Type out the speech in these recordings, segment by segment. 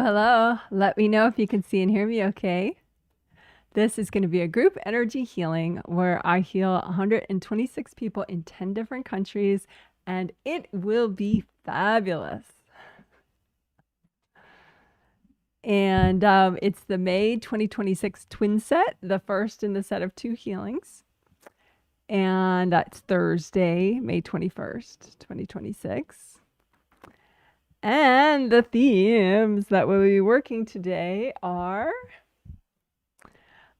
Hello, let me know if you can see and hear me okay. This is going to be a group energy healing where I heal 126 people in 10 different countries, and it will be fabulous. And it's the May 2026 twin set, the first in the set of 2 healings. And that's Thursday, May 21st, 2026. And the themes that we'll be working today are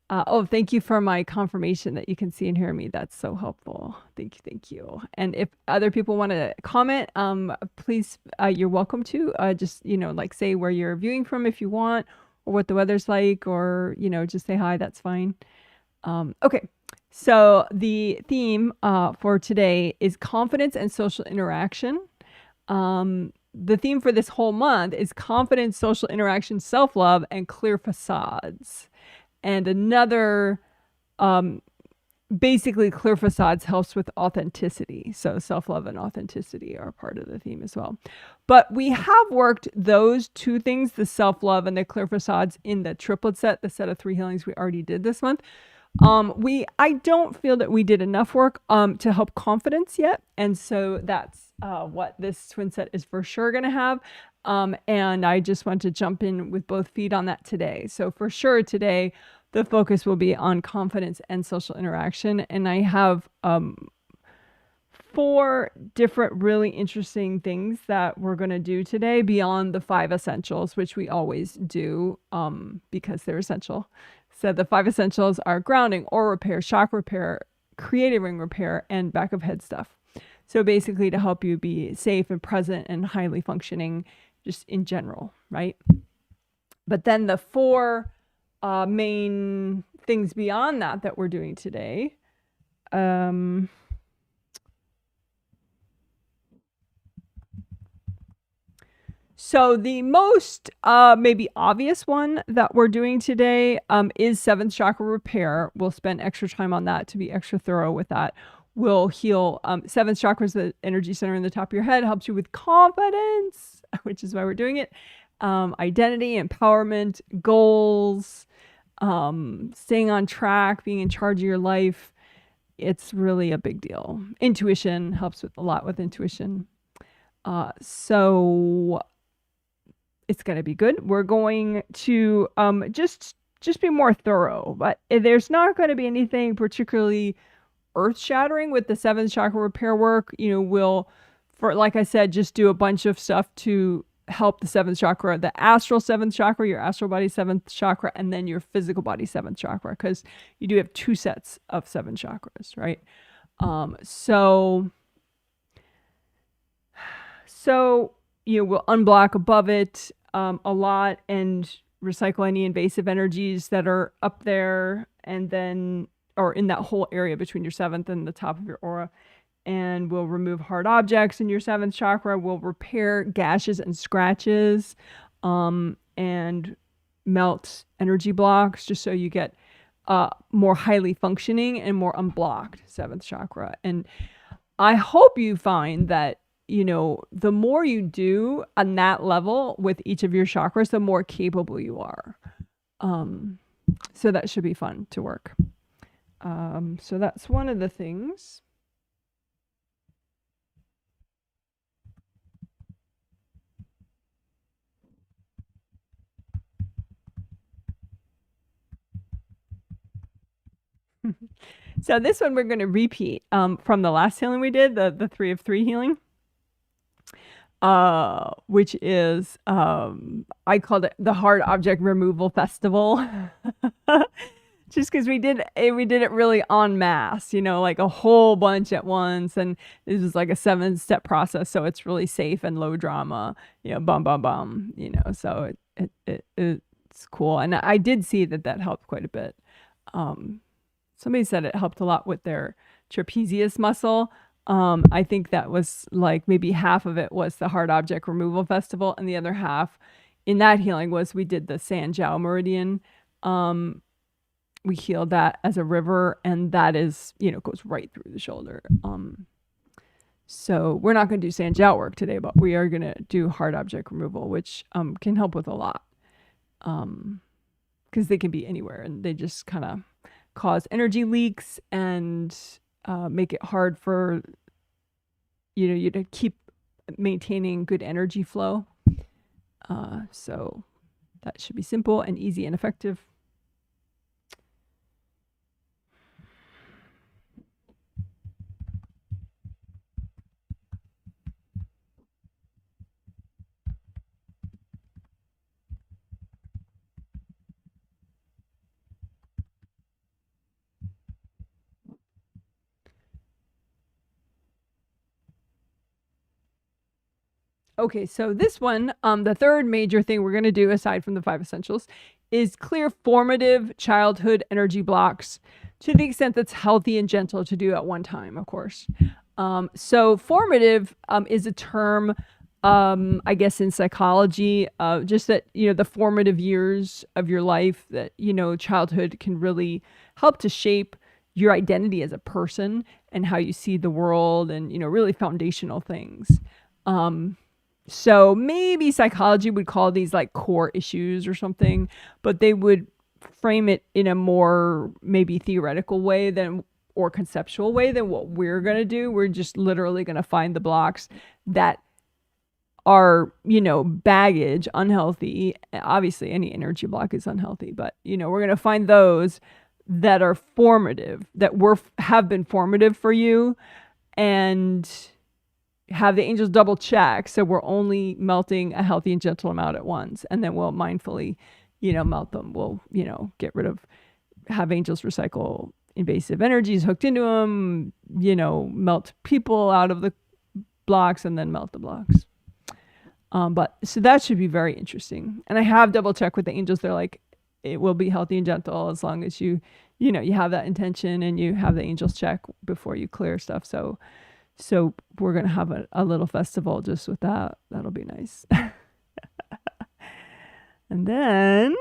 oh, thank you for my confirmation that you can see and hear me. That's so helpful. Thank you, thank you. And if other people want to comment, please, you're welcome to. Just, like say where you're viewing from if you want, or what the weather's like, or, just say hi, that's fine. Okay, so the theme for today is confidence and social interaction. The theme for this whole month is confidence, social interaction, self-love, and clear facades. And another, basically clear facades helps with authenticity. So self-love and authenticity are part of the theme as well. But we have worked those 2 things, the self-love and the clear facades, in the triplet set, the set of 3 healings we already did this month. I don't feel that we did enough work to help confidence yet. And so that's what this twin set is for sure going to have. And I just want to jump in with both feet on that today. So for sure today, the focus will be on confidence and social interaction. And I have 4 different really interesting things that we're going to do today beyond the 5 essentials, which we always do because they're essential. So the 5 essentials are grounding, aura repair, chakra repair, creative ring repair, and back of head stuff. So basically to help you be safe and present and highly functioning just in general, right? But then the 4 main things beyond that we're doing today. So the most maybe obvious one that we're doing today is 7th chakra repair. We'll spend extra time on that to be extra thorough with that. We'll heal 7th chakra is the energy center in the top of your head, helps you with confidence, which is why we're doing it. Identity, empowerment, goals, staying on track, being in charge of your life. It's really a big deal. Intuition helps with a lot with intuition. So it's going to be good. We're going to just be more thorough, but there's not going to be anything particularly earth-shattering with the 7th chakra repair work. We'll, like I said, just do a bunch of stuff to help the 7th chakra, the astral 7th chakra, your astral body 7th chakra, and then your physical body 7th chakra, because you do have 2 sets of 7 chakras, right? So we'll unblock above it a lot and recycle any invasive energies that are up there, and then, or in that whole area between your 7th and the top of your aura. And we'll remove hard objects in your 7th chakra. We'll repair gashes and scratches, and melt energy blocks, just so you get more highly functioning and more unblocked 7th chakra. And I hope you find that, the more you do on that level with each of your chakras, the more capable you are. So that should be fun to work. So that's one of the things. So this one we're going to repeat from the last healing we did, the 3 of 3 healing, which is I called it the hard object removal festival. Just because we did it really en masse, like a whole bunch at once, and this is like a 7-step process, so it's really safe and low drama, bum bum bum, so it's cool. And I did see that helped quite a bit. Somebody said it helped a lot with their trapezius muscle. I think that was like maybe half of it was the hard object removal festival, and the other half in that healing was we did the Sanjiao meridian. We healed that as a river, and that is, goes right through the shoulder. So we're not going to do Sanjiao work today, but we are going to do hard object removal, which can help with a lot. because they can be anywhere, and they just kind of cause energy leaks and make it hard for you to keep maintaining good energy flow. So that should be simple and easy and effective. Okay, so this one, the third major thing we're going to do aside from the 5 essentials is clear formative childhood energy blocks to the extent that's healthy and gentle to do at one time, of course. So formative is a term, I guess, in psychology, just that, the formative years of your life, that, childhood can really help to shape your identity as a person and how you see the world and, really foundational things. So maybe psychology would call these like core issues or something, but they would frame it in a more maybe theoretical way or conceptual way than what we're going to do. We're just literally going to find the blocks that are, baggage, unhealthy. Obviously, any energy block is unhealthy, but, we're going to find those that are formative, that have been formative for you, and have the angels double check. So we're only melting a healthy and gentle amount at once. And then we'll mindfully, melt them. We'll, get rid of, have angels recycle invasive energies hooked into them, melt people out of the blocks and then melt the blocks. But so that should be very interesting. And I have double checked with the angels. They're like, it will be healthy and gentle as long as you have that intention and you have the angels check before you clear stuff. So we're going to have a little festival just with that. That'll be nice. And then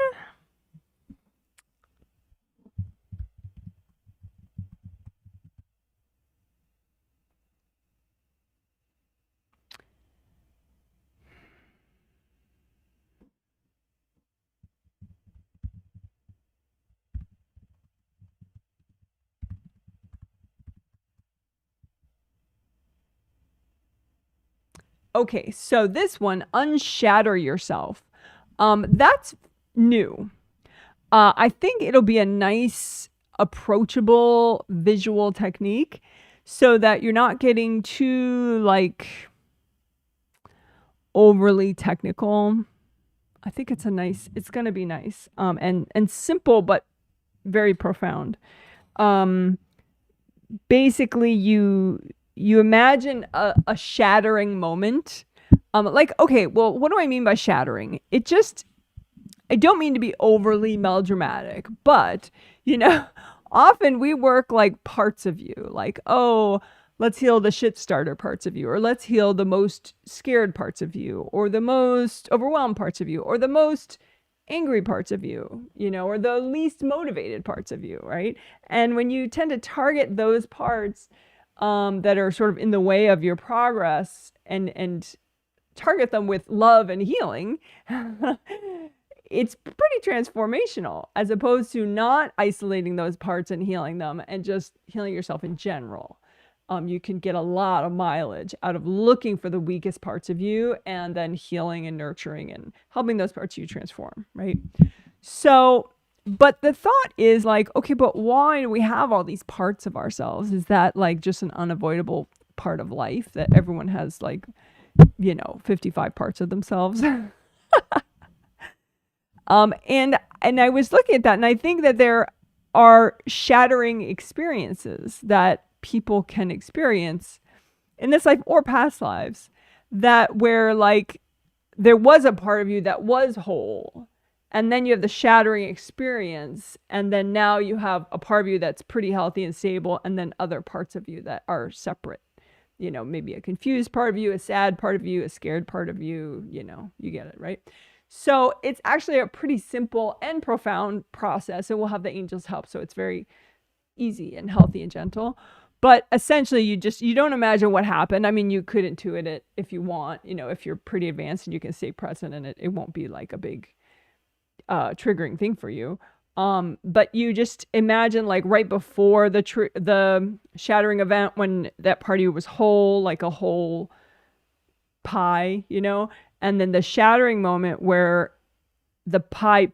okay, so this one, Unshatter Yourself. That's new. I think it'll be a nice, approachable visual technique so that you're not getting too overly technical. I think it's going to be nice, and simple, but very profound. Basically you imagine a shattering moment. Okay, well, what do I mean by shattering? I don't mean to be overly melodramatic, but, often we work like parts of you, like, oh, let's heal the shit starter parts of you, or let's heal the most scared parts of you, or the most overwhelmed parts of you, or the most angry parts of you, or the least motivated parts of you, right? And when you tend to target those parts that are sort of in the way of your progress and target them with love and healing, it's pretty transformational, as opposed to not isolating those parts and healing them and just healing yourself in general. You can get a lot of mileage out of looking for the weakest parts of you and then healing and nurturing and helping those parts of you transform, right? So, but the thought is okay, but why do we have all these parts of ourselves? Is that just an unavoidable part of life that everyone has 55 parts of themselves? And I was looking at that, and I think that there are shattering experiences that people can experience in this life or past lives, that where there was a part of you that was whole, and then you have the shattering experience, and then now you have a part of you that's pretty healthy and stable, and then other parts of you that are separate. Maybe a confused part of you, a sad part of you, a scared part of you, you get it, right? So it's actually a pretty simple and profound process, and we'll have the angels help. So it's very easy and healthy and gentle. But essentially, you don't imagine what happened. I mean, you could intuit it if you want, if you're pretty advanced and you can stay present, and it won't be like a big triggering thing for you. But you just imagine like right before the shattering event, when that party was whole, like a whole pie, you know, and then the shattering moment where the pie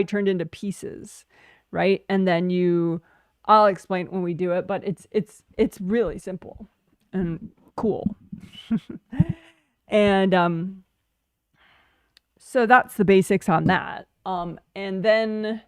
turned into pieces, right? And then I'll explain when we do it, but it's really simple and cool. And so that's the basics on that. And then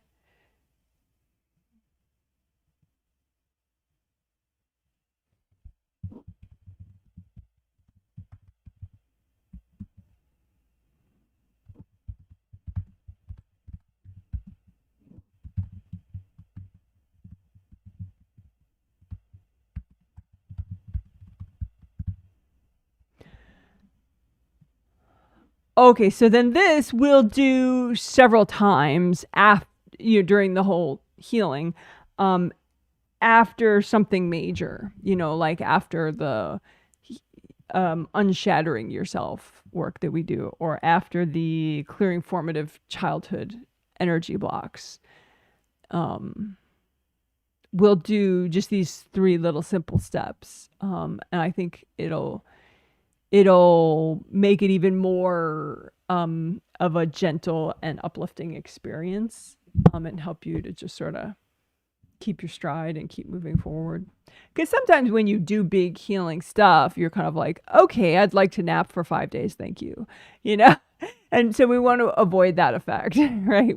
okay, so then this we'll do several times after during the whole healing, after something major, like after the unshattering yourself work that we do, or after the clearing formative childhood energy blocks. We'll do just these 3 little simple steps, and I think it'll make it even more of a gentle and uplifting experience, and help you to just sort of keep your stride and keep moving forward. Because sometimes when you do big healing stuff, you're kind of like, okay, I'd like to nap for 5 days, thank you, and so we want to avoid that effect, right,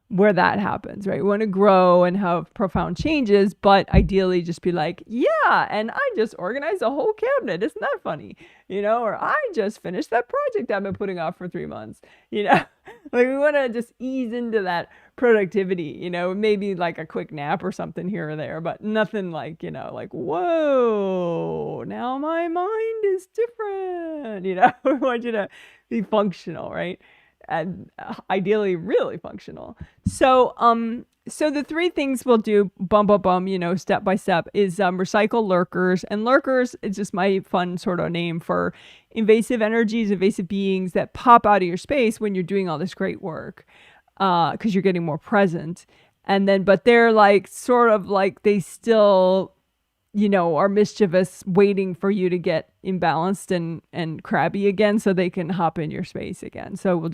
where that happens, right? We want to grow and have profound changes, but ideally just be like, yeah, and I just organized a whole cabinet. Isn't that funny? Or I just finished that project I've been putting off for 3 months, like we want to just ease into that productivity, maybe like a quick nap or something here or there, but nothing like, like, whoa, now my mind is different, we want you to be functional, right? And ideally really functional. So the 3 things we'll do step by step is recycle lurkers. And lurkers is just my fun sort of name for invasive energies, invasive beings that pop out of your space when you're doing all this great work, because you're getting more present. And then but they're like sort of like they still are mischievous, waiting for you to get imbalanced and crabby again so they can hop in your space again. So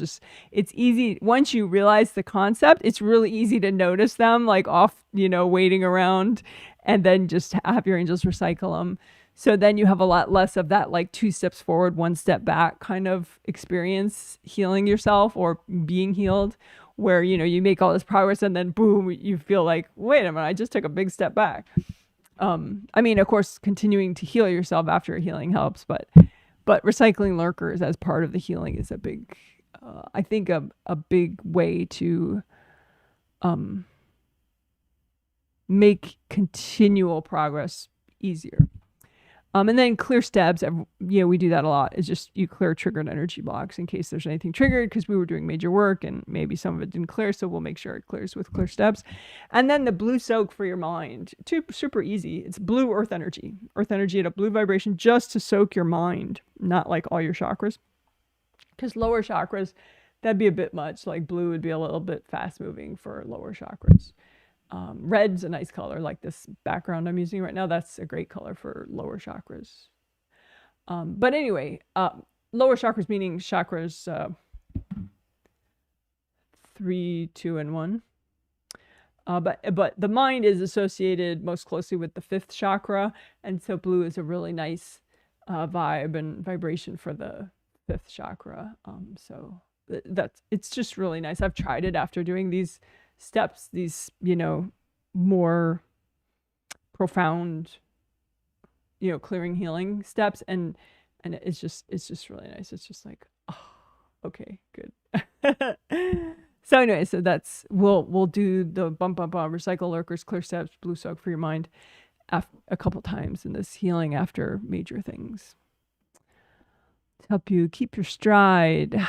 it's easy. Once you realize the concept, it's really easy to notice them like off, waiting around, and then just have your angels recycle them. So then you have a lot less of that like 2 steps forward, 1 step back kind of experience healing yourself or being healed, where, you make all this progress and then boom, you feel like, wait a minute, I just took a big step back. I mean, of course, continuing to heal yourself after healing helps, but recycling lurkers as part of the healing is a big, I think a big way to make continual progress easier. And then clear STEBs, we do that a lot. It's just you clear triggered energy blocks in case there's anything triggered, because we were doing major work and maybe some of it didn't clear, so we'll make sure it clears with clear STEBs. And then the blue soak for your mind, super easy. It's blue earth energy at a blue vibration, just to soak your mind, not like all your chakras. Because lower chakras, that'd be a bit much. Like blue would be a little bit fast moving for lower chakras. Red's a nice color, like this background I'm using right now. That's a great color for lower chakras. But anyway, lower chakras meaning chakras 3, 2, and 1. But the mind is associated most closely with the 5th chakra, and so blue is a really nice vibe and vibration for the 5th chakra. So it's just really nice. I've tried it after doing these steps, these more profound clearing healing steps, and it's just really nice. It's just like, oh, okay, good. So anyway, so that's we'll do the bump recycle lurkers, clear steps, blue soak for your mind a couple times in this healing after major things to help you keep your stride.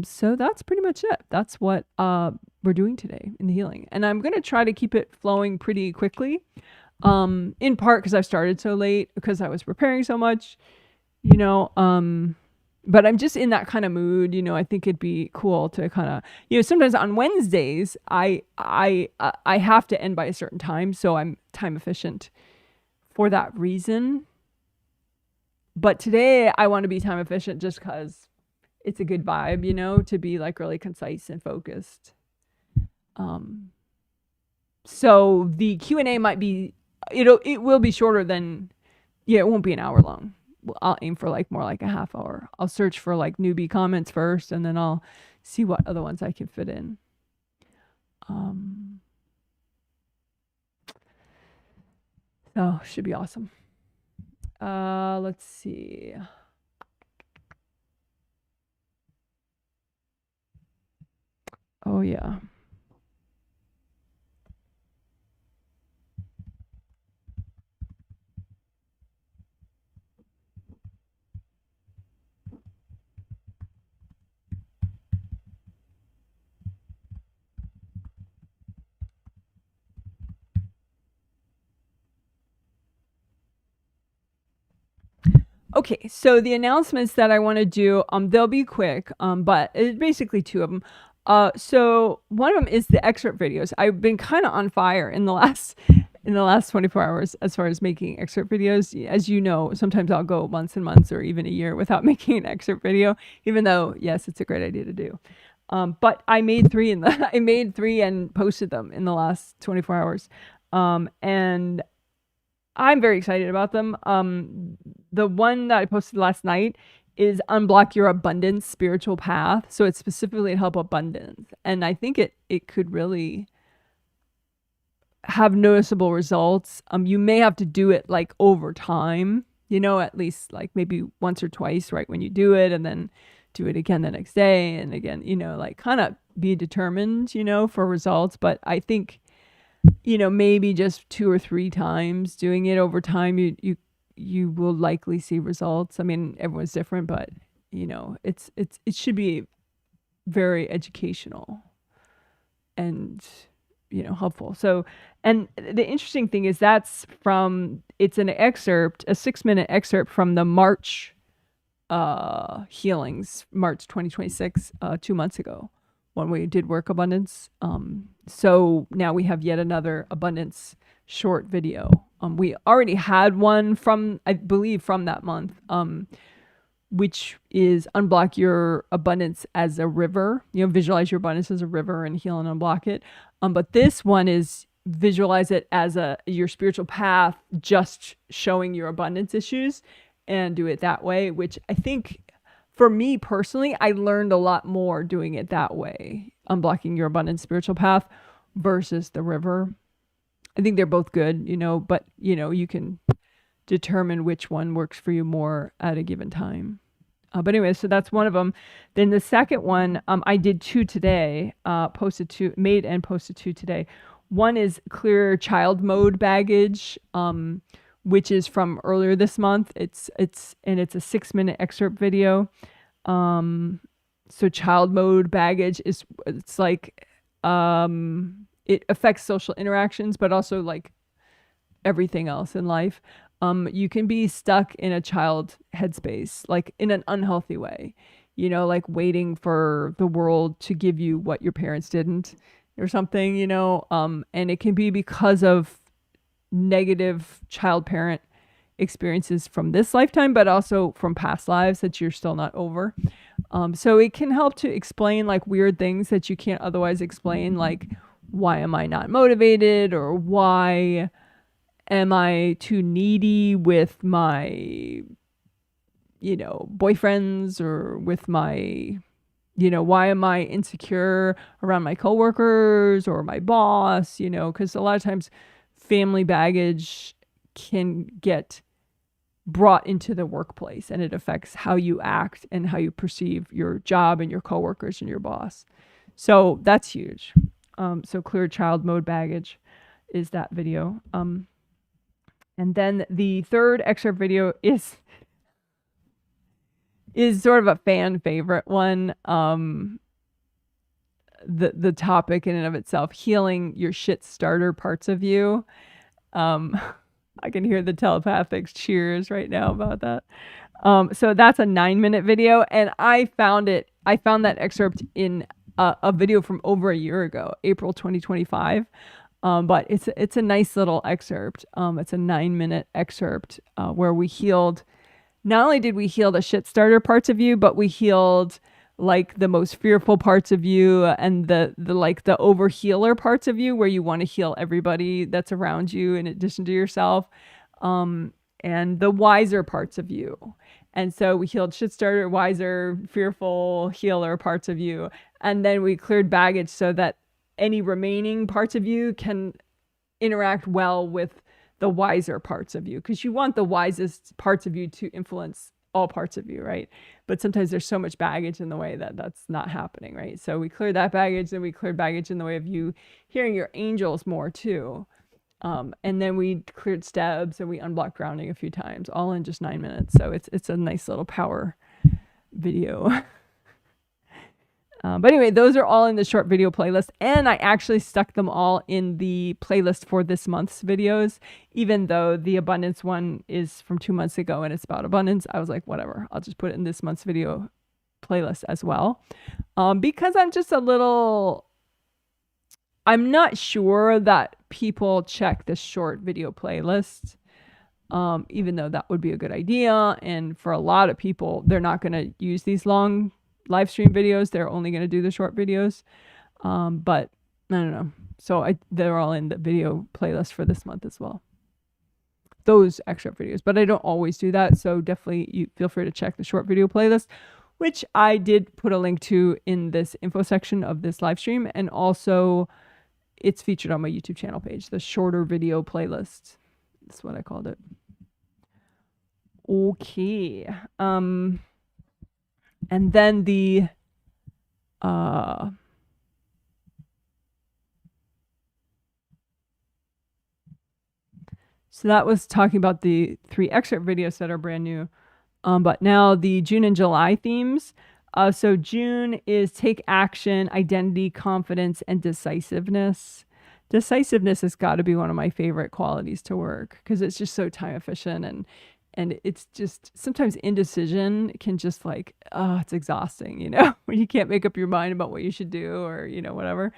So that's pretty much it. That's what we're doing today in the healing. And I'm going to try to keep it flowing pretty quickly, in part because I started so late, because I was preparing so much, but I'm just in that kind of mood. You know, I think it'd be cool to kind of, you know, sometimes on Wednesdays, I have to end by a certain time. So I'm time efficient for that reason. But today I want to be time efficient just because it's a good vibe, you know, to be like really concise and focused. So the Q&A might be, it will be shorter than, yeah, it won't be an hour long. I'll aim for like more like a half hour. I'll search for like newbie comments first, and then I'll see what other ones I can fit in. So should be awesome. Let's see. Oh yeah. Okay, so the announcements that I want to do, they'll be quick, but it's basically two of them. So one of them is the excerpt videos. I've been kind of on fire in the last 24 hours as far as making excerpt videos. As you know, sometimes I'll go months and months or even a year without making an excerpt video, even though yes, it's a great idea to do. But I made three and posted them in the last 24 hours, and I'm very excited about them. The one that I posted last night is Unblock Your Abundance Spiritual Path. So it's specifically to help abundance. And I think it could really have noticeable results. You may have to do it like over time, you know, at least like maybe once or twice right when you do it, and then do it again the next day and again, you know, like kind of be determined, you know, for results. But I think, you know, maybe just 2 or 3 times doing it over time, you will likely see results. I mean, everyone's different, but you know, it should be very educational and, you know, helpful. So, and the interesting thing is it's an excerpt, a 6-minute excerpt from the March healings, March 2026, 2 months ago, when we did work abundance. So now we have yet another abundance short video. We already had one from, I believe, from that month, which is unblock your abundance as a river. You know, visualize your abundance as a river and heal and unblock it. But this one is visualize it as your spiritual path, just showing your abundance issues, and do it that way, which I think for me personally, I learned a lot more doing it that way, unblocking your abundance spiritual path versus the river. I think they're both good, you know, but you know, you can determine which one works for you more at a given time. But anyway, so that's one of them. Then the second one, I did 2 today, made and posted 2 today. One is clear child mode baggage, which is from earlier this month. It's a 6-minute excerpt video. So child mode baggage it's like, it affects social interactions, but also like everything else in life. You can be stuck in a child headspace, like in an unhealthy way, you know, like waiting for the world to give you what your parents didn't or something, you know, and it can be because of negative child parent experiences from this lifetime, but also from past lives that you're still not over. So it can help to explain like weird things that you can't otherwise explain, like why am I not motivated, or why am I too needy with my, you know, boyfriends, or with my, you know, why am I insecure around my coworkers or my boss, you know, because a lot of times family baggage can get brought into the workplace, and it affects how you act and how you perceive your job and your coworkers and your boss. So that's huge. So clear child mode baggage is that video. And then the third excerpt video is sort of a fan favorite one. The topic in and of itself, healing your shit starter parts of you. I can hear the telepathic cheers right now about that. So that's a 9-minute video, and I found that excerpt in a video from over a year ago, April 2025. But it's a nice little excerpt. It's a 9-minute excerpt where we healed. Not only did we heal the shit starter parts of you, but we healed like the most fearful parts of you and the like the over healer parts of you, where you want to heal everybody that's around you in addition to yourself, and the wiser parts of you. And so we healed shit starter, wiser, fearful, healer parts of you, and then we cleared baggage so that any remaining parts of you can interact well with the wiser parts of you, because you want the wisest parts of you to influence all parts of you, right? But sometimes there's so much baggage in the way that that's not happening, right? So we cleared that baggage, and we cleared baggage in the way of you hearing your angels more too. And then we cleared STEBs, and we unblocked grounding a few times, all in just 9 minutes. So it's a nice little power video. But anyway, those are all in the short video playlist, and I actually stuck them all in the playlist for this month's videos, even though the abundance one is from 2 months ago and it's about abundance. I was like, whatever, I'll just put it in this month's video playlist as well, because I'm not sure that people check the short video playlist, even though that would be a good idea. And for a lot of people, they're not going to use these long live stream videos. They're only going to do the short videos. But I don't know. So they're all in the video playlist for this month as well, those excerpt videos. But I don't always do that. So definitely you feel free to check the short video playlist, which I did put a link to in this info section of this live stream. And also it's featured on my YouTube channel page, the shorter video playlist. That's what I called it. Okay. And then so that was talking about the 3 excerpt videos that are brand new. But now the June and July themes. So June is take action, identity, confidence, and decisiveness. Decisiveness has got to be one of my favorite qualities to work, because it's just so time efficient, and it's just sometimes indecision can just like, oh, it's exhausting, when you can't make up your mind about what you should do, or, whatever.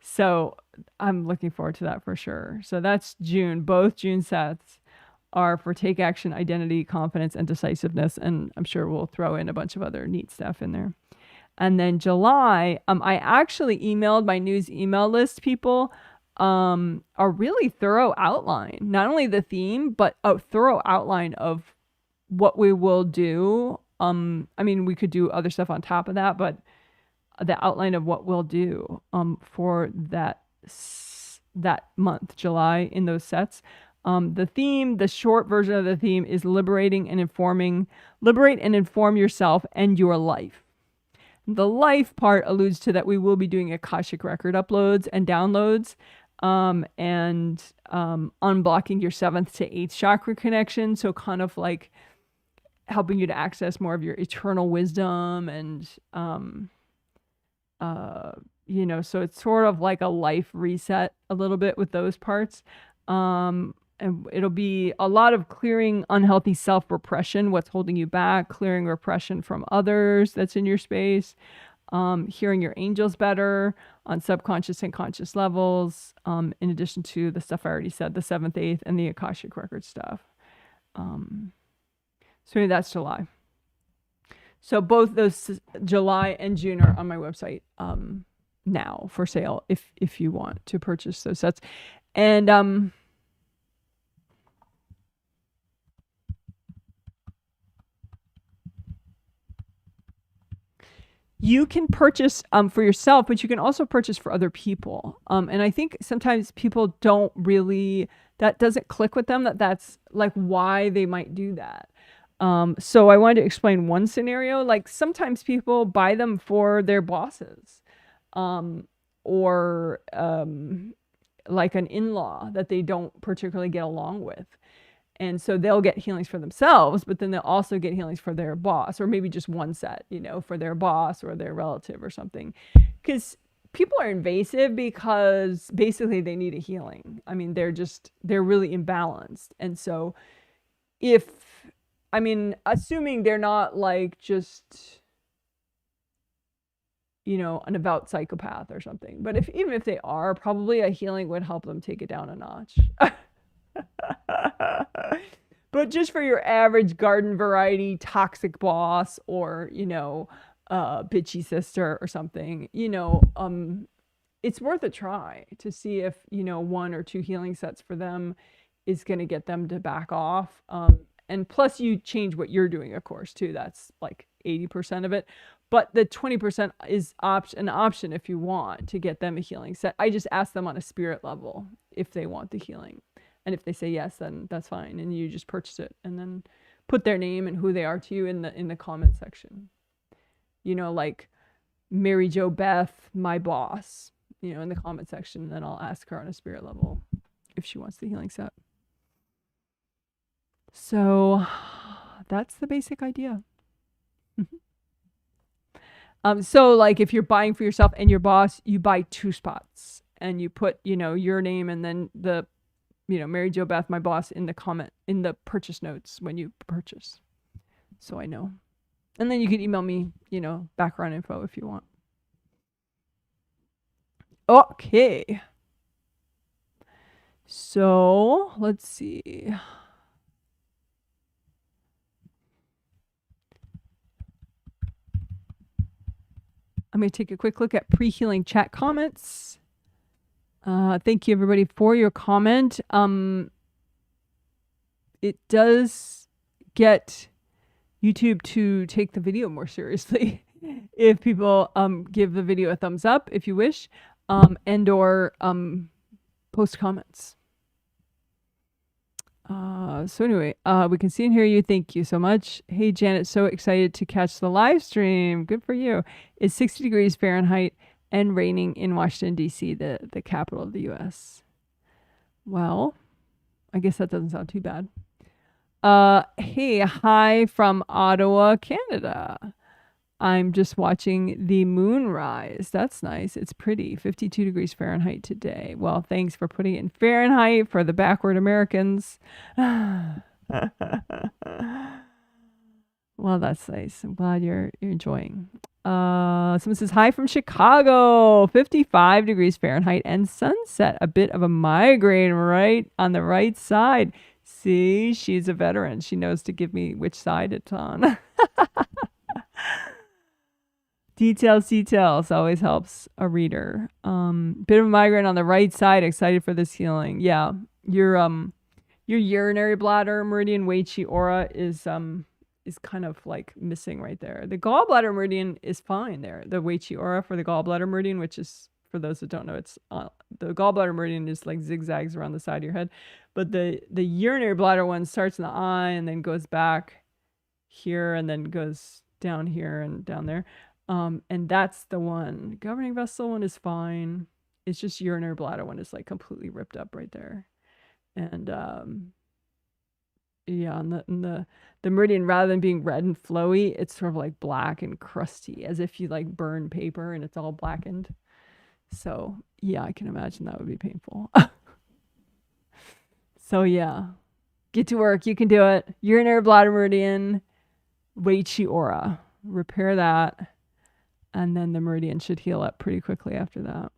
So I'm looking forward to that for sure. So that's June. Both June sets are for take action, identity, confidence, and decisiveness. And I'm sure we'll throw in a bunch of other neat stuff in there. And then July, I actually emailed my news email list people a really thorough outline, not only the theme, but a thorough outline of what we will do. I mean, we could do other stuff on top of that, but the outline of what we'll do for that month, July, in those sets. The theme, the short version of the theme, is liberate and inform yourself and your life. The life part alludes to that we will be doing Akashic record uploads and downloads, and unblocking your 7th to 8th chakra connection. So kind of like helping you to access more of your eternal wisdom, and so it's sort of like a life reset a little bit with those parts. And it'll be a lot of clearing unhealthy self-repression, what's holding you back, clearing repression from others that's in your space, hearing your angels better on subconscious and conscious levels, in addition to the stuff I already said, the 7th, 8th, and the Akashic record stuff. So that's July. So both those July and June are on my website now for sale if you want to purchase those sets. And you can purchase for yourself, but you can also purchase for other people. And I think sometimes people don't really, that doesn't click with them, that's like why they might do that. So I wanted to explain one scenario. Like sometimes people buy them for their bosses, or like an in-law that they don't particularly get along with. And so they'll get healings for themselves, but then they'll also get healings for their boss, or maybe just one set, for their boss or their relative or something. Because people are invasive because basically they need a healing. I mean, they're really imbalanced. And so assuming they're not like just, an avowed psychopath or something. But even if they are, probably a healing would help them take it down a notch. But just for your average garden variety toxic boss or, bitchy sister or something, it's worth a try to see if, 1 or 2 healing sets for them is going to get them to back off. And plus you change what you're doing, of course, too. That's like 80% of it. But the 20% is an option if you want to get them a healing set. I just ask them on a spirit level if they want the healing. And if they say yes, then that's fine. And you just purchase it and then put their name and who they are to you in the comment section. Like Mary Jo Beth, my boss, in the comment section. And then I'll ask her on a spirit level if she wants the healing set. So that's the basic idea. So like if you're buying for yourself and your boss, you buy 2 spots and you put, your name and then the, Mary Jo Beth, my boss, in the purchase notes when you purchase. So I know. And then you can email me, background info if you want. Okay. So let's see. I'm going to take a quick look at pre-healing chat comments. Thank you, everybody, for your comment. It does get YouTube to take the video more seriously if people give the video a thumbs up, if you wish, and or post comments. So anyway, we can see and hear you. Thank you so much. Hey, Janet, so excited to catch the live stream. Good for you. It's 60 degrees Fahrenheit and raining in Washington, D.C., the capital of the U.S. Well, I guess that doesn't sound too bad. Hey, hi from Ottawa, Canada. I'm just watching the moon rise. That's nice. It's pretty. 52 degrees Fahrenheit today. Well, thanks for putting it in Fahrenheit for the backward Americans. Well, that's nice. I'm glad you're enjoying. Someone says, hi from Chicago. 55 degrees Fahrenheit and sunset. A bit of a migraine right on the right side. See, she's a veteran. She knows to give me which side it's on. Details always helps a reader. Bit of a migraine on the right side. Excited for this healing. Yeah, your urinary bladder meridian, Wei Chi aura is kind of like missing right there. The gallbladder meridian is fine there. The Wei Chi aura for the gallbladder meridian, which is, for those that don't know, it's the gallbladder meridian is like zigzags around the side of your head, but the urinary bladder one starts in the eye and then goes back here and then goes down here and down there. And that's the one. Governing vessel one is fine. It's just urinary bladder one is like completely ripped up right there. And yeah, and the meridian, rather than being red and flowy, it's sort of like black and crusty, as if you like burn paper and it's all blackened. So yeah, I can imagine that would be painful. So yeah, get to work. You can do it. Urinary bladder meridian, Wei Chi aura. Repair that. And then the meridian should heal up pretty quickly after that.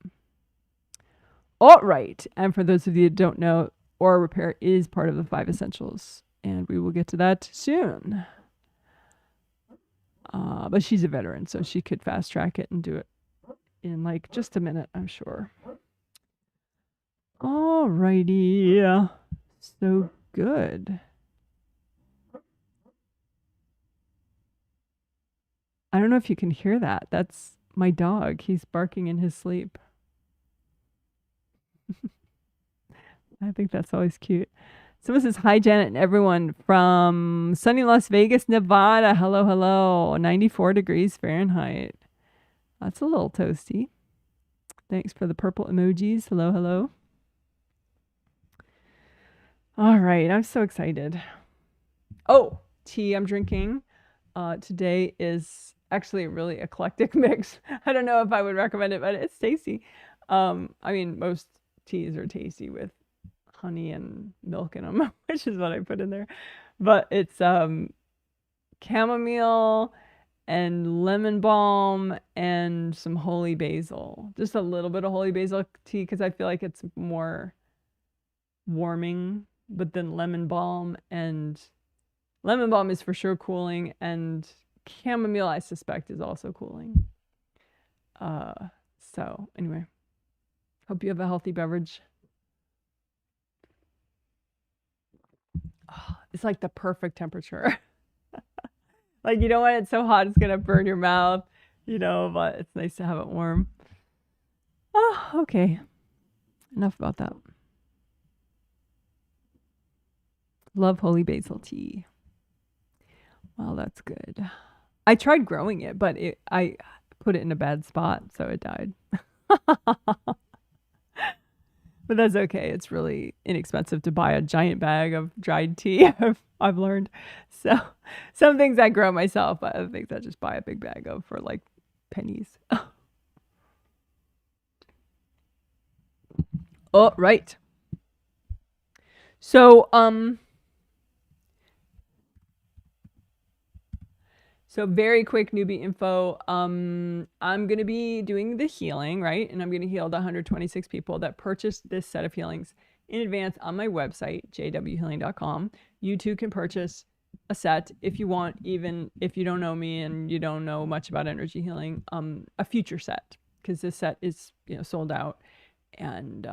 All right. And for those of you that don't know, aura repair is part of the 5 essentials. And we will get to that soon. But she's a veteran, so she could fast track it and do it in like just a minute, I'm sure. All righty. So good. I don't know if you can hear that. That's my dog. He's barking in his sleep. I think that's always cute. Someone says, hi, Janet and everyone from sunny Las Vegas, Nevada. Hello, hello. 94 degrees Fahrenheit. That's a little toasty. Thanks for the purple emojis. Hello, hello. All right. I'm so excited. Oh, tea I'm drinking. Today is actually a really eclectic mix. I don't know if I would recommend it, but it's tasty. I mean, most teas are tasty with honey and milk in them, which is what I put in there. But it's chamomile and lemon balm and some holy basil. Just a little bit of holy basil tea because I feel like it's more warming. But then lemon balm is for sure cooling, and chamomile I suspect is also cooling. So anyway, hope you have a healthy beverage. Oh, it's like the perfect temperature. Like you don't want it so hot it's gonna burn your mouth, but it's nice to have it warm. Oh, okay. Enough about that. Love holy basil tea. Well, that's good. I tried growing it, but I put it in a bad spot, so it died. But that's okay. It's really inexpensive to buy a giant bag of dried tea, I've learned. So some things I grow myself, but other things I just buy a big bag of for like pennies. Oh, right. So very quick newbie info. I'm gonna be doing the healing, right? And I'm gonna heal the 126 people that purchased this set of healings in advance on my website, jwhealing.com. You too can purchase a set if you want, even if you don't know me and you don't know much about energy healing, a future set, because this set is sold out. And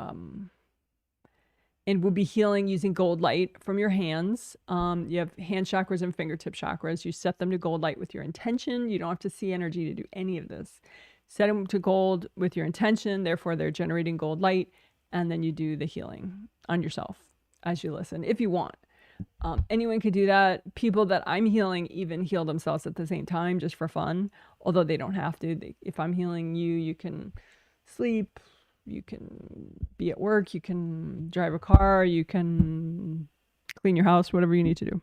we'll be healing using gold light from your hands. You have hand chakras and fingertip chakras. You set them to gold light with your intention. You don't have to see energy to do any of this. Set them to gold with your intention. Therefore, they're generating gold light. And then you do the healing on yourself as you listen, if you want. Anyone could do that. People that I'm healing even heal themselves at the same time just for fun, although they don't have to. If I'm healing you, you can sleep, you can be at work, you can drive a car, you can clean your house, whatever you need to do.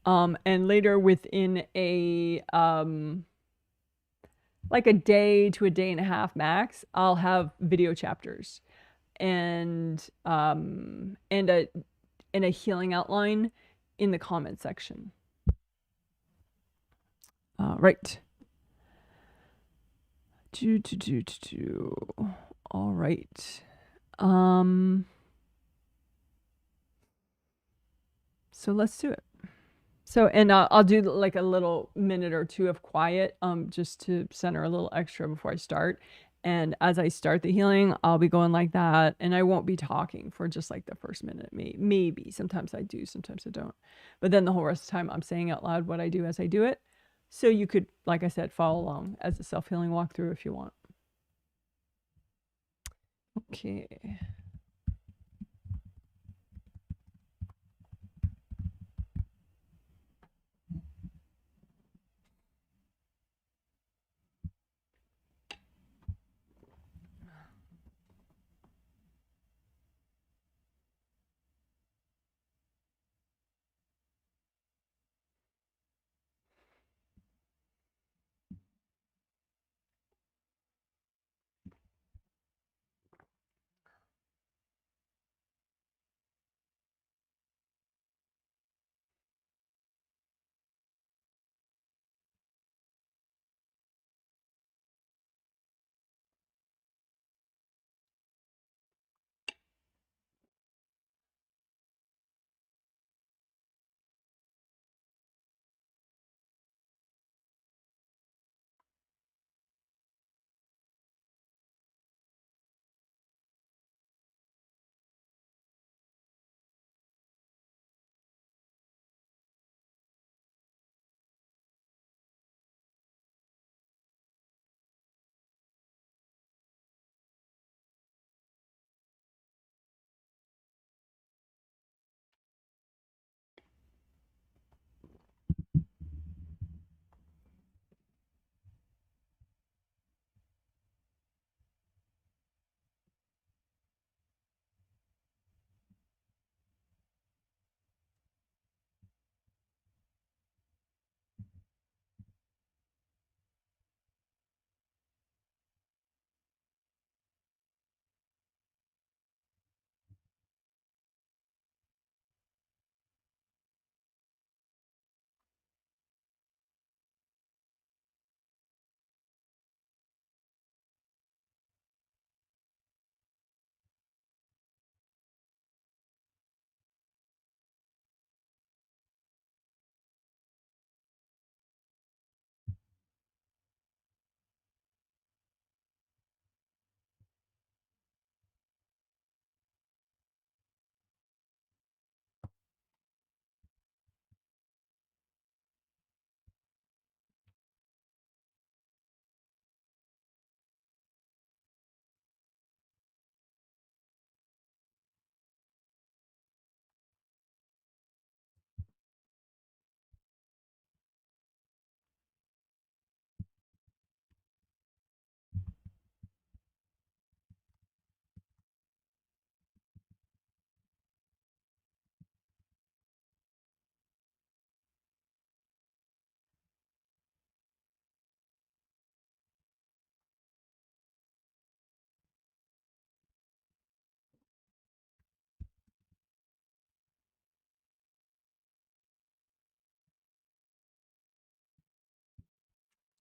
And later within a like a day to a day and a half max, I'll have video chapters and a healing outline in the comment section. Right. All right. So let's do it. So, and I'll do like a little minute or two of quiet, just to center a little extra before I start. And as I start the healing, I'll be going like that, and I won't be talking for just like the first minute. Maybe sometimes I do, sometimes I don't. But then the whole rest of the time, I'm saying out loud what I do as I do it. So you could, like I said, follow along as a self-healing walkthrough if you want. Okay.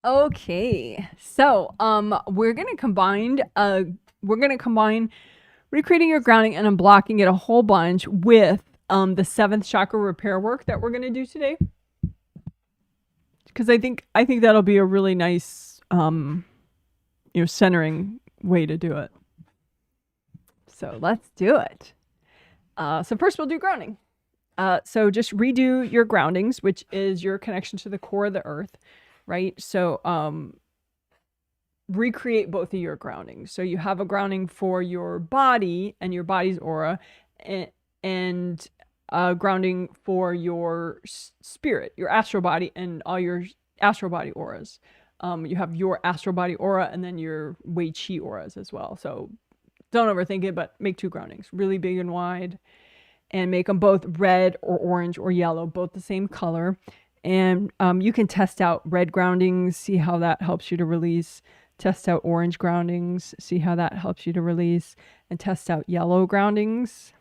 Okay, so we're gonna combine recreating your grounding and unblocking it a whole bunch with the 7th chakra repair work that we're gonna do today. Because I think that'll be a really nice centering way to do it. So let's do it. So first we'll do grounding. So just redo your groundings, which is your connection to the core of the earth, right? So recreate both of your groundings. So you have a grounding for your body and your body's aura, and grounding for your spirit, your astral body, and all your astral body auras. You have your astral body aura and then your Wei Qi auras as well. So don't overthink it, but make 2 groundings, really big and wide, and make them both red or orange or yellow, both the same color. And you can test out red groundings, see how that helps you to release. Test out orange groundings, see how that helps you to release. And test out yellow groundings.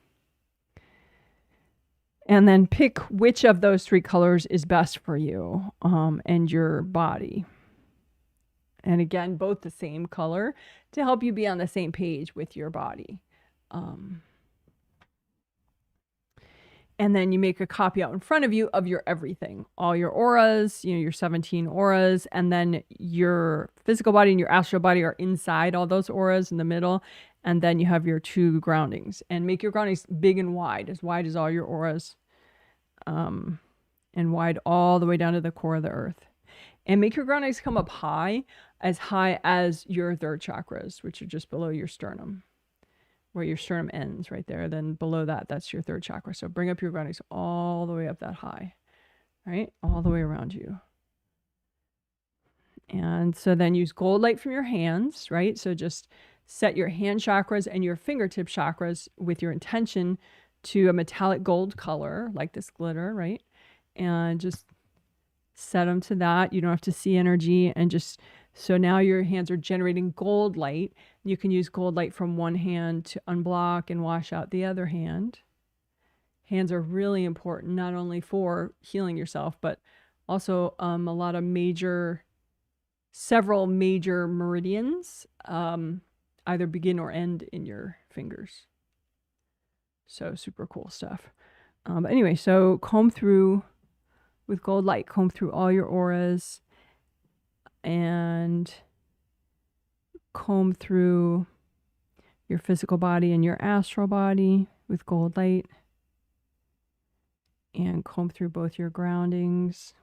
And then pick which of those 3 colors is best for you and your body. And again, both the same color to help you be on the same page with your body. And then you make a copy out in front of you of your everything, all your auras, your 17 auras, and then your physical body and your astral body are inside all those auras in the middle. And then you have your 2 groundings, and make your groundings big and wide as all your auras, and wide all the way down to the core of the earth. And make your groundings come up high as your 3rd chakras, which are just below your sternum, where your sternum ends right there. Then below that, that's your 3rd chakra. So bring up your groundings all the way up that high, right? All the way around you. And so then use gold light from your hands, right? So just set your hand chakras and your fingertip chakras with your intention to a metallic gold color, like this glitter, right? And just set them to that. You don't have to see energy. And just, so now your hands are generating gold light. You can use gold light from one hand to unblock and wash out the other hand. Hands are really important, not only for healing yourself, but also several major meridians either begin or end in your fingers. So super cool stuff. But anyway, so comb through with gold light, comb through all your auras, and comb through your physical body and your astral body with gold light, and comb through both your groundings.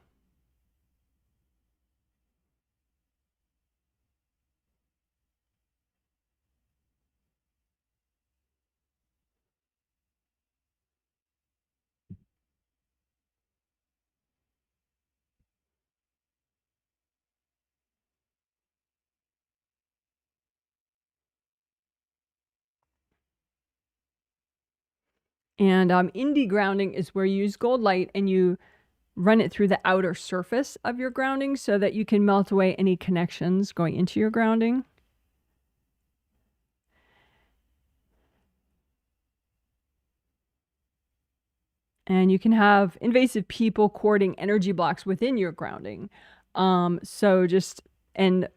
And indie grounding is where you use gold light and you run it through the outer surface of your grounding so that you can melt away any connections going into your grounding. And you can have invasive people courting energy blocks within your grounding. And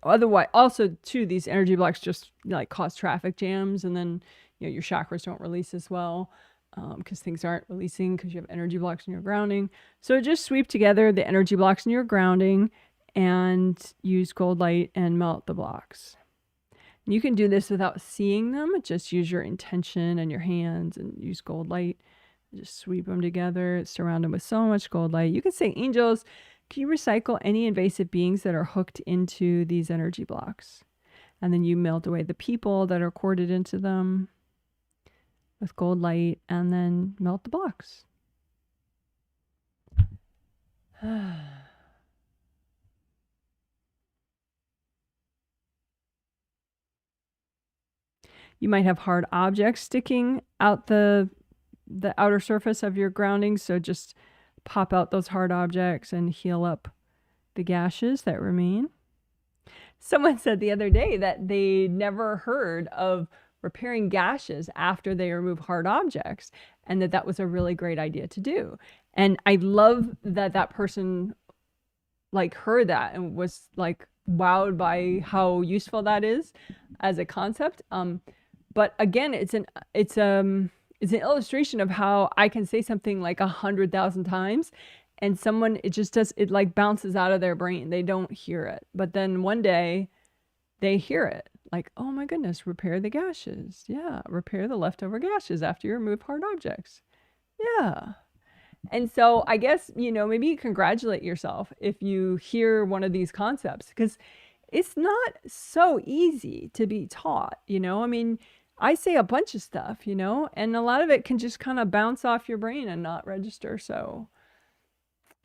otherwise, also too, these energy blocks just like cause traffic jams, and then your chakras don't release as well. Because things aren't releasing because you have energy blocks in your grounding. So just sweep together the energy blocks in your grounding and use gold light and melt the blocks. And you can do this without seeing them. Just use your intention and your hands and use gold light. Just sweep them together, surround them with so much gold light. You can say, angels, can you recycle any invasive beings that are hooked into these energy blocks? And then you melt away the people that are corded into them with gold light, and then melt the blocks. You might have hard objects sticking out the outer surface of your grounding, so just pop out those hard objects and heal up the gashes that remain. Someone said the other day that they never heard of repairing gashes after they remove hard objects, and that was a really great idea to do. And I love that person heard that and was like, wowed by how useful that is as a concept. But again, it's an illustration of how I can say something like 100,000 times, and someone, it just does, it like bounces out of their brain. They don't hear it, but then one day they hear it. Like, oh my goodness, repair the gashes. Yeah, repair the leftover gashes after you remove hard objects. Yeah. And so I guess, maybe you congratulate yourself if you hear one of these concepts, because it's not so easy to be taught, I mean, I say a bunch of stuff, and a lot of it can just kind of bounce off your brain and not register. So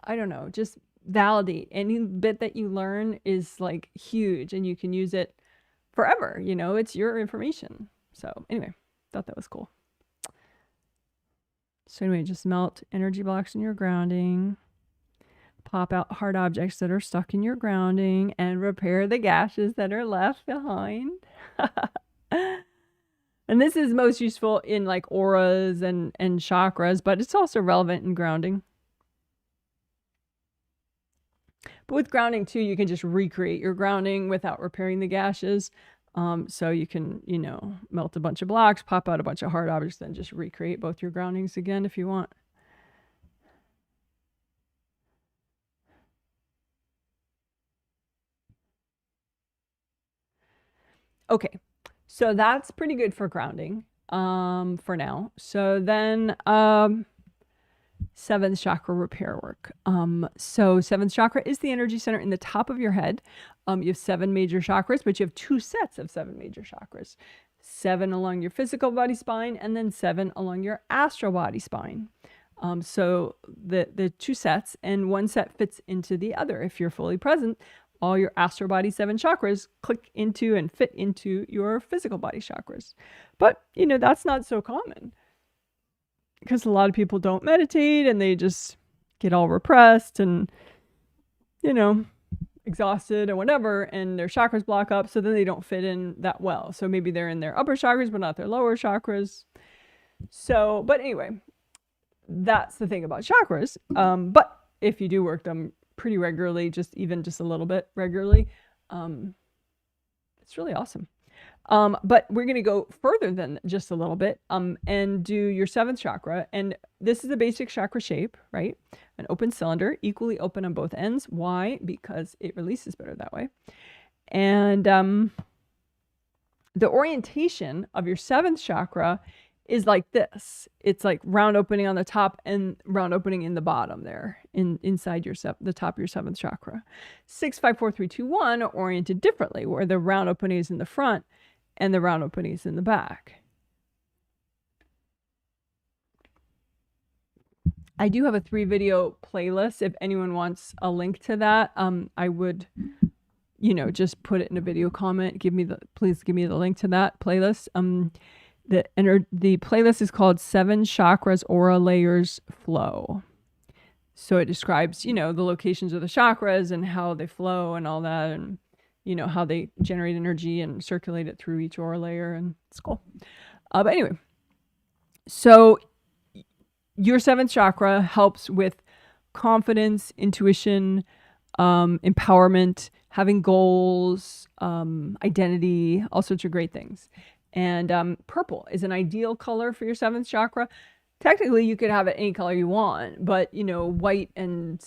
I don't know, just validate. Any bit that you learn is like huge, and you can use it forever, it's your information. So anyway, thought that was cool. So anyway, just melt energy blocks in your grounding, pop out hard objects that are stuck in your grounding, and repair the gashes that are left behind. And this is most useful in like auras and chakras, but it's also relevant in grounding. But with grounding too, you can just recreate your grounding without repairing the gashes. So you can, melt a bunch of blocks, pop out a bunch of hard objects, then just recreate both your groundings again if you want. Okay, so that's pretty good for grounding for now. So then seventh chakra repair work. So seventh chakra is the energy center in the top of your head. You have 7 major chakras, but you have 2 sets of 7 major chakras. 7 along your physical body spine, and then 7 along your astral body spine. So the 2 sets, and one set fits into the other. If you're fully present, all your astral body 7 chakras click into and fit into your physical body chakras. But, that's not so common, because a lot of people don't meditate and they just get all repressed and, exhausted or whatever, and their chakras block up, so then they don't fit in that well. So maybe they're in their upper chakras, but not their lower chakras. So, but anyway, that's the thing about chakras. But if you do work them pretty regularly, even just a little bit regularly, it's really awesome. But we're going to go further than just a little bit, and do your 7th chakra. And this is a basic chakra shape, right? An open cylinder, equally open on both ends. Why? Because it releases better that way. And the orientation of your 7th chakra is like this. It's like round opening on the top and round opening in the bottom there, inside the top of your 7th chakra. 6, 5, 4, 3, 2, 1 are oriented differently, where the round opening is in the front and the round opening is in the back. I do have a 3-video playlist. If anyone wants a link to that, I would, just put it in a video comment. Please give me the link to that playlist. The playlist is called 7 Chakras Aura Layers Flow. So it describes, the locations of the chakras and how they flow and all that, and how they generate energy and circulate it through each aura layer, and it's cool. But anyway, so your 7th chakra helps with confidence, intuition, empowerment, having goals, identity, all sorts of great things. And purple is an ideal color for your 7th chakra. Technically, you could have it any color you want, but white and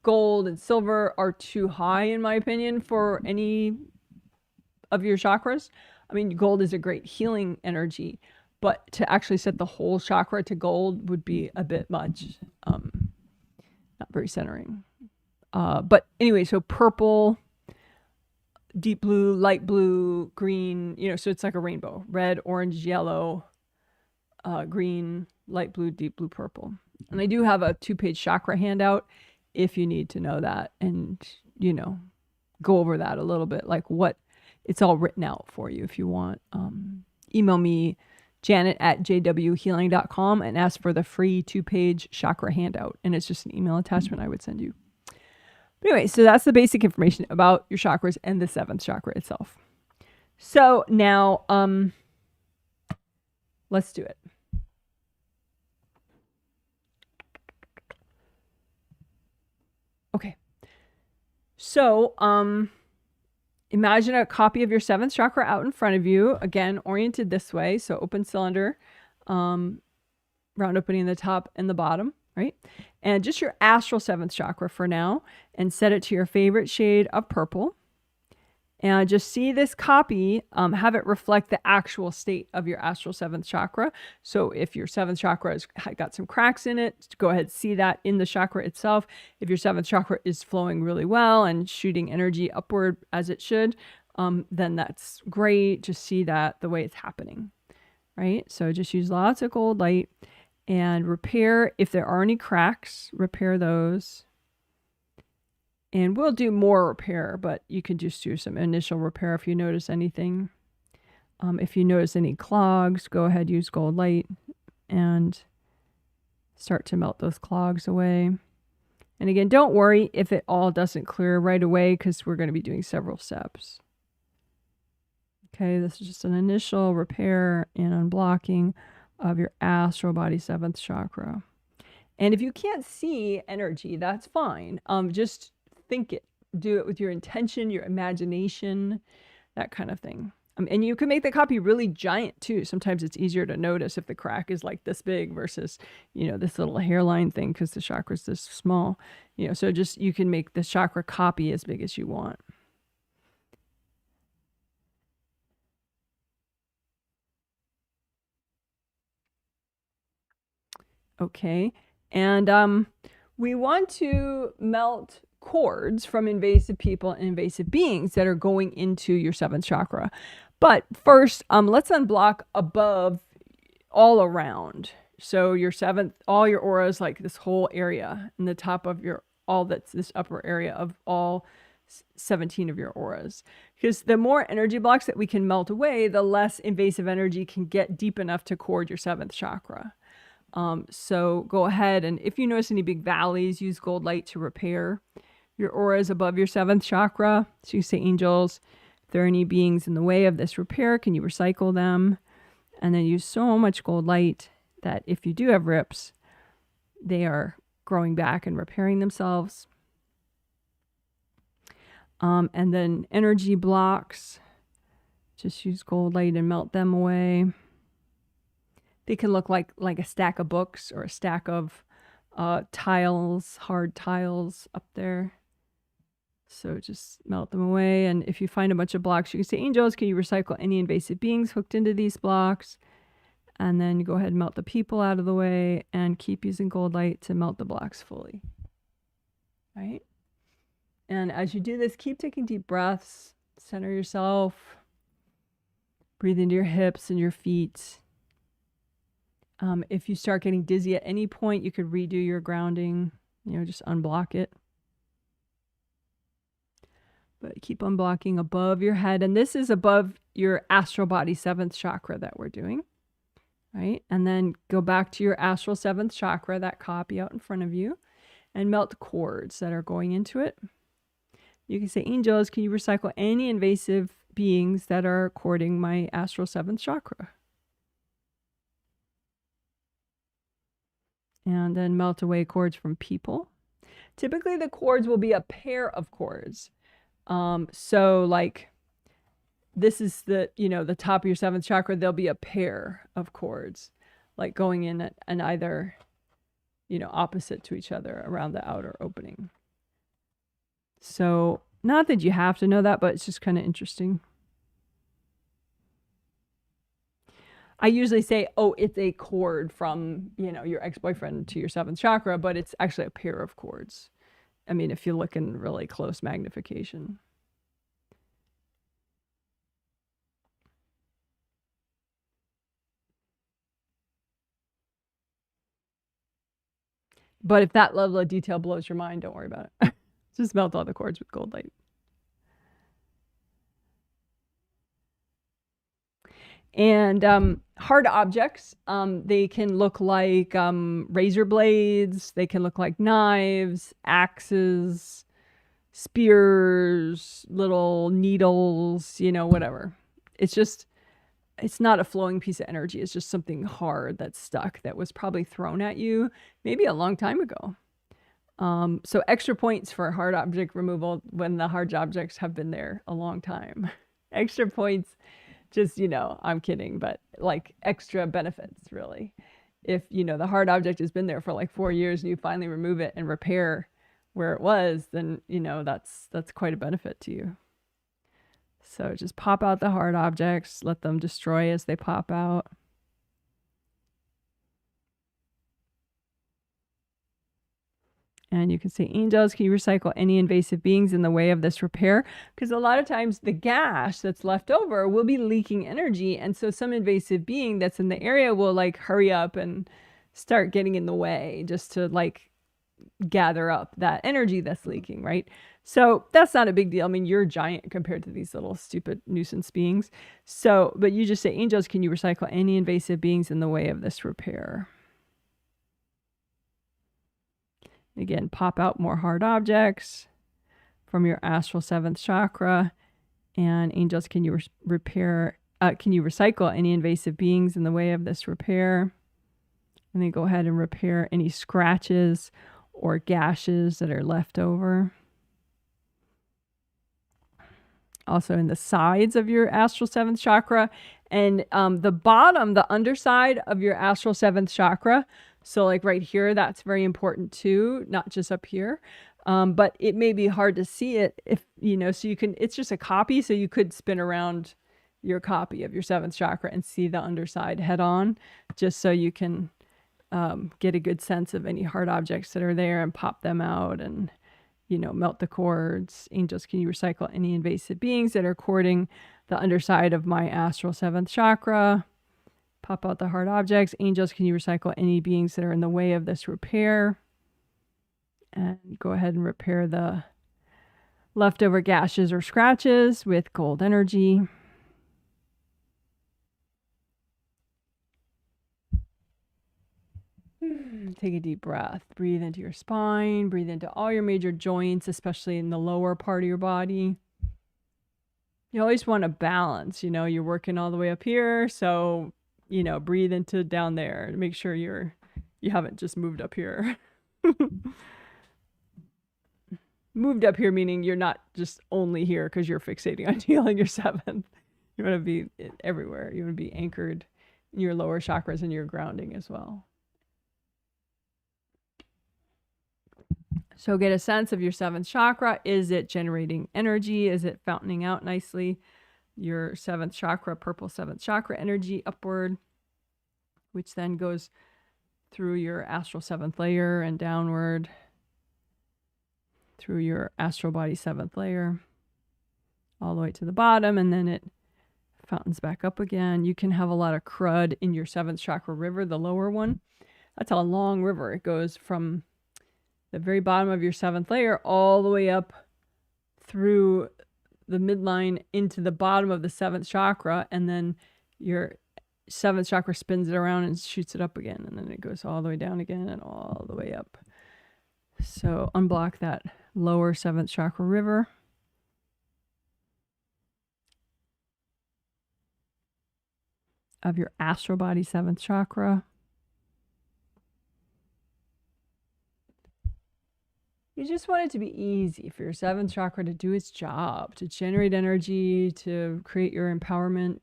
gold and silver are too high, in my opinion, for any of your chakras. I mean, gold is a great healing energy, but to actually set the whole chakra to gold would be a bit much. Not very centering. But anyway, so purple, deep blue, light blue, green, so it's like a rainbow. Red, orange, yellow, green, light blue, deep blue, purple. And I do have a 2-page chakra handout if you need to know that, and, go over that a little bit, like what it's all written out for you if you want. Email me, janet@jwhealing.com, and ask for the free 2-page chakra handout. And it's just an email attachment I would send you. But anyway, so that's the basic information about your chakras and the 7th chakra itself. So now, let's do it. Okay. So, Imagine a copy of your 7th chakra out in front of you, again, oriented this way. So open cylinder, round opening the top and the bottom, right? And just your astral 7th chakra for now, and set it to your favorite shade of purple. And just see this copy, have it reflect the actual state of your astral 7th chakra. So if your 7th chakra has got some cracks in it, go ahead and see that in the chakra itself. If your 7th chakra is flowing really well and shooting energy upward as it should, then that's great. Just see that the way it's happening, right? So just use lots of gold light and repair. If there are any cracks, repair those. And we'll do more repair, but you can just do some initial repair if you notice anything. If you notice any clogs, go ahead, use gold light and start to melt those clogs away. And again, don't worry if it all doesn't clear right away, because we're going to be doing several steps. Okay, this is just an initial repair and unblocking of your astral body 7th chakra. And if you can't see energy, that's fine. Just think it. Do it with your intention, your imagination, that kind of thing. And you can make the copy really giant too. Sometimes it's easier to notice if the crack is like this big versus, this little hairline thing, because the chakra's this small. So just you can make the chakra copy as big as you want. Okay, and we want to melt cords from invasive people and invasive beings that are going into your 7th chakra. But first, let's unblock above, all around. So your 7th, all your auras, like this whole area, in the top of your, all that's this upper area of all 17 of your auras. Because the more energy blocks that we can melt away, the less invasive energy can get deep enough to cord your 7th chakra. So go ahead, and if you notice any big valleys, use gold light to repair your auras above your 7th chakra. So you say, angels, if there are any beings in the way of this repair, can you recycle them? And then use so much gold light that if you do have rips, they are growing back and repairing themselves. And then energy blocks, just use gold light and melt them away. They can look like a stack of books or a stack of tiles, hard tiles up there. So just melt them away. And if you find a bunch of blocks, you can say, angels, can you recycle any invasive beings hooked into these blocks? And then you go ahead and melt the people out of the way and keep using gold light to melt the blocks fully. Right? And as you do this, keep taking deep breaths. Center yourself. Breathe into your hips and your feet. If you start getting dizzy at any point, you could redo your grounding. Just unblock it. But keep unblocking above your head. And this is above your astral body 7th chakra that we're doing. Right? And then go back to your astral 7th chakra, that copy out in front of you, and melt the cords that are going into it. You can say, angels, can you recycle any invasive beings that are cording my astral 7th chakra? And then melt away cords from people. Typically the cords will be a pair of cords. So like this is the, the top of your 7th chakra, there'll be a pair of cords like going in and either, opposite to each other around the outer opening. So not that you have to know that, but it's just kind of interesting. I usually say, oh, it's a cord from, your ex-boyfriend to your 7th chakra, but it's actually a pair of cords. I mean, if you look in really close magnification. But if that level of detail blows your mind, don't worry about it. Just melt all the cords with gold light. And hard objects, they can look like razor blades. They can look like knives, axes, spears, little needles, whatever. It's not a flowing piece of energy. It's just something hard that's stuck that was probably thrown at you maybe a long time ago. So extra points for hard object removal when the hard objects have been there a long time. Extra points, just, I'm kidding, but like extra benefits really. If, the hard object has been there for like 4 years and you finally remove it and repair where it was, then, that's quite a benefit to you. So just pop out the hard objects, let them destroy as they pop out. And you can say, angels, can you recycle any invasive beings in the way of this repair? Because a lot of times the gash that's left over will be leaking energy. And so some invasive being that's in the area will like hurry up and start getting in the way just to like gather up that energy that's leaking, right? So that's not a big deal. I mean, you're giant compared to these little stupid nuisance beings. So, but you just say, angels, can you recycle any invasive beings in the way of this repair? Again, pop out more hard objects from your astral 7th chakra. And angels, can you can you recycle any invasive beings in the way of this repair? And then go ahead and repair any scratches or gashes that are left over. Also in the sides of your astral 7th chakra and the bottom, the underside of your astral 7th chakra. So like right here, that's very important too, not just up here. But it may be hard to see it if, so you can, it's just a copy. So you could spin around your copy of your 7th chakra and see the underside head on, just so you can get a good sense of any hard objects that are there and pop them out and, melt the cords. Angels, can you recycle any invasive beings that are cording the underside of my astral 7th chakra? Pop out the hard objects. Angels, can you recycle any beings that are in the way of this repair? And go ahead and repair the leftover gashes or scratches with gold energy. Take a deep breath. Breathe into your spine. Breathe into all your major joints, especially in the lower part of your body. You always want to balance. You're working all the way up here, so breathe into down there. Make sure you haven't just moved up here. Moved up here meaning you're not just only here because you're fixating on healing your 7th. You want to be everywhere. You want to be anchored in your lower chakras and your grounding as well. So get a sense of your 7th chakra. Is it generating energy? Is it fountaining out nicely? Your 7th chakra, purple 7th chakra energy upward, which then goes through your astral 7th layer and downward through your astral body 7th layer, all the way to the bottom, and then it fountains back up again. You can have a lot of crud in your 7th chakra river, the lower one. That's a long river. It goes from the very bottom of your 7th layer all the way up through the midline into the bottom of the 7th chakra, and then your 7th chakra spins it around and shoots it up again, and then it goes all the way down again and all the way up. So unblock that lower 7th chakra river. Of your astral body 7th chakra. You just want it to be easy for your 7th chakra to do its job, to generate energy, to create your empowerment,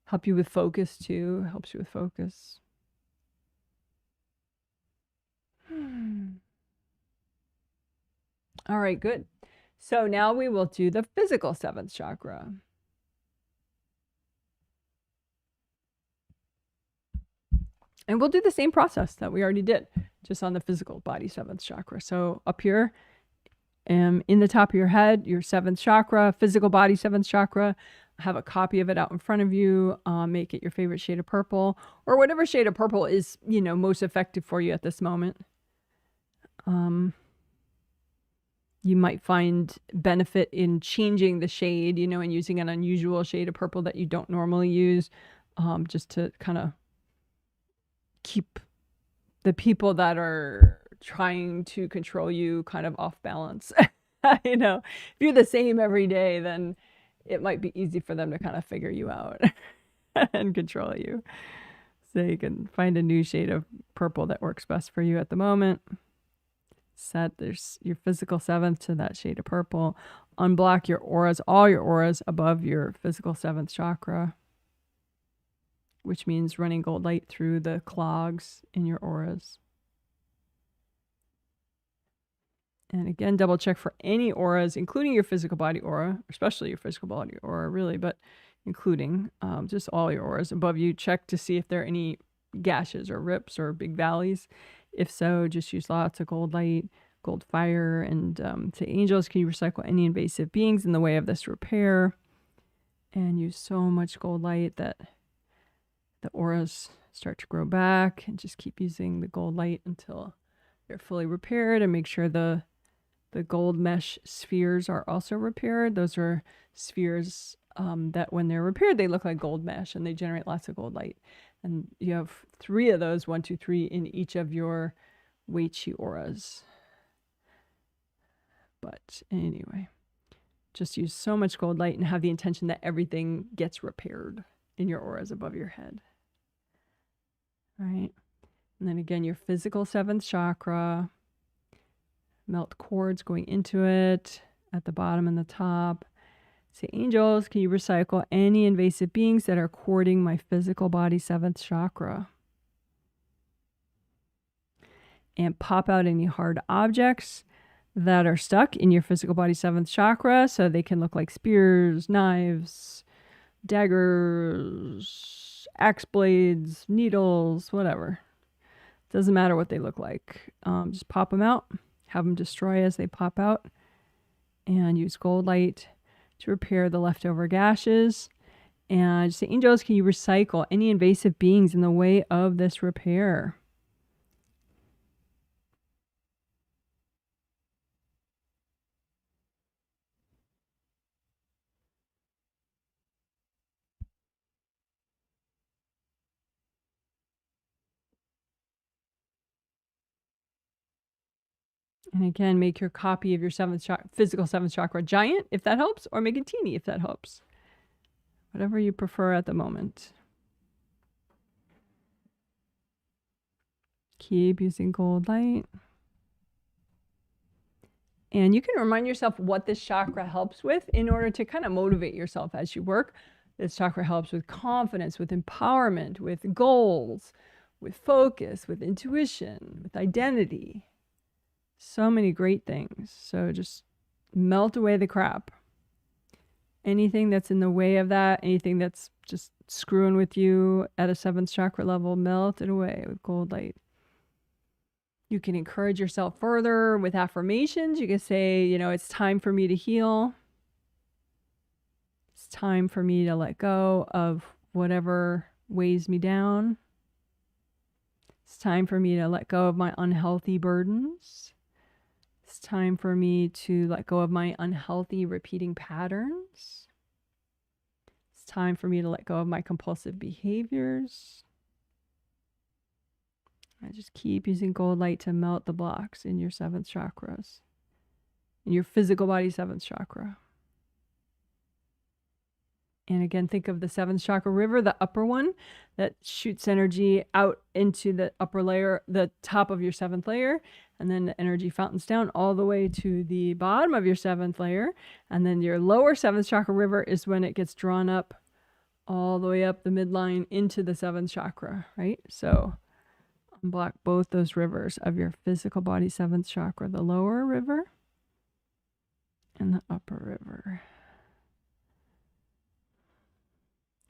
help you with focus too, helps you with focus. All right, good. So now we will do the physical 7th chakra. And we'll do the same process that we already did, just on the physical body 7th chakra. So up here, in the top of your head, your 7th chakra, physical body 7th chakra, have a copy of it out in front of you. Make it your favorite shade of purple, or whatever shade of purple is, most effective for you at this moment. You might find benefit in changing the shade, and using an unusual shade of purple that you don't normally use, just to kind of keep the people that are trying to control you kind of off balance. If you're the same every day, then it might be easy for them to kind of figure you out and control you. So you can find a new shade of purple that works best for you at the moment. Set there's your physical 7th to that shade of purple. Unblock your auras, all your auras above your physical 7th chakra, which means running gold light through the clogs in your auras. And again, double check for any auras, including your physical body aura, especially your physical body aura, really, but including just all your auras above you. Check to see if there are any gashes or rips or big valleys. If so, just use lots of gold light, gold fire, and say, angels, can you recycle any invasive beings in the way of this repair? And use so much gold light that the auras start to grow back, and just keep using the gold light until they're fully repaired, and make sure the gold mesh spheres are also repaired. Those are spheres that when they're repaired, they look like gold mesh and they generate lots of gold light. And you have 3 of those, 1, 2, 3 in each of your Wei Qi auras. But anyway, just use so much gold light and have the intention that everything gets repaired in your auras above your head. All right. And then again, your physical 7th chakra, melt cords going into it at the bottom and the top. Say, angels, can you recycle any invasive beings that are cording my physical body 7th chakra? And pop out any hard objects that are stuck in your physical body 7th chakra, so they can look like spears, knives, daggers, axe blades, needles, whatever. Doesn't matter what they look like. Just pop them out, have them destroy as they pop out, and use gold light to repair the leftover gashes. And say, angels, can you recycle any invasive beings in the way of this repair? And again, make your copy of your physical 7th chakra giant, if that helps, or make it teeny, if that helps. Whatever you prefer at the moment. Keep using gold light. And you can remind yourself what this chakra helps with in order to kind of motivate yourself as you work. This chakra helps with confidence, with empowerment, with goals, with focus, with intuition, with identity. So many great things. So just melt away the crap. Anything that's in the way of that, anything that's just screwing with you at a 7th chakra level, melt it away with gold light. You can encourage yourself further with affirmations. You can say, you know, it's time for me to heal. It's time for me to let go of whatever weighs me down. It's time for me to let go of my unhealthy burdens. It's time for me to let go of my unhealthy repeating patterns. It's time for me to let go of my compulsive behaviors. I just keep using gold light to melt the blocks in your 7th chakras, in your physical body 7th chakra. And again, think of the 7th chakra river, the upper one that shoots energy out into the upper layer, the top of your 7th layer, and then the energy fountains down all the way to the bottom of your 7th layer. And then your lower 7th chakra river is when it gets drawn up all the way up the midline into the 7th chakra, right? So unblock both those rivers of your physical body 7th chakra, the lower river and the upper river.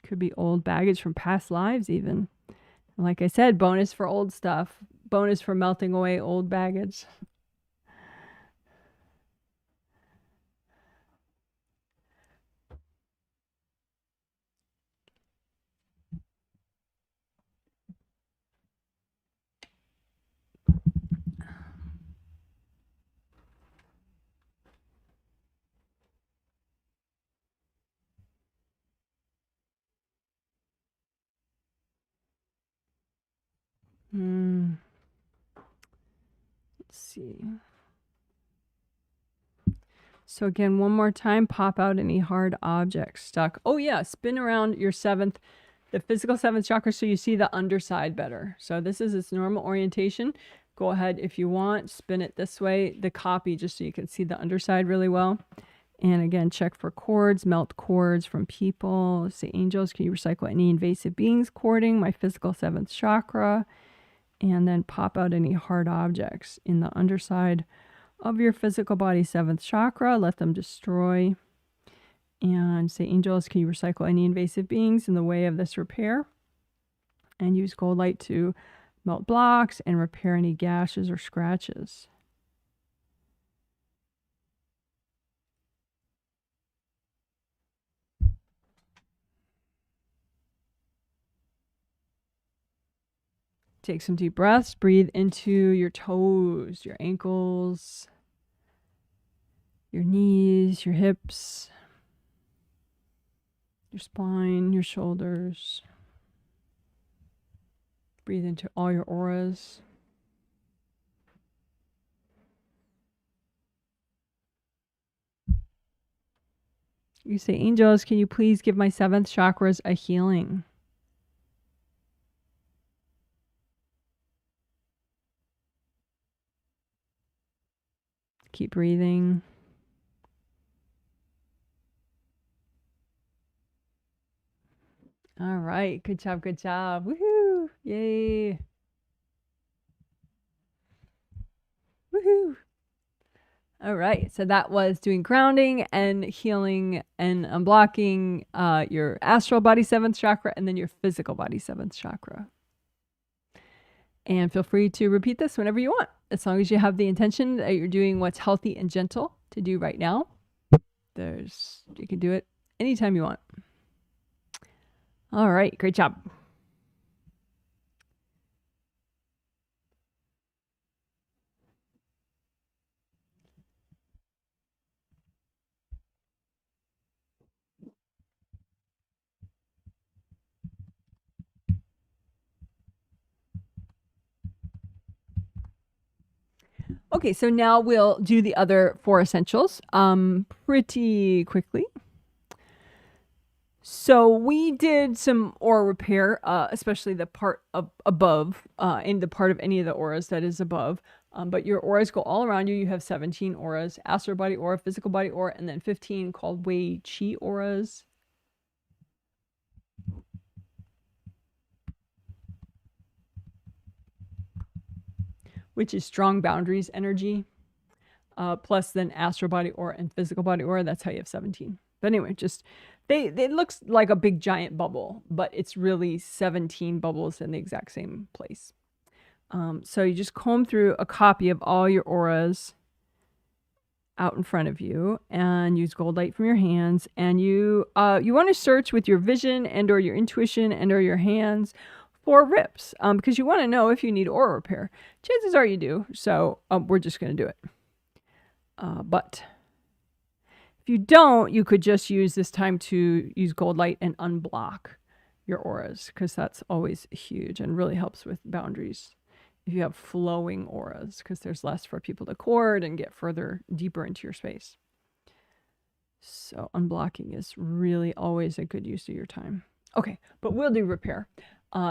Could be old baggage from past lives even. And like I said, bonus for old stuff. Bonus for melting away old baggage. Let's see. So again, one more time, pop out any hard objects stuck. Oh yeah, spin around your 7th, the physical 7th chakra, so you see the underside better. So this is its normal orientation. go ahead if you want, spin it this way, the copy, just so you can see the underside really well. And again, check for cords, melt cords from people. Say, angels, can you recycle any invasive beings cording my physical 7th chakra? And then pop out any hard objects in the underside of your physical body 7th chakra. Let them destroy. And say, angels, can you recycle any invasive beings in the way of this repair? And use gold light to melt blocks and repair any gashes or scratches. Take some deep breaths. Breathe into your toes, your ankles, your knees, your hips, your spine, your shoulders. Breathe into all your auras. You say, angels, can you please give my 7th chakras a healing? Keep breathing. All right. Good job. Good job. Woohoo. Yay. Woohoo. All right. So that was doing grounding and healing and unblocking your astral body 7th chakra and then your physical body 7th chakra. And feel free to repeat this whenever you want, as long as you have the intention that you're doing what's healthy and gentle to do right now. You can do it anytime you want. All right. Great job. Okay, so now we'll do the other 4 essentials pretty quickly. So we did some aura repair, especially the part above, in the part of any of the auras that is above. But your auras go all around you. You have 17 auras: astral body aura, physical body aura, and then 15 called Wei Qi auras. Which is strong boundaries energy, plus then astral body aura and physical body aura. That's how you have 17. But anyway, just it looks like a big giant bubble, but it's really 17 bubbles in the exact same place. So you just comb through a copy of all your auras out in front of you and use gold light from your hands. And you want to search with your vision and or your intuition and or your hands for rips, because you want to know if you need aura repair. Chances are you do, so we're just going to do it. But if you don't, you could just use this time to use gold light and unblock your auras, because that's always huge and really helps with boundaries if you have flowing auras, because there's less for people to cord and get further deeper into your space. So unblocking is really always a good use of your time. Okay, but we'll do repair.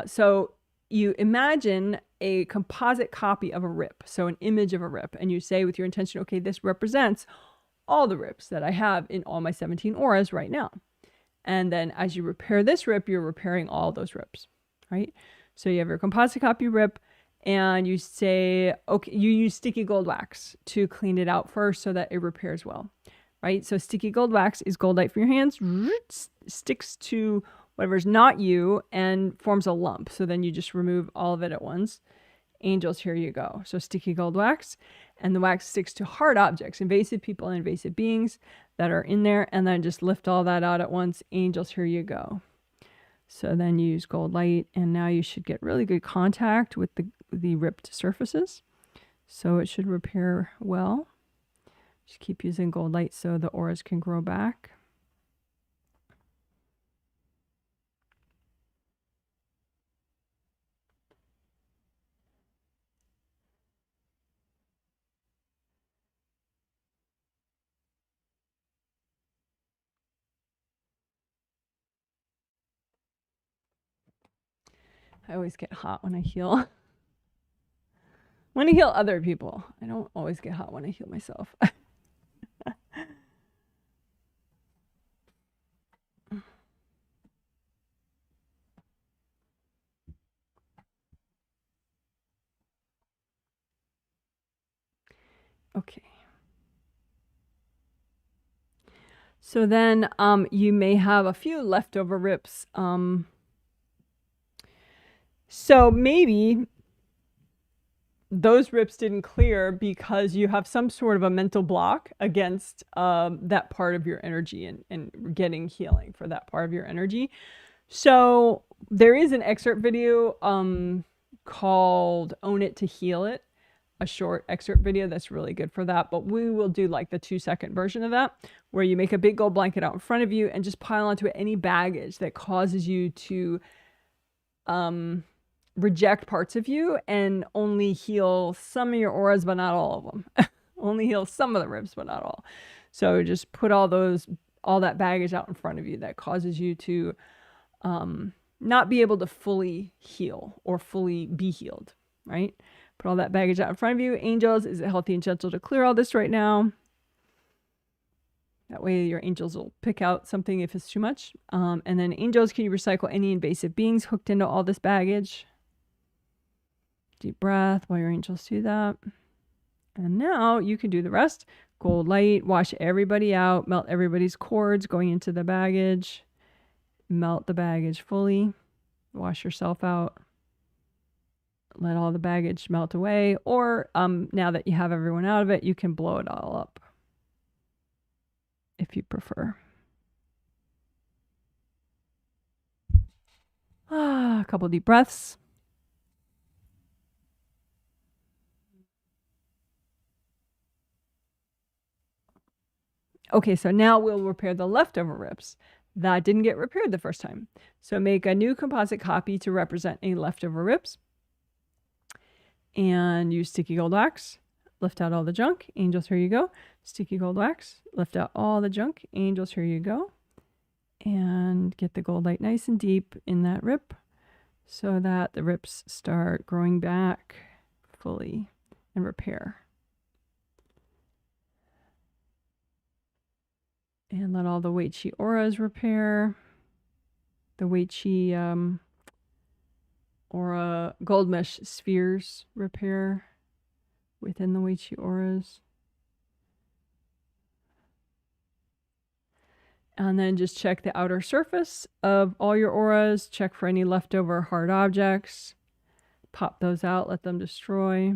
So you imagine a composite copy of a rip, so an image of a rip, and you say with your intention, okay, this represents all the rips that I have in all my 17 auras right now. And then as you repair this rip, you're repairing all those rips, right? So you have your composite copy rip, and you say, okay, you use sticky gold wax to clean it out first so that it repairs well, right? So sticky gold wax is gold light from your hands, sticks to whatever's not you and forms a lump. So then you just remove all of it at once. Angels, here you go. So sticky gold wax, and the wax sticks to hard objects, invasive people and invasive beings that are in there, and then just lift all that out at once. Angels, here you go. So then you use gold light, and now you should get really good contact with the ripped surfaces. So it should repair well. Just keep using gold light so the auras can grow back. I always get hot when I heal. want to heal other people. I don't always get hot when I heal myself. Okay. So then you may have a few leftover rips. So maybe those rips didn't clear because you have some sort of a mental block against that part of your energy and getting healing for that part of your energy. So there is an excerpt video called Own It to Heal It, a short excerpt video that's really good for that. But we will do like the 2-second version of that, where you make a big gold blanket out in front of you and just pile onto it any baggage that causes you to reject parts of you and only heal some of your auras, but not all of them. Only heal some of the ribs, but not all. So just put all that baggage out in front of you that causes you to not be able to fully heal or fully be healed, right? Put all that baggage out in front of you. Angels, is it healthy and gentle to clear all this right now? That way your angels will pick out something if it's too much. And then angels, can you recycle any invasive beings hooked into all this baggage? Deep breath while your angels do that. And now you can do the rest. Gold light, wash everybody out, melt everybody's cords going into the baggage. Melt the baggage fully. Wash yourself out. Let all the baggage melt away. Or now that you have everyone out of it, you can blow it all up if you prefer. A couple deep breaths. Okay, so now we'll repair the leftover rips that didn't get repaired the first time. So make a new composite copy to represent any leftover rips. And use sticky gold wax. Lift out all the junk. Angels, here you go. Sticky gold wax. Lift out all the junk. Angels, here you go. And get the gold light nice and deep in that rip so that the rips start growing back fully and repair. And let all the Wei Qi auras repair. The Wei Qi aura gold mesh spheres repair within the Wei Qi auras. And then just check the outer surface of all your auras. Check for any leftover hard objects. Pop those out, let them destroy.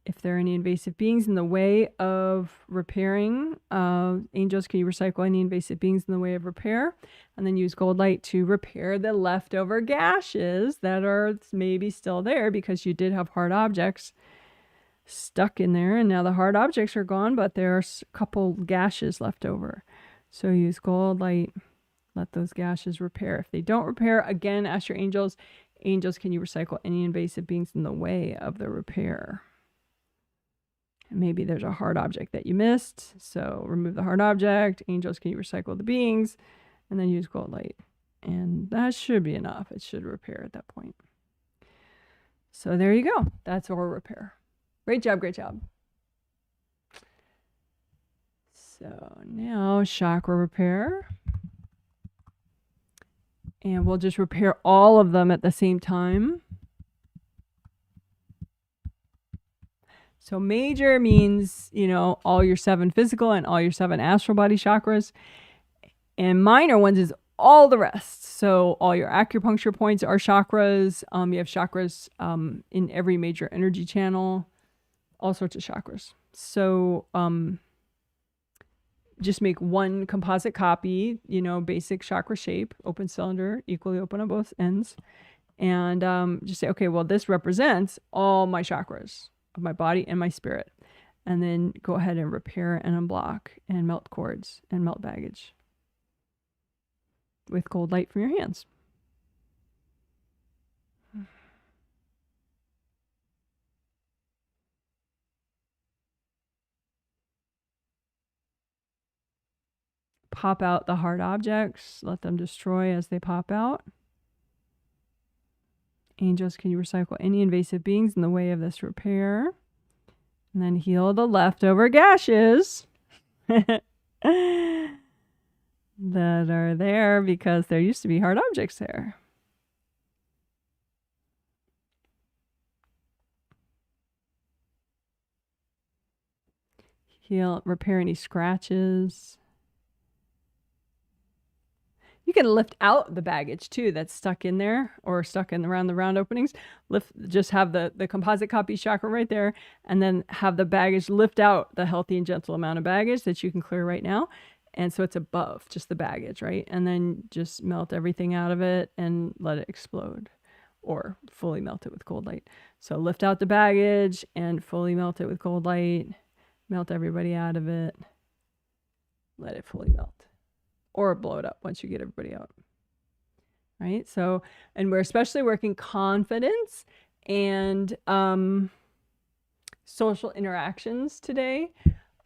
If there are any invasive beings in the way of repairing, angels, can you recycle any invasive beings in the way of repair? And then use gold light to repair the leftover gashes that are maybe still there because you did have hard objects stuck in there. And now the hard objects are gone, but there's a couple gashes left over. So use gold light, let those gashes repair. If they don't repair, again, ask your angels, can you recycle any invasive beings in the way of the repair? Maybe there's a hard object that you missed. So remove the hard object. Angels, can you recycle the beings? And then use gold light. And that should be enough. It should repair at that point. So there you go. That's aura repair. Great job, great job. So now chakra repair. And we'll just repair all of them at the same time. So major means, you know, all your 7 physical and all your 7 astral body chakras. And minor ones is all the rest. So all your acupuncture points are chakras. You have chakras in every major energy channel, all sorts of chakras. So just make one composite copy, you know, basic chakra shape, open cylinder, equally open on both ends. And just say, okay, well, this represents all my chakras of my body and my spirit. And then go ahead and repair and unblock and melt cords and melt baggage with gold light from your hands. Pop out the hard objects, let them destroy as they pop out. Angels, can you recycle any invasive beings in the way of this repair? And then heal the leftover gashes that are there because there used to be hard objects there. Heal, repair any scratches. You can lift out the baggage too that's stuck in there or stuck in around the round openings. Just have the composite copy chakra right there, and then have the baggage lift out the healthy and gentle amount of baggage that you can clear right now. And so it's above just the baggage, right? And then just melt everything out of it and let it explode, or fully melt it with cold light. So lift out the baggage and fully melt it with cold light. Melt everybody out of it. Let it fully melt. Or blow it up once you get everybody out. Right? So, and we're especially working confidence and social interactions today.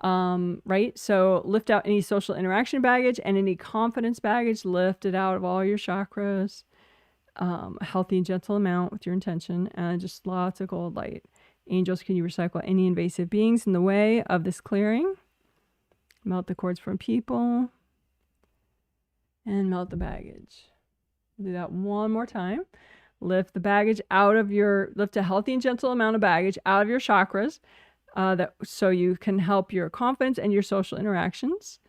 Right? So lift out any social interaction baggage and any confidence baggage. Lift it out of all your chakras. A healthy and gentle amount with your intention, and just lots of gold light. Angels, can you recycle any invasive beings in the way of this clearing? Melt the cords from people. And melt the baggage. Do that one more time. Lift the baggage out of lift a healthy and gentle amount of baggage out of your chakras, so you can help your confidence and your social interactions.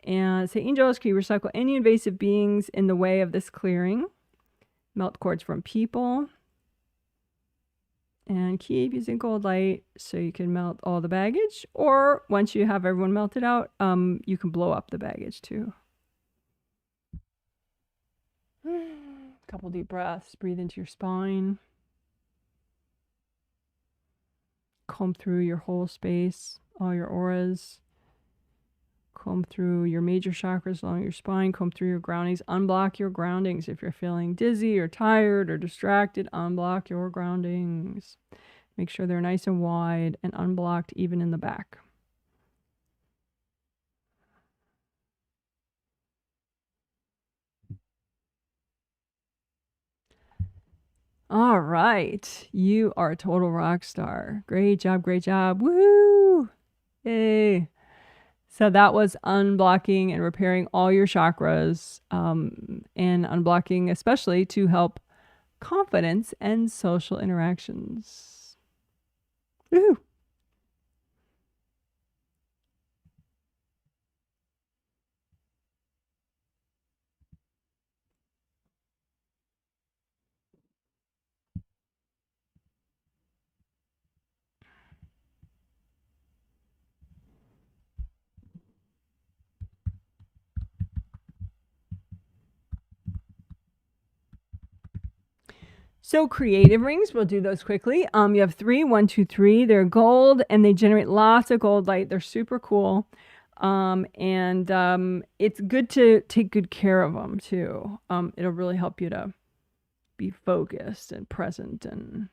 And say, angels, can you recycle any invasive beings in the way of this clearing? Melt cords from people. And keep using gold light so you can melt all the baggage. Or once you have everyone melted out, you can blow up the baggage too. Couple deep breaths. Breathe into your spine. Comb through your whole space, all your auras. Comb through your major chakras along your spine. Comb through your groundings. Unblock your groundings. If you're feeling dizzy or tired or distracted, unblock your groundings. Make sure they're nice and wide and unblocked even in the back. All right. You are a total rock star. Great job. Great job. Woo! Yay. So that was unblocking and repairing all your chakras, and unblocking especially to help confidence and social interactions. Woohoo! So creative rings, we'll do those quickly. You have 3, 1, 2, 3. They're gold and they generate lots of gold light. They're super cool. It's good to take good care of them too. It'll really help you to be focused and present and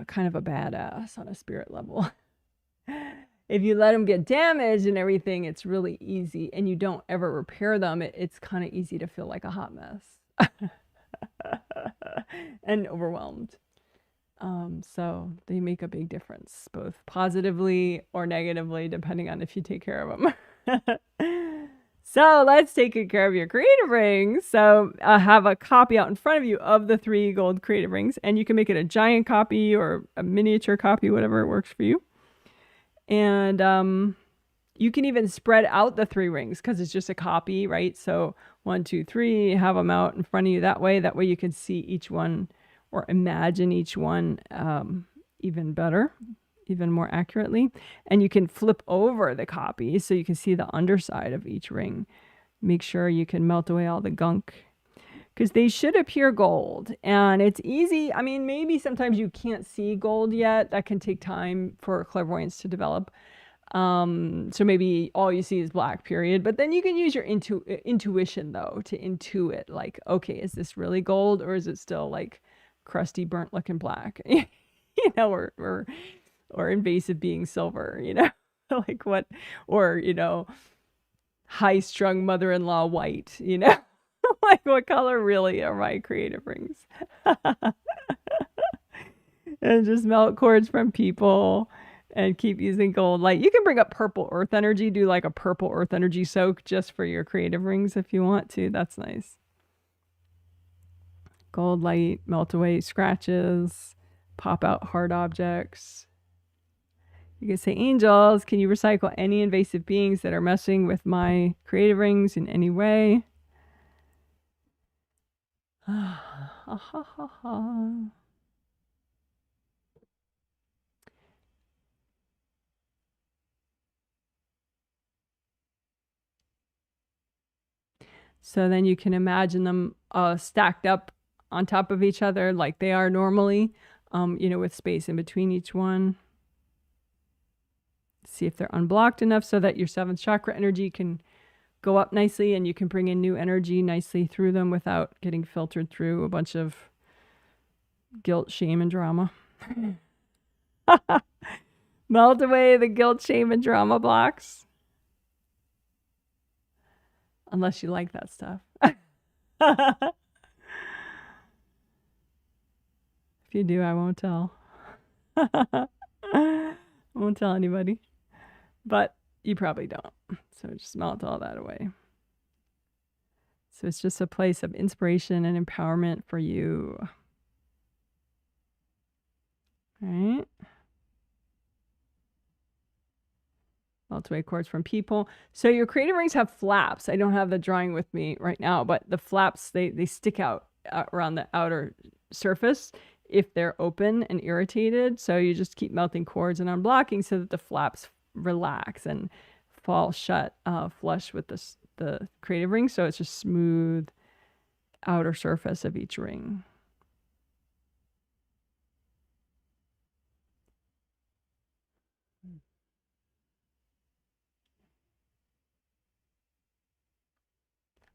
kind of a badass on a spirit level. If you let them get damaged and everything, it's really easy, and you don't ever repair them, it's kind of easy to feel like a hot mess. And overwhelmed. So they make a big difference, both positively or negatively, depending on if you take care of them. So let's take good care of your creative rings. So have a copy out in front of you of the 3 gold creative rings, and you can make it a giant copy or a miniature copy, whatever works for you. And you can even spread out the 3 rings because it's just a copy, right? So 1, 2, 3, have them out in front of you that way. That way you can see each one or imagine each one even better, even more accurately. And you can flip over the copy so you can see the underside of each ring. Make sure you can melt away all the gunk because they should appear gold. And it's easy. I mean, maybe sometimes you can't see gold yet. That can take time for clairvoyance to develop. So maybe all you see is black, period. But then you can use your intuition though to intuit, like, okay, is this really gold or is it still like crusty, burnt looking black? You know, or invasive being silver, you know, like what, or, you know, high strung mother-in-law white, you know, Like, what color really are my creative rings? And just melt cords from people and keep using gold light. You can bring up purple earth energy, do like a purple earth energy soak just for your creative rings if you want to. That's nice. Gold light, melt away scratches, pop out hard objects. You can say, angels, can you recycle any invasive beings that are messing with my creative rings in any way? So then you can imagine them stacked up on top of each other like they are normally, with space in between each one. See if they're unblocked enough so that your 7th chakra energy can go up nicely and you can bring in new energy nicely through them without getting filtered through a bunch of guilt, shame, and drama. Melt away the guilt, shame, and drama blocks. Unless you like that stuff. If you do, I won't tell. I won't tell anybody. But you probably don't. So just melt all that away. So it's just a place of inspiration and empowerment for you. All right. Melt away cords from people. So your creative rings have flaps. I don't have the drawing with me right now, but the flaps, they stick out around the outer surface if they're open and irritated. So you just keep melting cords and unblocking so that the flaps relax and fall shut flush with the creative ring. So it's just smooth outer surface of each ring.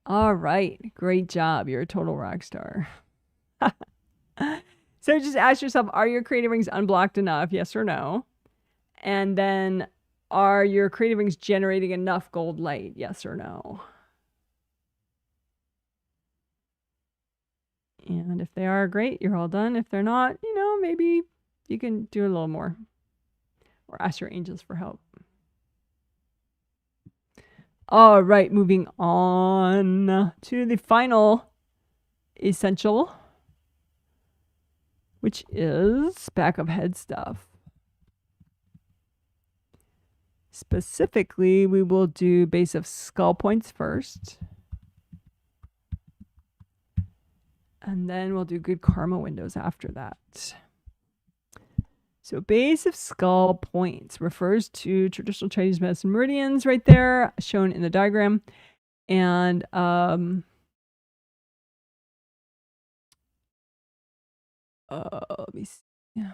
All right. Great job. You're a total rock star. So just ask yourself, are your creative rings unblocked enough? Yes or no? And then are your creative rings generating enough gold light? Yes or no? And if they are, great, you're all done. If they're not, maybe you can do a little more or ask your angels for help. All right, moving on to the final essential, which is back of head stuff. Specifically, we will do base of skull points first. And then we'll do good karma windows after that. So base of skull points refers to traditional Chinese medicine meridians right there, shown in the diagram. And let me see. Yeah.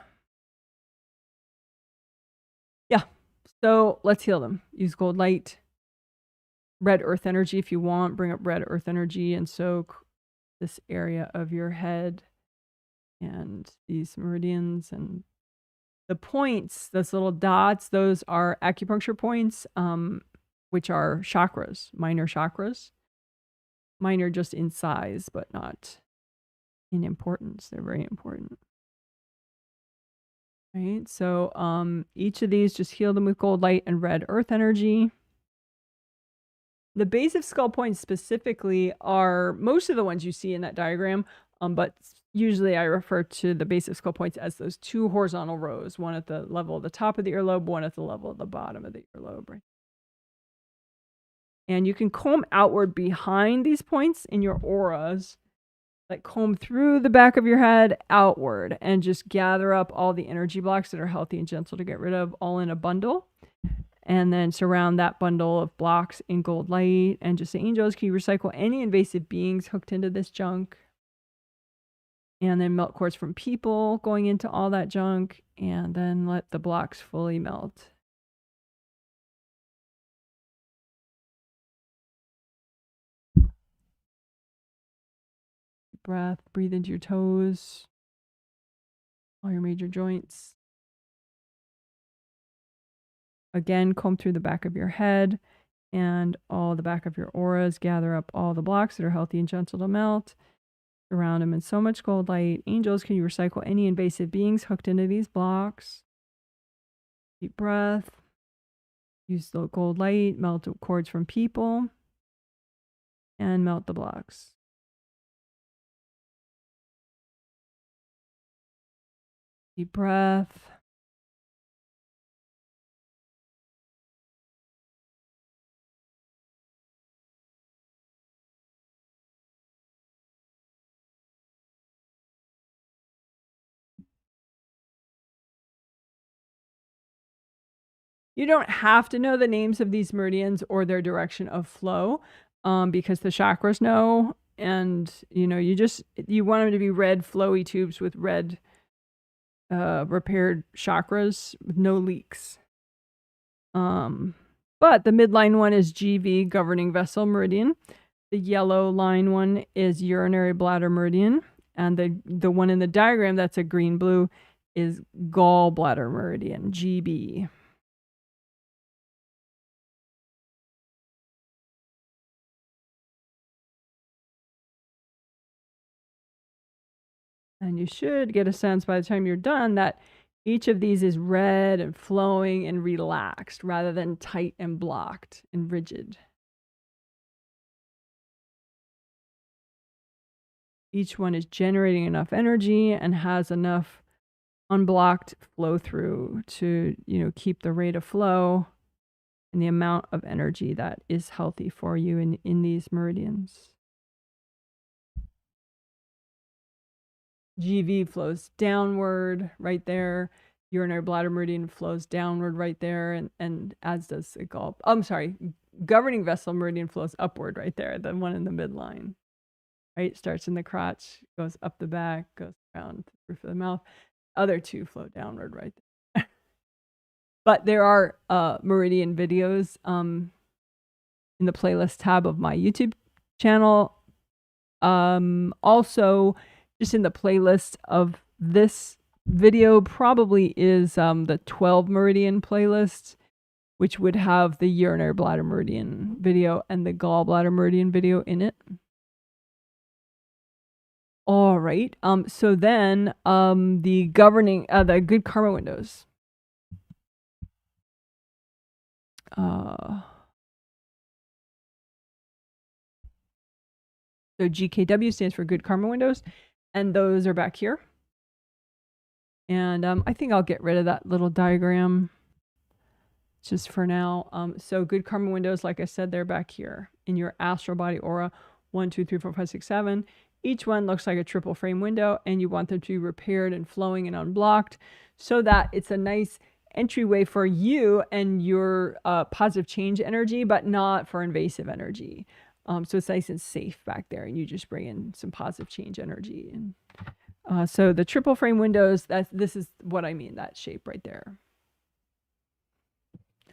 So let's heal them. Use gold light, red earth energy if you want. Bring up red earth energy and soak this area of your head and these meridians and the points, those little dots, those are acupuncture points, which are chakras, minor chakras. Minor just in size, but not in importance. They're very important. Right? So each of these, just heal them with gold light and red earth energy. The base of skull points specifically are most of the ones you see in that diagram, but usually I refer to the base of skull points as those 2 horizontal rows, one at the level of the top of the earlobe, one at the level of the bottom of the earlobe. Right? And you can comb outward behind these points in your auras, like comb through the back of your head outward and just gather up all the energy blocks that are healthy and gentle to get rid of, all in a bundle. And then surround that bundle of blocks in gold light and just say, angels, can you recycle any invasive beings hooked into this junk? And then melt cords from people going into all that junk, and then let the blocks fully melt. Breath, breathe into your toes, all your major joints. Again, comb through the back of your head and all the back of your auras. Gather up all the blocks that are healthy and gentle to melt. Surround them in so much gold light. Angels, can you recycle any invasive beings hooked into these blocks? Deep breath. Use the gold light. Melt cords from people. And melt the blocks. Deep breath. You don't have to know the names of these meridians or their direction of flow, because the chakras know. And, you know, you want them to be red flowy tubes with red repaired chakras with no leaks. But the midline one is GV, governing vessel meridian. The yellow line one is urinary bladder meridian. And the one in the diagram that's a green-blue is gallbladder meridian, GB. And you should get a sense by the time you're done that each of these is red and flowing and relaxed rather than tight and blocked and rigid. Each one is generating enough energy and has enough unblocked flow through to, you know, keep the rate of flow and the amount of energy that is healthy for you in these meridians. GV flows downward right there. Urinary bladder meridian flows downward right there, and as does the governing vessel meridian flows upward right there, the one in the midline. Right? Starts in the crotch, goes up the back, goes around the roof of the mouth. Other two flow downward right there. But there are meridian videos in the playlist tab of my YouTube channel. Also, just in the playlist of this video probably is the 12 meridian playlist, which would have the urinary bladder meridian video and the gallbladder meridian video in it. All right. So then the governing the good karma windows. So GKW stands for good karma windows, and those are back here. And I think I'll get rid of that little diagram just for now. So good karma windows, like I said, they're back here in your astral body aura. 1, 2, 3, 4, 5, 6, 7. Each one looks like a triple frame window, and you want them to be repaired and flowing and unblocked so that it's a nice entryway for you and your positive change energy, but not for invasive energy. So it's nice and safe back there, and you just bring in some positive change energy. And so the triple frame windows, this is what I mean, that shape right there.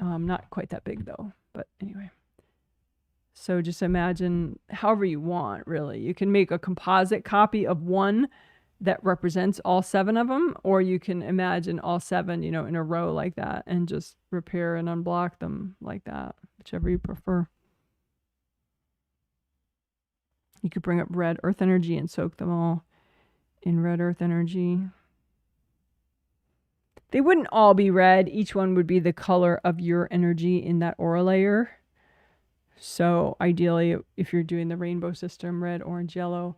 Not quite that big though, but anyway. So just imagine however you want, really. You can make a composite copy of one that represents all 7 of them, or you can imagine all 7, you know, in a row like that and just repair and unblock them like that, whichever you prefer. You could bring up red earth energy and soak them all in red earth energy. They wouldn't all be red. Each one would be the color of your energy in that aura layer. So ideally, if you're doing the rainbow system, red, orange, yellow,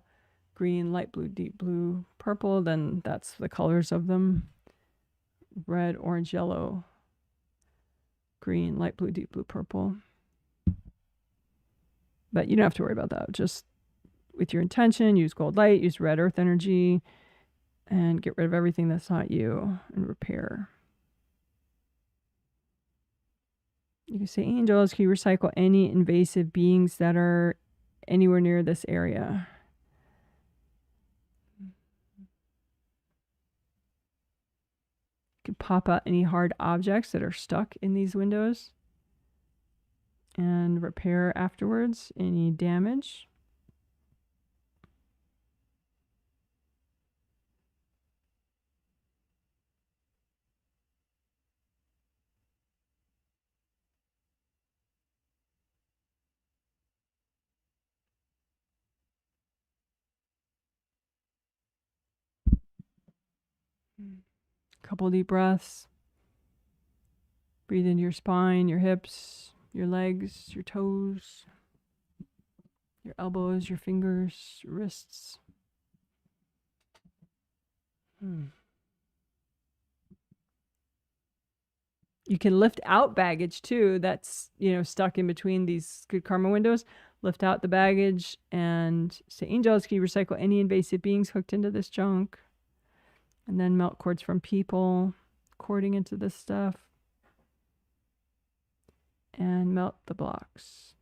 green, light blue, deep blue, purple, then that's the colors of them. Red, orange, yellow, green, light blue, deep blue, purple. But you don't have to worry about that. Just with your intention, use gold light, use red earth energy, and get rid of everything that's not you and repair. You can say, angels, can you recycle any invasive beings that are anywhere near this area? You can pop out any hard objects that are stuck in these windows and repair afterwards any damage. Couple deep breaths. Breathe into your spine, your hips, your legs, your toes, your elbows, your fingers, your wrists. You can lift out baggage too that's, stuck in between these good karma windows. Lift out the baggage and say, angels, can you recycle any invasive beings hooked into this junk? And then melt cords from people cording into this stuff. And melt the blocks.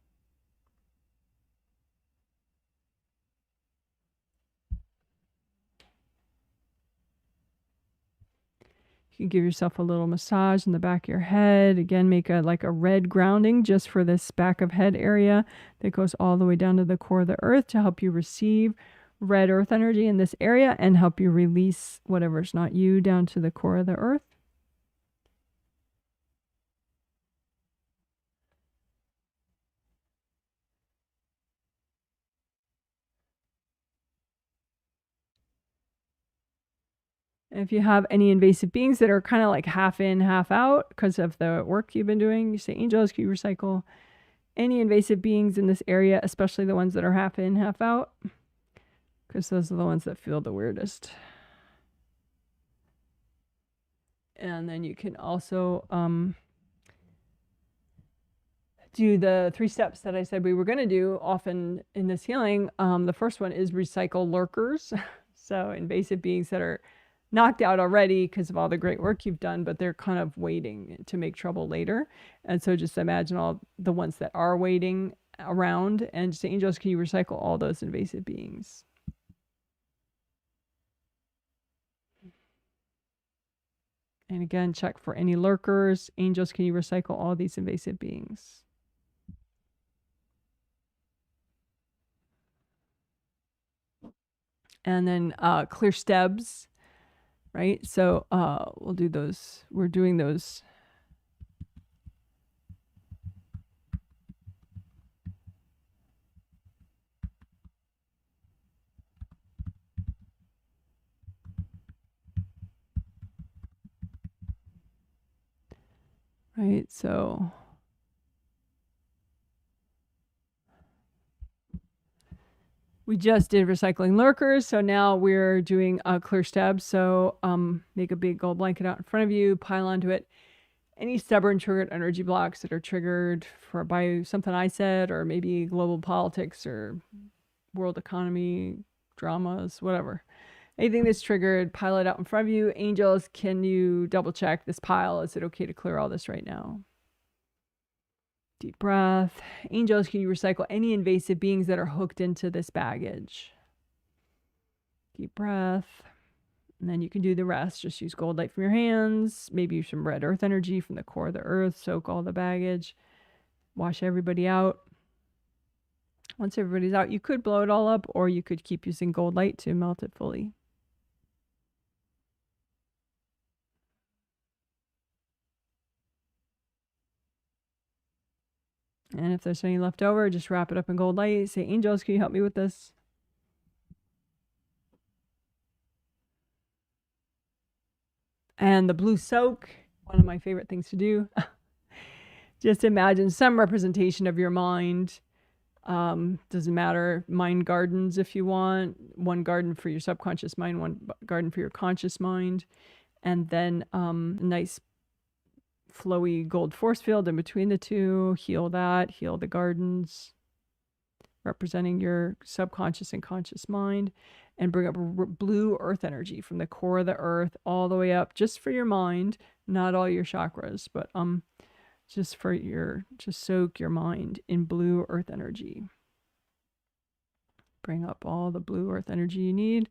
You can give yourself a little massage in the back of your head. Again, make a red grounding just for this back of head area that goes all the way down to the core of the earth to help you receive red earth energy in this area and help you release whatever's not you down to the core of the earth. If you have any invasive beings that are kind of like half in, half out because of the work you've been doing, you say, angels, can you recycle any invasive beings in this area, especially the ones that are half in, half out? Because those are the ones that feel the weirdest. And then you can also do the 3 steps that I said we were going to do often in this healing. The first one is recycle lurkers. So invasive beings that are knocked out already because of all the great work you've done, but they're kind of waiting to make trouble later. And so just imagine all the ones that are waiting around and just say, angels, can you recycle all those invasive beings? And again, check for any lurkers. Angels, can you recycle all these invasive beings? And then clear STEBs. Right? So we'll do those. We're doing those. Right? So we just did recycling lurkers. So now we're doing a clear STEB. So make a big gold blanket out in front of you, pile onto it any stubborn triggered energy blocks that are triggered by something I said, or maybe global politics or world economy, dramas, whatever. Anything that's triggered, pile it out in front of you. Angels, can you double check this pile? Is it okay to clear all this right now? Deep breath. Angels, can you recycle any invasive beings that are hooked into this baggage? Deep breath. And then you can do the rest. Just use gold light from your hands. Maybe use some red earth energy from the core of the earth. Soak all the baggage. Wash everybody out. Once everybody's out, you could blow it all up, or you could keep using gold light to melt it fully. And if there's any left over, just wrap it up in gold light. Say, angels, can you help me with this? And the blue soak, one of my favorite things to do. Just imagine some representation of your mind. Doesn't matter. Mind gardens if you want. One garden for your subconscious mind, one garden for your conscious mind. And then a nice flowy gold force field in between the two. Heal that. Heal the gardens, representing your subconscious and conscious mind. And bring up blue earth energy from the core of the earth all the way up, just for your mind, not all your chakras, but just soak your mind in blue earth energy. Bring up all the blue earth energy you need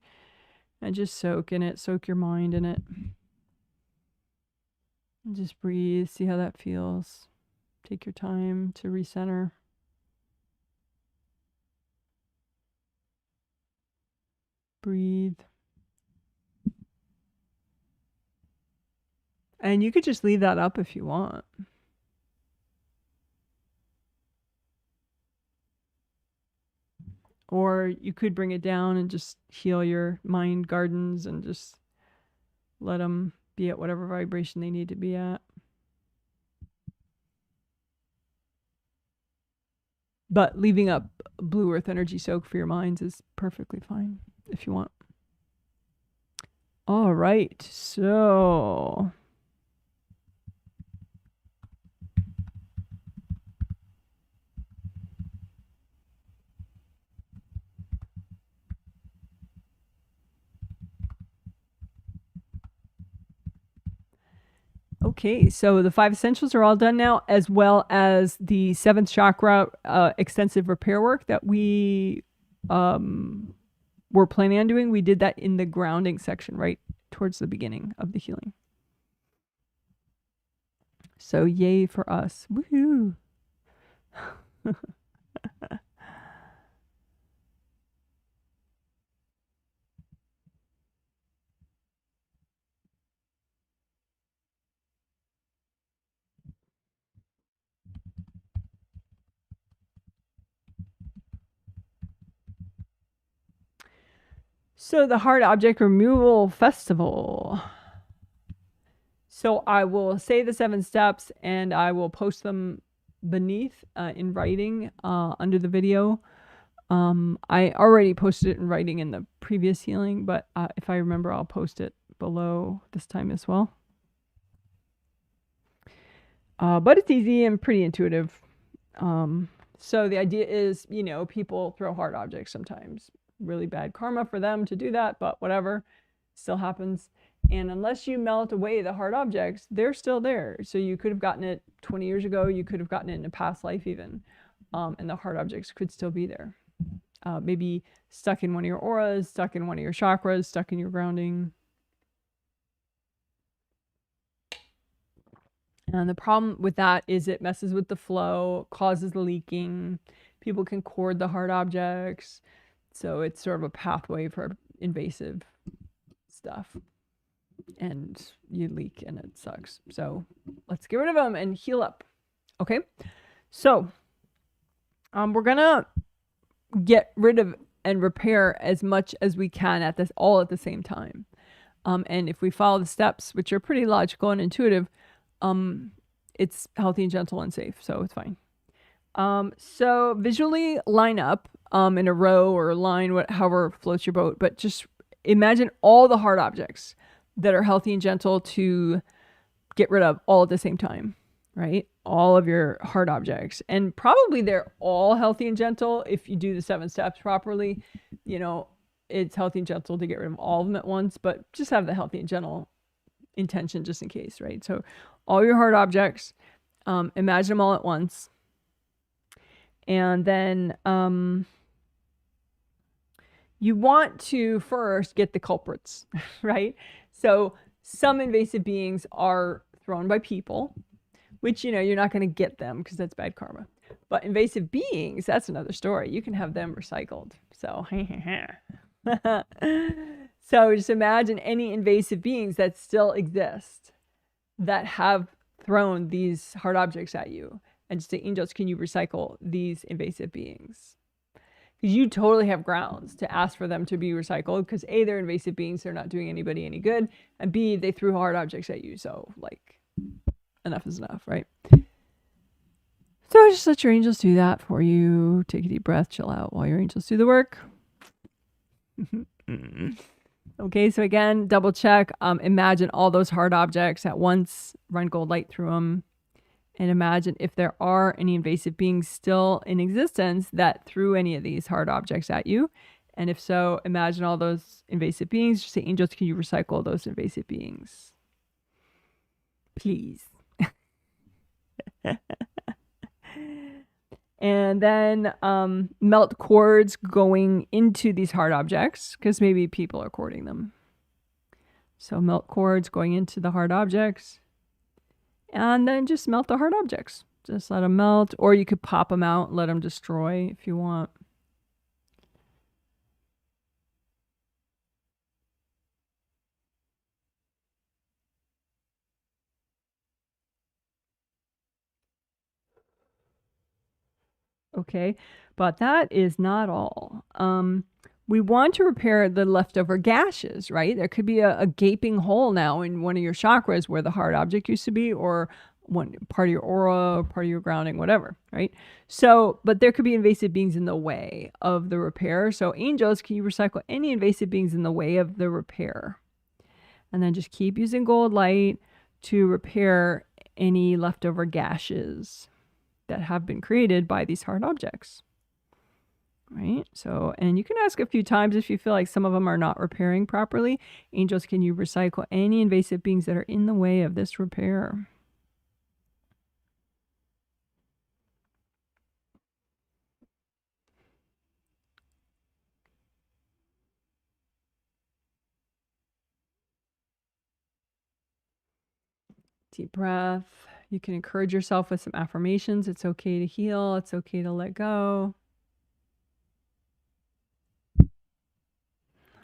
and just soak in it, soak your mind in it. And just breathe, see how that feels. Take your time to recenter. Breathe. And you could just leave that up if you want. Or you could bring it down and just heal your mind gardens and just let them be at whatever vibration they need to be at. But leaving up blue earth energy soak for your minds is perfectly fine if you want. All right, so okay, so the 5 essentials are all done now, as well as the 7th chakra extensive repair work that we were planning on doing. We did that in the grounding section, right towards the beginning of the healing. So yay for us. Woohoo. So the Hard Object Removal Festival. So I will say the 7 steps and I will post them beneath in writing under the video. I already posted it in writing in the previous healing, but if I remember, I'll post it below this time as well. But it's easy and pretty intuitive. So the idea is, you know, people throw hard objects sometimes. Really bad karma for them to do that, but whatever, still happens. And unless you melt away the hard objects, they're still there. So you could have gotten it 20 years ago, you could have gotten it in a past life even, and the hard objects could still be there. Maybe stuck in one of your auras, stuck in one of your chakras, stuck in your grounding. And the problem with that is it messes with the flow, causes the leaking. People can cord the hard objects. So it's sort of a pathway for invasive stuff. And you leak and it sucks. So let's get rid of them and heal up. Okay. So we're going to get rid of and repair as much as we can at this all at the same time. And if we follow the steps, which are pretty logical and intuitive, it's healthy and gentle and safe. So it's fine. So visually line up in a row or a line, however floats your boat, but just imagine all the hard objects that are healthy and gentle to get rid of all at the same time, right? All of your hard objects. And probably they're all healthy and gentle if you do the 7 steps properly. You know, it's healthy and gentle to get rid of all of them at once, but just have the healthy and gentle intention just in case, right? So all your hard objects, imagine them all at once. And then you want to first get the culprits, right? So some invasive beings are thrown by people, which, you know, you're not going to get them because that's bad karma. But invasive beings, that's another story. You can have them recycled. So, so just imagine any invasive beings that still exist that have thrown these hard objects at you. And just say, angels, can you recycle these invasive beings? Because you totally have grounds to ask for them to be recycled because A, they're invasive beings, they're not doing anybody any good, and B, they threw hard objects at you. So, like, enough is enough, right? So just let your angels do that for you. Take a deep breath, chill out while your angels do the work. Okay, so again, double check. Imagine all those hard objects at once. Run gold light through them. And imagine if there are any invasive beings still in existence that threw any of these hard objects at you. And if so, imagine all those invasive beings. Just say, angels, can you recycle those invasive beings? Please. And then melt cords going into these hard objects because maybe people are cording them. So melt cords going into the hard objects. And then just melt the hard objects. Just let them melt. Or you could pop them out and let them destroy if you want. Okay, but that is not all. we want to repair the leftover gashes, right? There could be a gaping hole now in one of your chakras where the hard object used to be, or one part of your aura, part of your grounding, whatever, right? So, but there could be invasive beings in the way of the repair. So angels, can you recycle any invasive beings in the way of the repair? And then just keep using gold light to repair any leftover gashes that have been created by these hard objects. Right? So, and you can ask a few times if you feel like some of them are not repairing properly. Angels, can you recycle any invasive beings that are in the way of this repair? Deep breath. You can encourage yourself with some affirmations. It's okay to heal. It's okay to let go.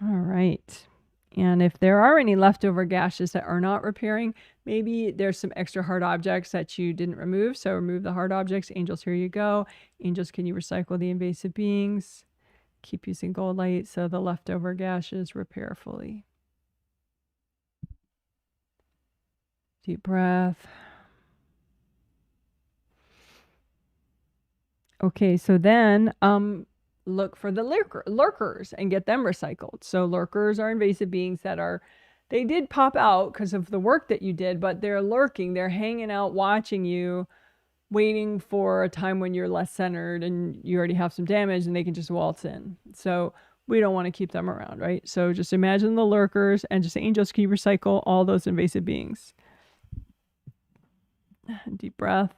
All right. And if there are any leftover gashes that are not repairing, maybe there's some extra hard objects that you didn't remove. So remove the hard objects. Angels, here you go. Angels, can you recycle the invasive beings? Keep using gold light so the leftover gashes repair fully. Deep breath. Okay, so then look for the lurkers and get them recycled. So lurkers are invasive beings that are, they did pop out because of the work that you did, but they're lurking. They're hanging out, watching you, waiting for a time when you're less centered and you already have some damage and they can just waltz in. So we don't want to keep them around, right? So just imagine the lurkers and just say, angels, can you recycle all those invasive beings? Deep breath.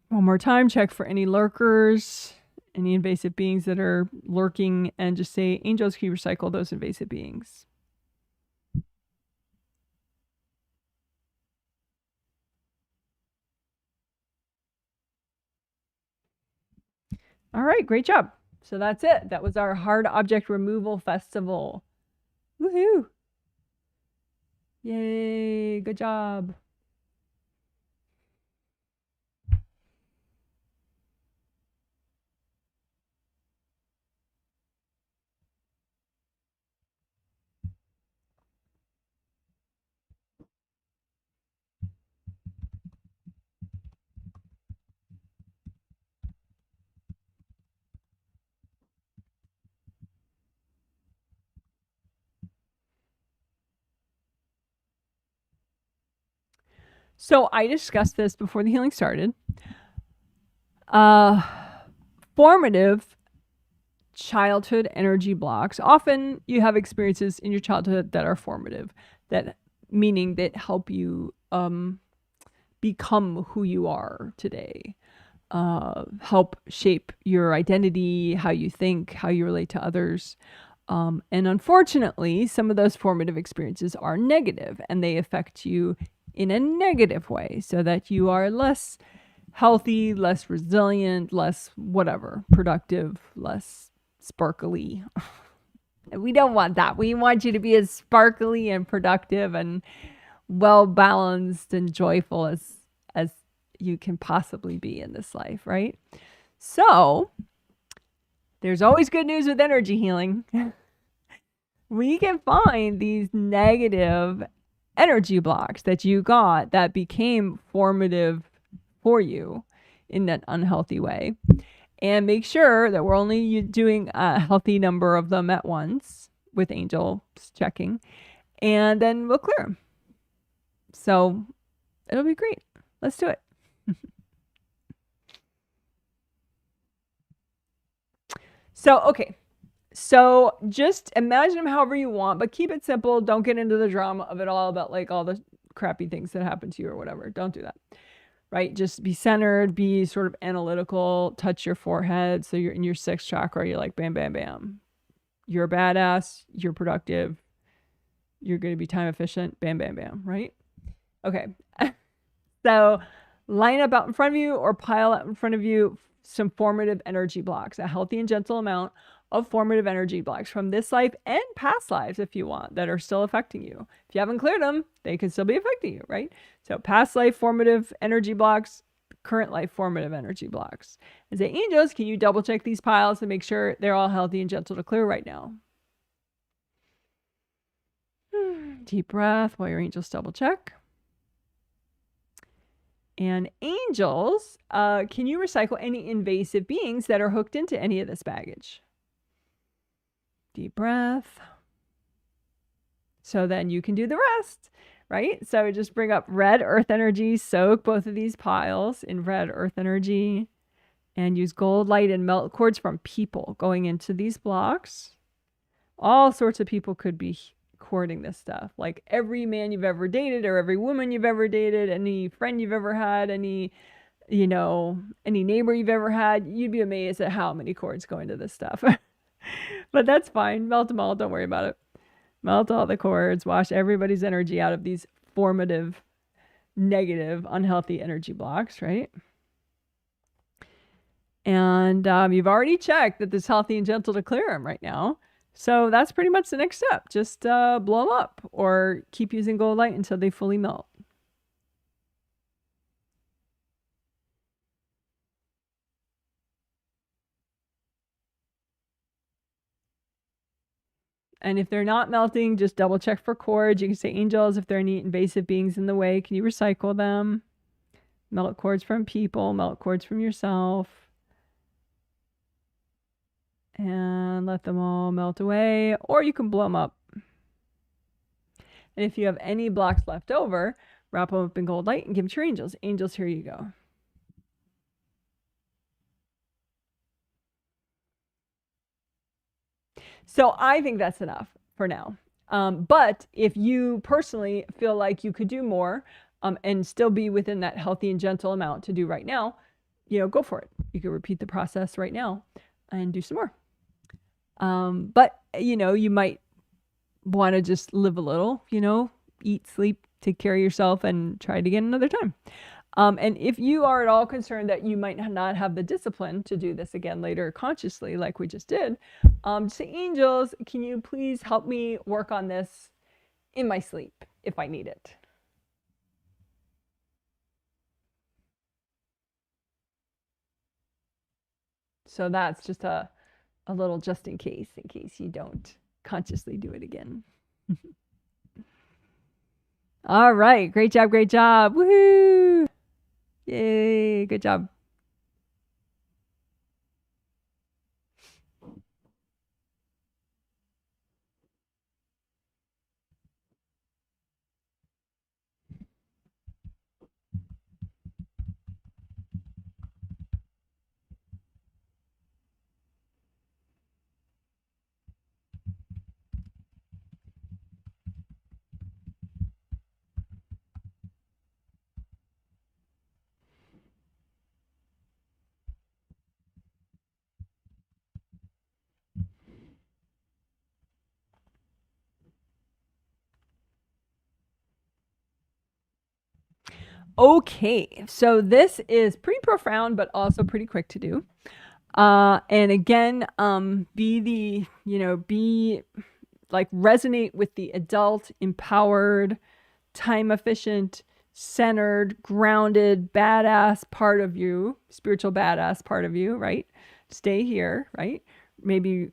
One more time, check for any lurkers, any invasive beings that are lurking, and just say, angels, can you recycle those invasive beings? All right, great job. So that's it. That was our hard object removal festival. Woohoo! Yay, good job. So I discussed this before the healing started. Formative childhood energy blocks. Often you have experiences in your childhood that are formative, that meaning that help you become who you are today, help shape your identity, how you think, how you relate to others. And unfortunately, some of those formative experiences are negative and they affect you in a negative way so that you are less healthy, less resilient, less whatever, productive, less sparkly. We don't want that. We want you to be as sparkly and productive and well balanced and joyful as you can possibly be in this life, right? So there's always good news with energy healing. We can find these negative energy blocks that you got that became formative for you in that unhealthy way, and make sure that we're only doing a healthy number of them at once with angels checking, and then we'll clear them. So it'll be great. Let's do it. Okay. So just imagine them however you want, but keep it simple. Don't get into the drama of it all about like all the crappy things that happen to you or whatever. Don't do that. Right? Just be centered, be sort of analytical, touch your forehead. So you're in your 6th chakra. You're like, bam, bam, bam. You're a badass. You're productive. You're going to be time efficient. Bam, bam, bam. Right? Okay. So line up out in front of you or pile out in front of you some formative energy blocks, a healthy and gentle amount of formative energy blocks from this life and past lives, if you want, that are still affecting you. If you haven't cleared them, they can still be affecting you, right? So past life formative energy blocks, current life formative energy blocks. And say, angels, can you double check these piles and make sure they're all healthy and gentle to clear right now? Deep breath while your angels double check. And angels, can you recycle any invasive beings that are hooked into any of this baggage? Deep breath. So then you can do the rest, right? So just bring up red earth energy, soak both of these piles in red earth energy, and use gold light and melt cords from people going into these blocks. All sorts of people could be cording this stuff, like every man you've ever dated or every woman you've ever dated, any friend you've ever had, any neighbor you've ever had. You'd be amazed at how many cords go into this stuff. But that's fine. Melt them all. Don't worry about it. Melt all the cords. Wash everybody's energy out of these formative, negative, unhealthy energy blocks, right? And you've already checked that it's healthy and gentle to clear them right now. So that's pretty much the next step. Just blow them up or keep using gold light until they fully melt. And if they're not melting, just double check for cords. You can say, angels, if there are any invasive beings in the way, can you recycle them? Melt cords from people, melt cords from yourself. And let them all melt away, or you can blow them up. And if you have any blocks left over, wrap them up in gold light and give them to your angels. Angels, here you go. So I think that's enough for now. But if you personally feel like you could do more and still be within that healthy and gentle amount to do right now, go for it. You can repeat the process right now and do some more. But, you might want to just live a little, eat, sleep, take care of yourself, and try it again another time. And if you are at all concerned that you might not have the discipline to do this again later consciously, like we just did, say, angels, can you please help me work on this in my sleep if I need it? So that's just a little just in case you don't consciously do it again. All right. Great job. Great job. Woohoo. Yay. Good job. Okay, so this is pretty profound, but also pretty quick to do. And again, be like resonate with the adult, empowered, time efficient, centered, grounded, badass part of you, spiritual badass part of you, right? Stay here, right? Maybe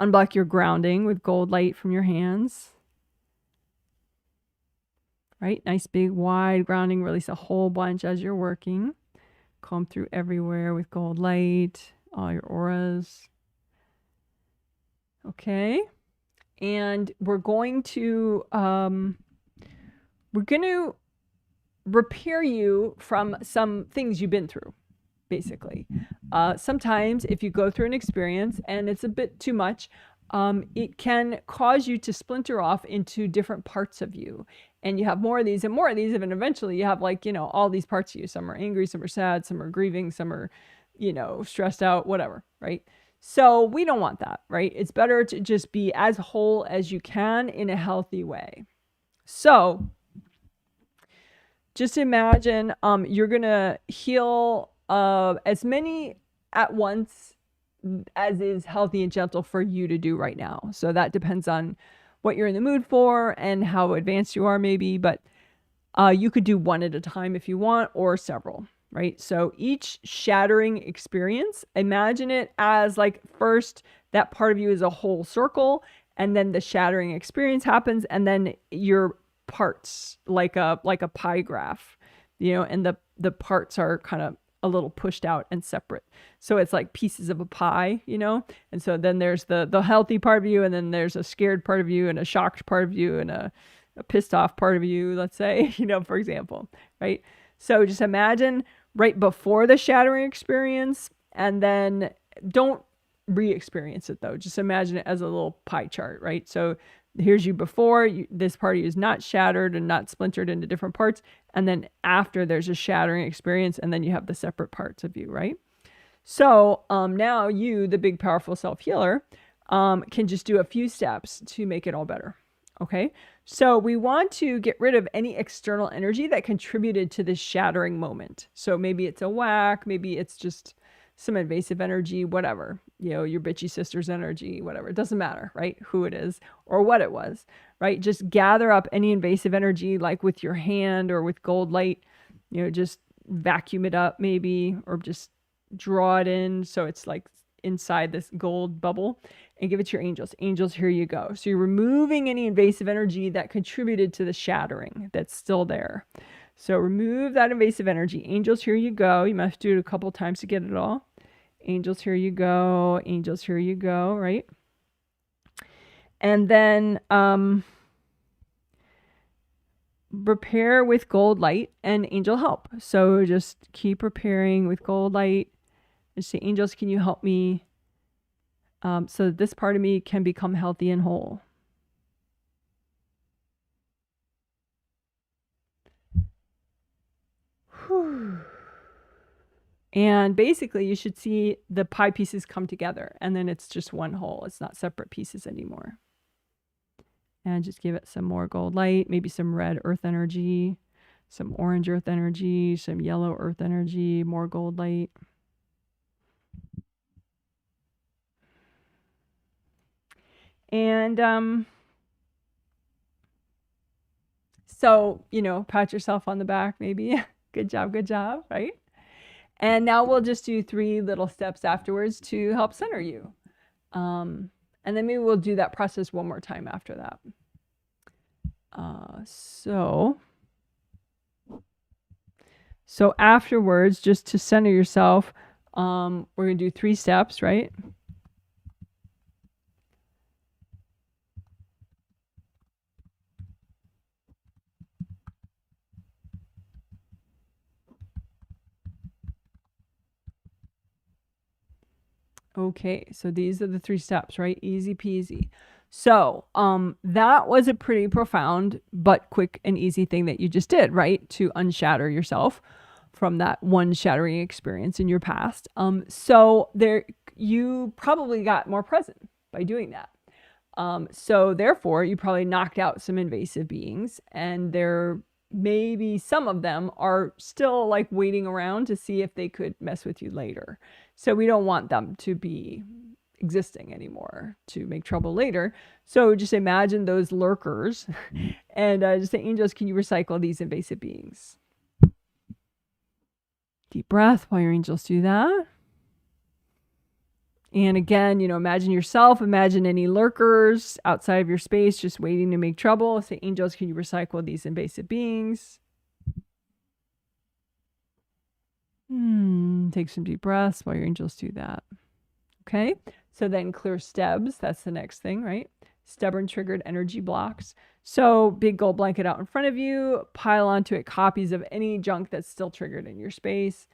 unblock your grounding with gold light from your hands. Right? Nice big wide grounding. Release a whole bunch as you're working. Comb through everywhere with gold light, all your auras. Okay. And we're going to repair you from some things you've been through, basically. Sometimes if you go through an experience and it's a bit too much, it can cause you to splinter off into different parts of you. And you have more of these and more of these, and eventually you have all these parts of you. Some are angry, some are sad, some are grieving, some are, stressed out, whatever, right? So we don't want that, right? It's better to just be as whole as you can in a healthy way. So just imagine you're going to heal as many at once as is healthy and gentle for you to do right now. So that depends on what you're in the mood for and how advanced you are maybe, but you could do one at a time if you want, or several. right? So each shattering experience, imagine it as like first that part of you is a whole circle, and then the shattering experience happens, and then your parts like a pie graph, and the parts are kind of a little pushed out and separate. So it's like pieces of a pie, and so then there's the healthy part of you, and then there's a scared part of you, and a shocked part of you, and a pissed off part of you, let's say, for example, right? So just imagine right before the shattering experience, and then don't re-experience it though. Just imagine it as a little pie chart, right? So here's you before, this part of you is not shattered and not splintered into different parts. And then after there's a shattering experience, and then you have the separate parts of you, right? So now you, the big, powerful self-healer, can just do a few steps to make it all better. Okay, so we want to get rid of any external energy that contributed to this shattering moment. So maybe it's a whack, maybe it's just some invasive energy, whatever, your bitchy sister's energy, whatever. It doesn't matter, right? Who it is or what it was, right? Just gather up any invasive energy, like with your hand or with gold light, just vacuum it up maybe, or just draw it in so it's like inside this gold bubble, and give it to your angels. Angels, here you go. So you're removing any invasive energy that contributed to the shattering that's still there. So remove that invasive energy. Angels, here you go. You must do it a couple times to get it all. Angels, here you go. Angels, here you go, right? And then prepare with gold light and angel help. So just keep preparing with gold light. Just say, angels, can you help me so that this part of me can become healthy and whole? Whew. And basically, you should see the pie pieces come together, and then it's just one whole. It's not separate pieces anymore. And just give it some more gold light, maybe some red earth energy, some orange earth energy, some yellow earth energy, more gold light. And so, pat yourself on the back, maybe. Good job, right? And now we'll just do 3 little steps afterwards to help center you. And then maybe we'll do that process one more time after that. So afterwards, just to center yourself, we're going to do 3 steps, right? Okay, so these are the 3 steps, right? Easy peasy. So that was a pretty profound but quick and easy thing that you just did, right? To unshatter yourself from that one shattering experience in your past. So there, you probably got more present by doing that. So therefore, you probably knocked out some invasive beings, and there maybe some of them are still like waiting around to see if they could mess with you later. So we don't want them to be existing anymore to make trouble later. So just imagine those lurkers and just say, angels, can you recycle these invasive beings? Deep breath while your angels do that. And again, imagine yourself, imagine any lurkers outside of your space just waiting to make trouble. Say, angels, can you recycle these invasive beings? Take some deep breaths while your angels do that. Okay, so then clear STEBs. That's the next thing, right? Stubborn triggered energy blocks. So big gold blanket out in front of you, pile onto it copies of any junk that's still triggered in your space.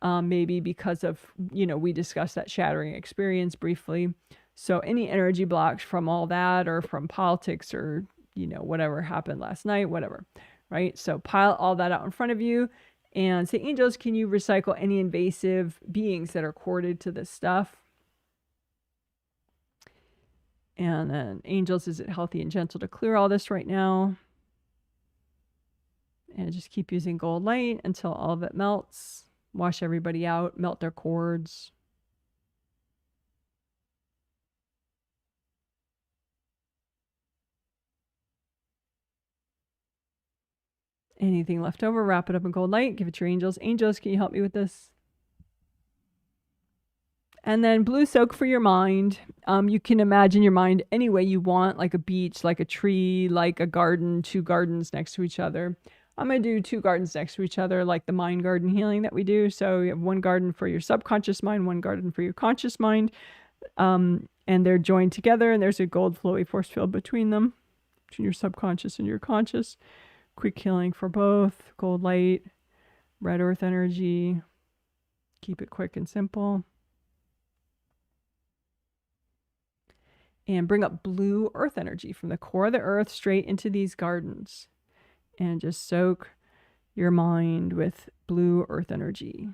Maybe because of, we discussed that shattering experience briefly. So any energy blocks from all that, or from politics, or, whatever happened last night, whatever, right? So pile all that out in front of you and say, angels, can you recycle any invasive beings that are corded to this stuff? And then angels, is it healthy and gentle to clear all this right now? And just keep using gold light until all of it melts. Wash everybody out, melt their cords. Anything left over, wrap it up in gold light. Give it to your angels. Angels, can you help me with this? And then blue soak for your mind. You can imagine your mind any way you want, like a beach, like a tree, like a garden, 2 gardens next to each other. I'm going to do 2 gardens next to each other, like the mind garden healing that we do. So you have 1 garden for your subconscious mind, 1 garden for your conscious mind. And they're joined together, and there's a gold flowy force field between them, between your subconscious and your conscious. Quick healing for both. Gold light, red earth energy. Keep it quick and simple. And bring up blue earth energy from the core of the earth straight into these gardens. And just soak your mind with blue earth energy.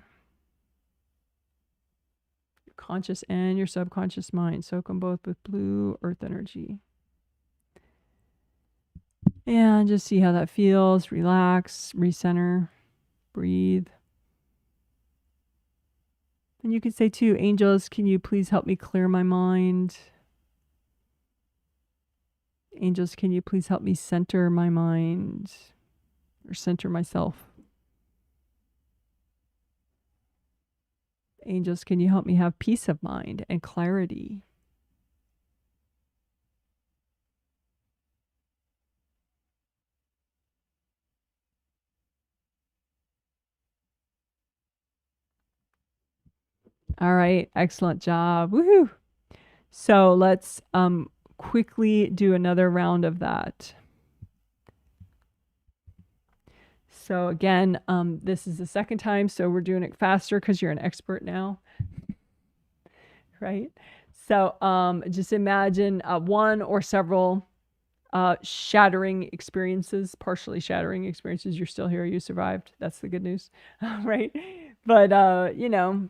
Your conscious and your subconscious mind. Soak them both with blue earth energy. And just see how that feels. Relax, recenter, breathe. And you can say too, angels, can you please help me clear my mind? Angels, can you please help me center my mind or center myself? Angels, can you help me have peace of mind and clarity? All right, excellent job. Woohoo! So let's quickly do another round of that. So again, this is the second time, so we're doing it faster because you're an expert now, right? So just imagine 1 or several shattering experiences, partially shattering experiences. You're still here, you survived. That's the good news, right? But, you know,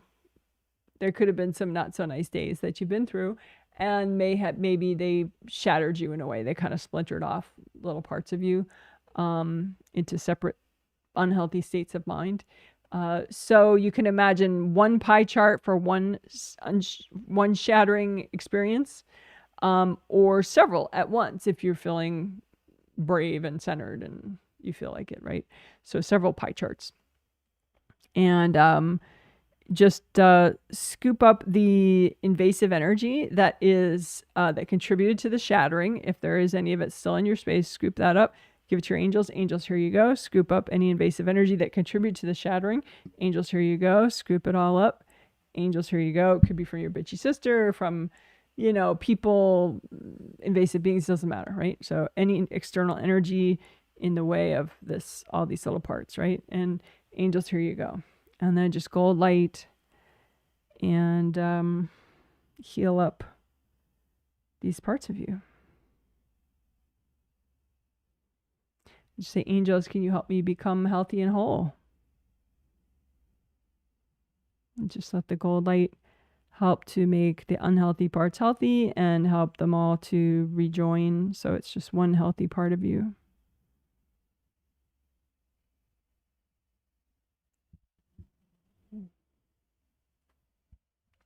there could have been some not so nice days that you've been through, and maybe they shattered you in a way. They kind of splintered off little parts of you into separate unhealthy states of mind. So you can imagine 1 pie chart for one shattering experience, or several at once if you're feeling brave and centered and you feel like it, right? So several pie charts. And just scoop up the invasive energy that is that contributed to the shattering. If there is any of it still in your space, scoop that up. Give it to your angels. Angels, here you go. Scoop up any invasive energy that contributed to the shattering. Angels, here you go. Scoop it all up. Angels, here you go. It could be from your bitchy sister, from, you know, people, invasive beings, doesn't matter, right? So any external energy in the way of this, all these little parts, right? And angels, here you go. And then just gold light and heal up these parts of you. Just say, angels, can you help me become healthy and whole? And just let the gold light help to make the unhealthy parts healthy and help them all to rejoin. So it's just one healthy part of you.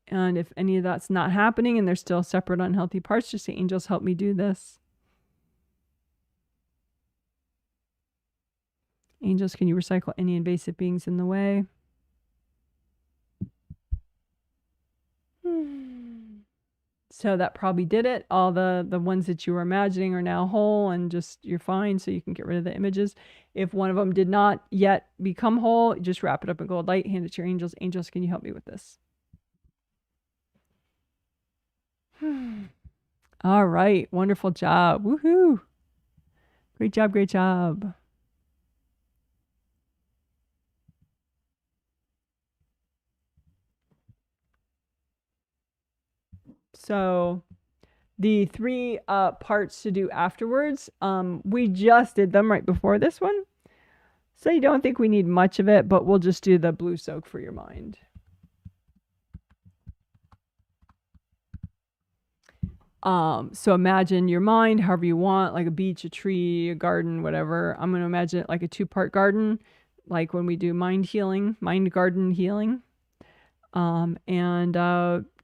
And if any of that's not happening and there's still separate unhealthy parts, just say, angels, help me do this. Angels, can you recycle any invasive beings in the way? So that probably did it. All the ones that you were imagining are now whole and just you're fine, so you can get rid of the images. If one of them did not yet become whole, just wrap it up in gold light, hand it to your angels. Angels, can you help me with this? All right. Wonderful job. Woohoo. Great job. Great job. So the 3 parts to do afterwards, we just did them right before this one. So you don't think we need much of it, but we'll just do the blue soak for your mind. So imagine your mind however you want, like a beach, a tree, a garden, whatever. I'm going to imagine it like a 2-part garden, like when we do mind healing, mind garden healing. And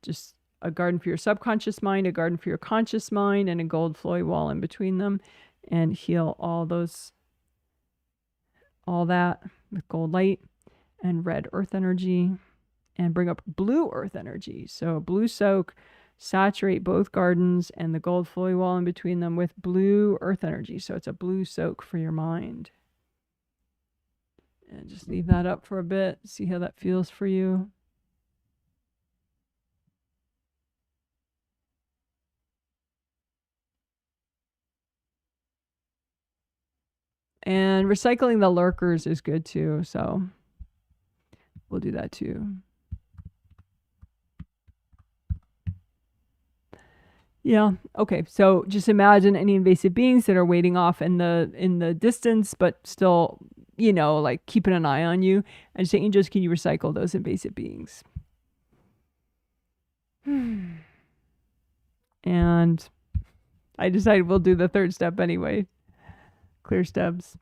just a garden for your subconscious mind, a garden for your conscious mind, and a gold flowy wall in between them, and heal all those all that with gold light and red earth energy, and bring up blue earth energy. So blue soak, saturate both gardens and the gold flowy wall in between them with blue earth energy. So it's a blue soak for your mind. And just leave that up for a bit. See how that feels for you. And recycling the lurkers is good too. So we'll do that too. Yeah. Okay. So just imagine any invasive beings that are waiting off in the distance, but still, you know, like keeping an eye on you. And say, angels, can you recycle those invasive beings? And I decided we'll do the third step anyway. Clear steps.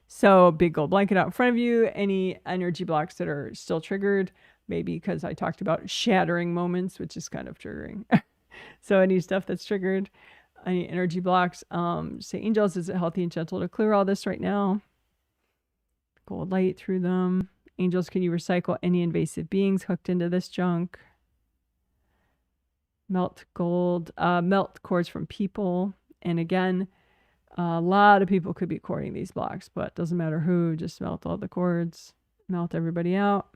So big gold blanket out in front of you. Any energy blocks that are still triggered, maybe because I talked about shattering moments, which is kind of triggering. So any stuff that's triggered, any energy blocks, say, angels, is it healthy and gentle to clear all this right now? Gold light through them. Angels, can you recycle any invasive beings hooked into this junk? Melt gold, melt cords from people. And again, a lot of people could be cording these blocks, but doesn't matter who, just melt all the cords, melt everybody out.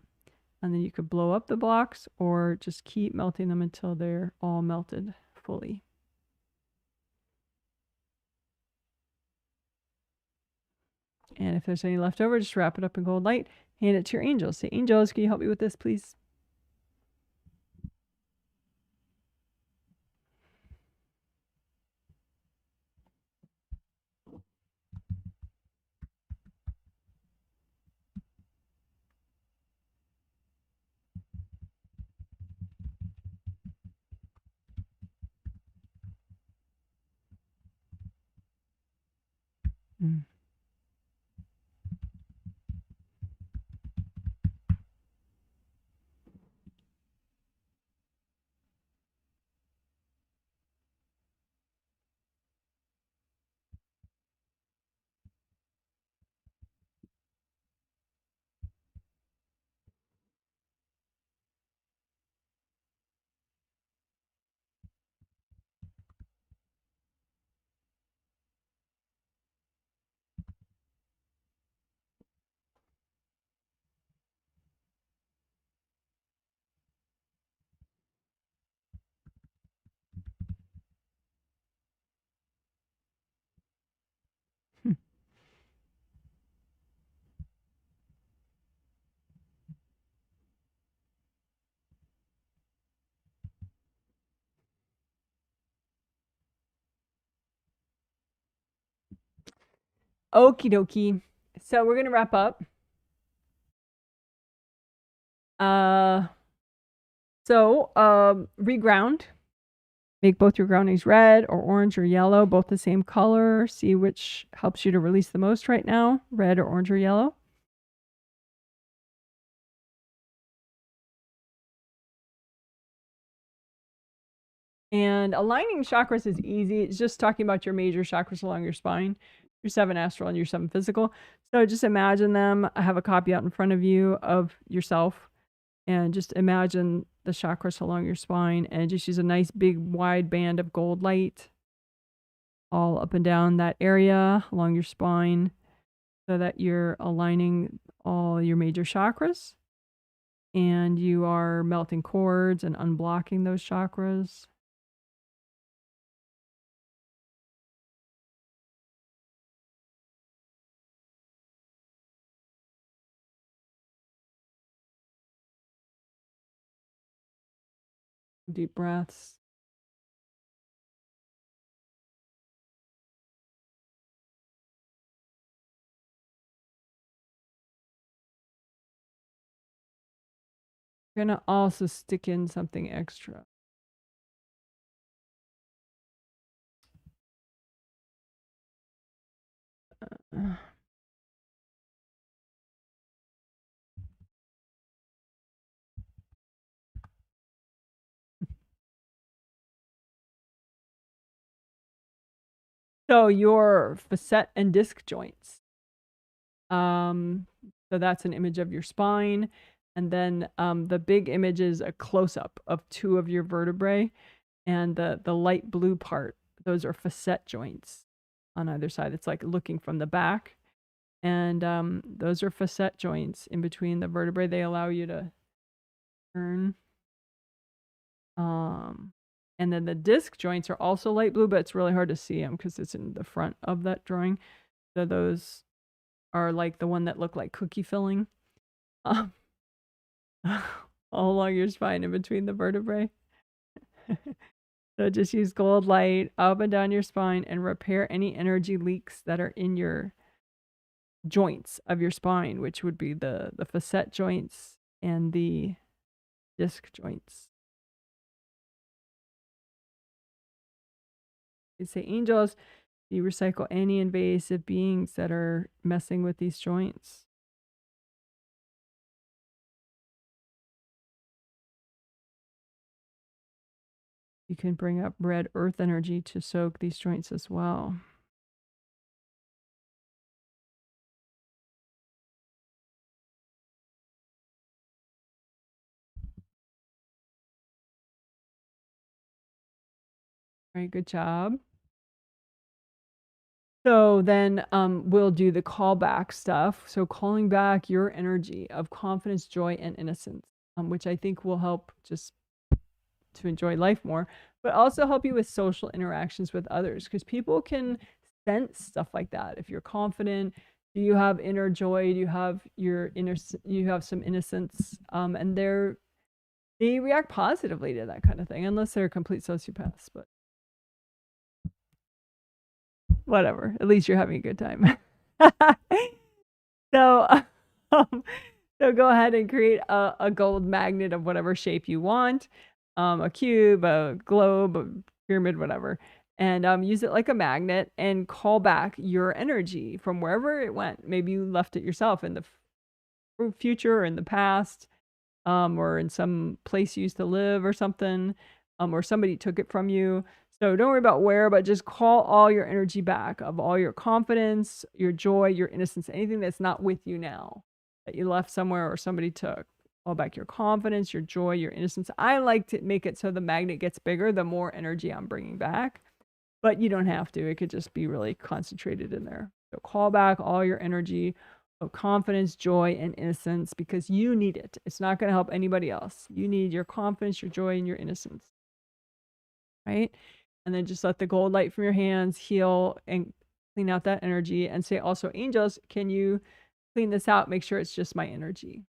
And then you could blow up the blocks or just keep melting them until they're all melted fully. And if there's any left over, just wrap it up in gold light, hand it to your angels. Say, angels, can you help me with this, please? Mm. Okie dokie. So we're going to wrap up. Reground. Make both your groundings red or orange or yellow, both the same color. See which helps you to release the most right now, red or orange or yellow. And aligning chakras is easy. It's just talking about your major chakras along your spine, your 7 astral and your 7 physical. So just imagine them. I have a copy out in front of you of yourself. And just imagine the chakras along your spine and just use a nice big wide band of gold light all up and down that area along your spine so that you're aligning all your major chakras and you are melting cords and unblocking those chakras. Deep breaths. We're going to also stick in something extra. So your facet and disc joints. So that's an image of your spine. And then the big image is a close-up of 2 of your vertebrae. And the light blue part, those are facet joints on either side. It's like looking from the back. And those are facet joints in between the vertebrae. They allow you to turn. And then the disc joints are also light blue, but it's really hard to see them because it's in the front of that drawing. So those are like the one that look like cookie filling all along your spine in between the vertebrae. So just use gold light up and down your spine and repair any energy leaks that are in your joints of your spine, which would be the facet joints and the disc joints. You say, angels, you recycle any invasive beings that are messing with these joints. You can bring up red earth energy to soak these joints as well. All right, good job. So then we'll do the callback stuff. So calling back your energy of confidence, joy, and innocence, which I think will help just to enjoy life more, but also help you with social interactions with others, because people can sense stuff like that. If you're confident, do you have inner joy? Do you have you have some innocence? And they react positively to that kind of thing, unless they're complete sociopaths, but whatever. At least you're having a good time. So, so go ahead and create a gold magnet of whatever shape you want, a cube, a globe, a pyramid, whatever, and use it like a magnet and call back your energy from wherever it went. Maybe you left it yourself in the future or in the past, or in some place you used to live or something, or somebody took it from you. So don't worry about where, but just call all your energy back of all your confidence, your joy, your innocence, anything that's not with you now that you left somewhere or somebody took. Call back your confidence, your joy, your innocence. I like to make it so the magnet gets bigger the more energy I'm bringing back, but you don't have to. It could just be really concentrated in there. So call back all your energy of confidence, joy, and innocence, because you need it. It's not going to help anybody else. You need your confidence, your joy, and your innocence. Right? And then just let the gold light from your hands heal and clean out that energy, and say also, angels, can you clean this out? Make sure it's just my energy.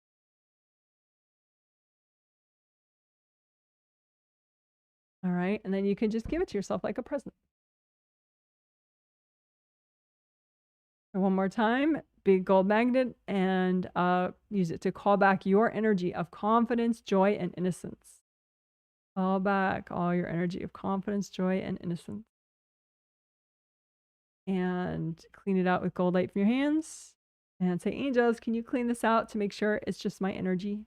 All right. And then you can just give it to yourself like a present. And one more time, big gold magnet, and use it to call back your energy of confidence, joy, and innocence. Call back all your energy of confidence, joy, and innocence. And clean it out with gold light from your hands. And say, angels, can you clean this out to make sure it's just my energy?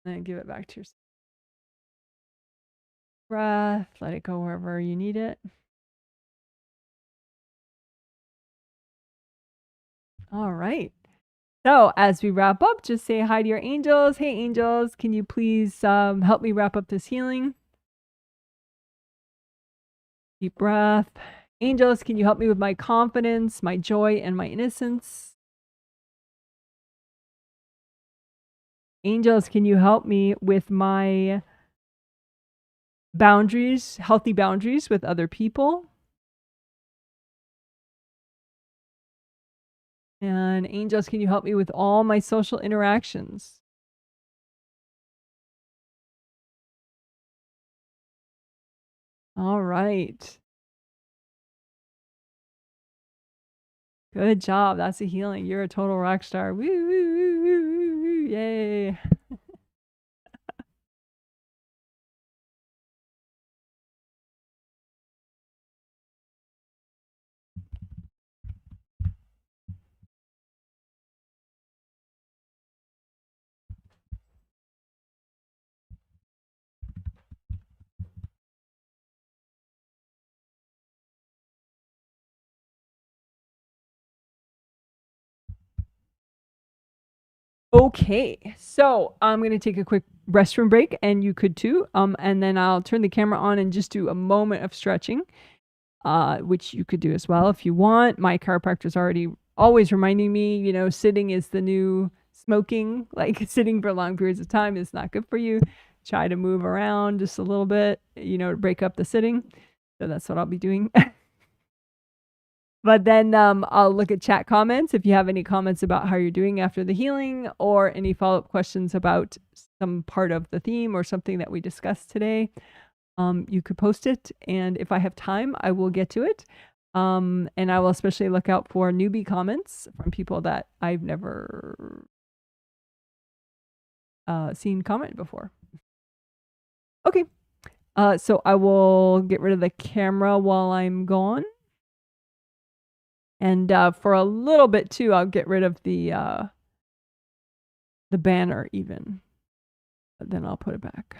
And then give it back to yourself. Breath, let it go wherever you need it. All right. So as we wrap up, just say hi to your angels. Hey, angels, can you please help me wrap up this healing? Deep breath. Angels, can you help me with my confidence, my joy, and my innocence? Angels, can you help me with my boundaries, healthy boundaries with other people? And angels, can you help me with all my social interactions? All right. Good job. That's a healing. You're a total rock star. Woo, woo, woo, woo, woo, woo. Yay. Okay, so I'm going to take a quick restroom break, and you could too. And then I'll turn the camera on and just do a moment of stretching, which you could do as well if you want. My chiropractor's always reminding me, you know, sitting is the new smoking. Like sitting for long periods of time is not good for you. Try to move around just a little bit, you know, to break up the sitting. So that's what I'll be doing. But then I'll look at chat comments if you have any comments about how you're doing after the healing, or any follow-up questions about some part of the theme or something that we discussed today. You could post it, and if I have time, I will get to it. And I will especially look out for newbie comments from people that I've never seen comment before. Okay, so I will get rid of the camera while I'm gone. And for a little bit too, I'll get rid of the banner even. But then I'll put it back.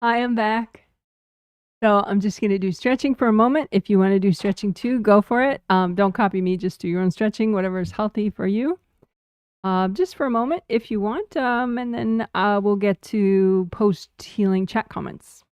I am back. So I'm just going to do stretching for a moment. If you want to do stretching too, go for it. Don't copy me. Just do your own stretching, whatever is healthy for you. Just for a moment if you want. And then we'll get to post-healing chat comments.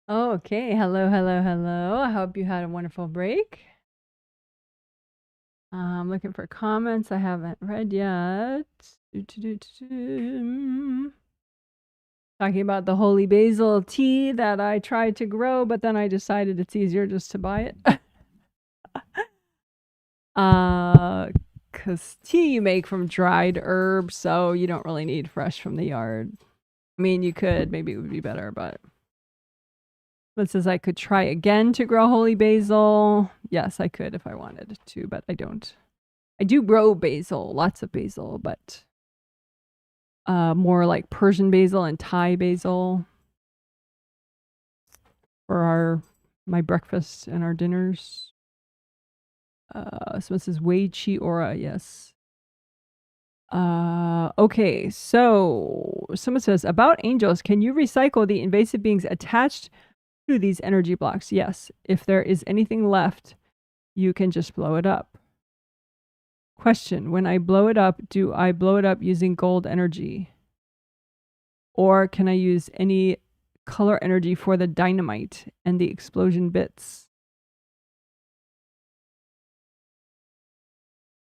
Okay, hello, hello, hello. I hope you had a wonderful break. I'm looking for comments I haven't read yet. Talking about the holy basil tea that I tried to grow, but then I decided it's easier just to buy it. Because tea you make from dried herbs, so you don't really need fresh from the yard. I mean, you could, maybe it would be better, but it says I could try again to grow holy basil. Yes, I could if I wanted to, but I don't. I do grow basil, lots of basil, but more like Persian basil and Thai basil for my breakfast and our dinners. Someone says Wei Chi Aura, yes. Okay, so someone says about angels, can you recycle the invasive beings attached to these energy blocks? Yes. If there is anything left, you can just blow it up. Question, when I blow it up, do I blow it up using gold energy? Or can I use any color energy for the dynamite and the explosion bits?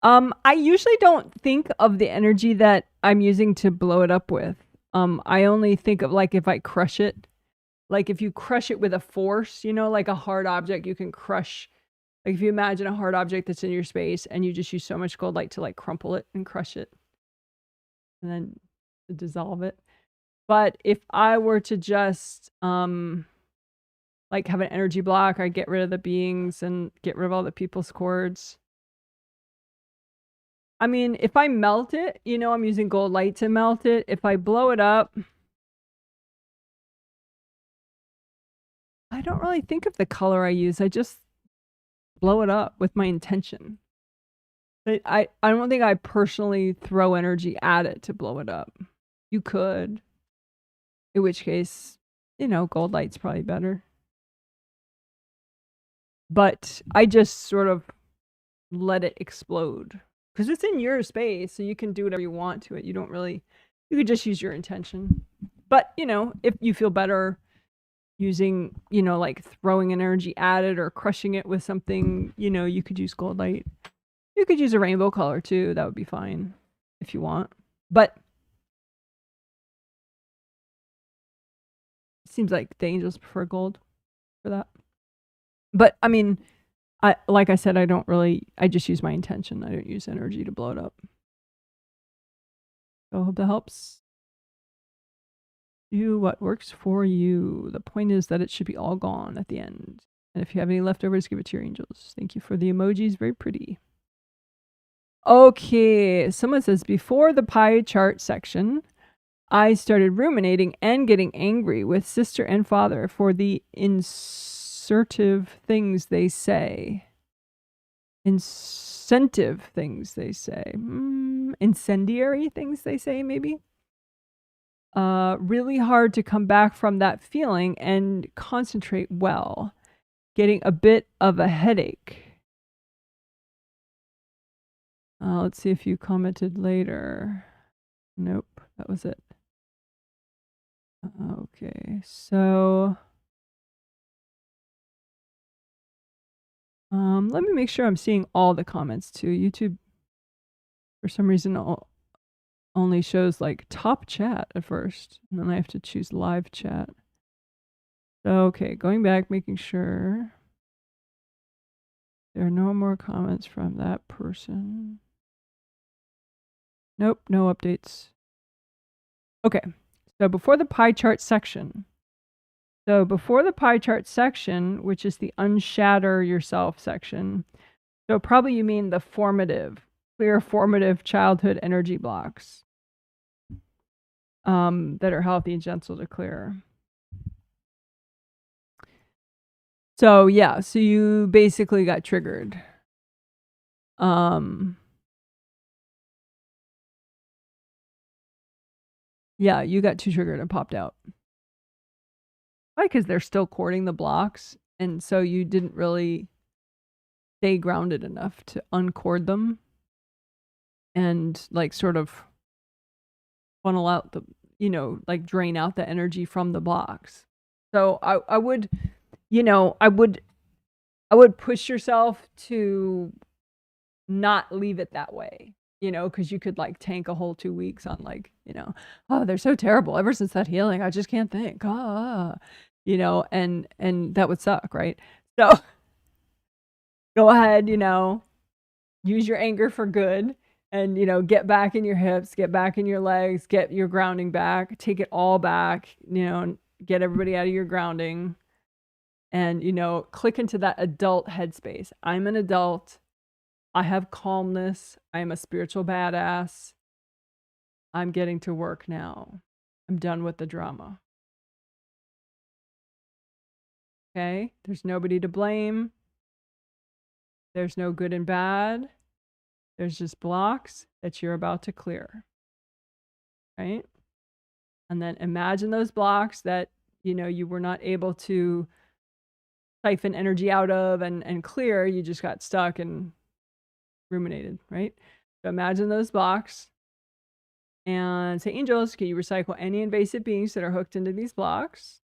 I usually don't think of the energy that I'm using to blow it up with. I only think of like if I crush it, like if you crush it with a force, you know, like a hard object, you can crush. Like if you imagine a hard object that's in your space and you just use so much gold light to like crumple it and crush it and then dissolve it. But if I were to just like have an energy block, I get rid of the beings and get rid of all the people's cords. I mean, if I melt it, you know, I'm using gold light to melt it. If I blow it up, I don't really think of the color I use. I just blow it up with my intention. But I don't think I personally throw energy at it to blow it up. You could. In which case, you know, gold light's probably better. But I just sort of let it explode. Because it's in your space, so you can do whatever you want to it. You don't really, you could just use your intention. But, you know, if you feel better using, you know, like throwing an energy at it or crushing it with something, you know, you could use gold light. You could use a rainbow color too. That would be fine if you want. But it seems like the angels prefer gold for that. But I mean, like I said, I just use my intention. I don't use energy to blow it up. So I hope that helps. Do what works for you. The point is that it should be all gone at the end. And if you have any leftovers, give it to your angels. Thank you for the emojis. Very pretty. Okay, someone says, before the pie chart section, I started ruminating and getting angry with sister and father for the insertive things they say. Incentive things they say. Incendiary things they say, maybe. Really hard to come back from that feeling and concentrate well. Getting a bit of a headache. Let's see if you commented later. Nope, that was it. Okay, so let me make sure I'm seeing all the comments too. YouTube, for some reason, only shows like top chat at first, and then I have to choose live chat. Okay, going back, making sure there are no more comments from that person. Nope, no updates. Okay, so before the pie chart section. So before the pie chart section, which is the Unshatter Yourself section, so probably you mean the formative, clear formative childhood energy blocks that are healthy and gentle to clear. So yeah, so you basically got triggered. Yeah, you got too triggered and popped out. Why? Because they're still courting the blocks, and so you didn't really stay grounded enough to uncord them and like sort of funnel out the, you know, like drain out the energy from the blocks. So I would, you know, I would push yourself to not leave it that way, you know, because you could like tank a whole 2 weeks on like, you know, oh, they're so terrible. Ever since that healing, I just can't think. You know, and that would suck, right? So go ahead, you know, use your anger for good and, you know, get back in your hips, get back in your legs, get your grounding back, take it all back, you know, get everybody out of your grounding and, you know, click into that adult headspace. I'm an adult. I have calmness. I am a spiritual badass. I'm getting to work now. I'm done with the drama. Okay? There's nobody to blame. There's no good and bad. There's just blocks that you're about to clear. Right? And then imagine those blocks that, you know, you were not able to siphon energy out of and clear. You just got stuck and ruminated, right? So imagine those blocks and say, angels, can you recycle any invasive beings that are hooked into these blocks?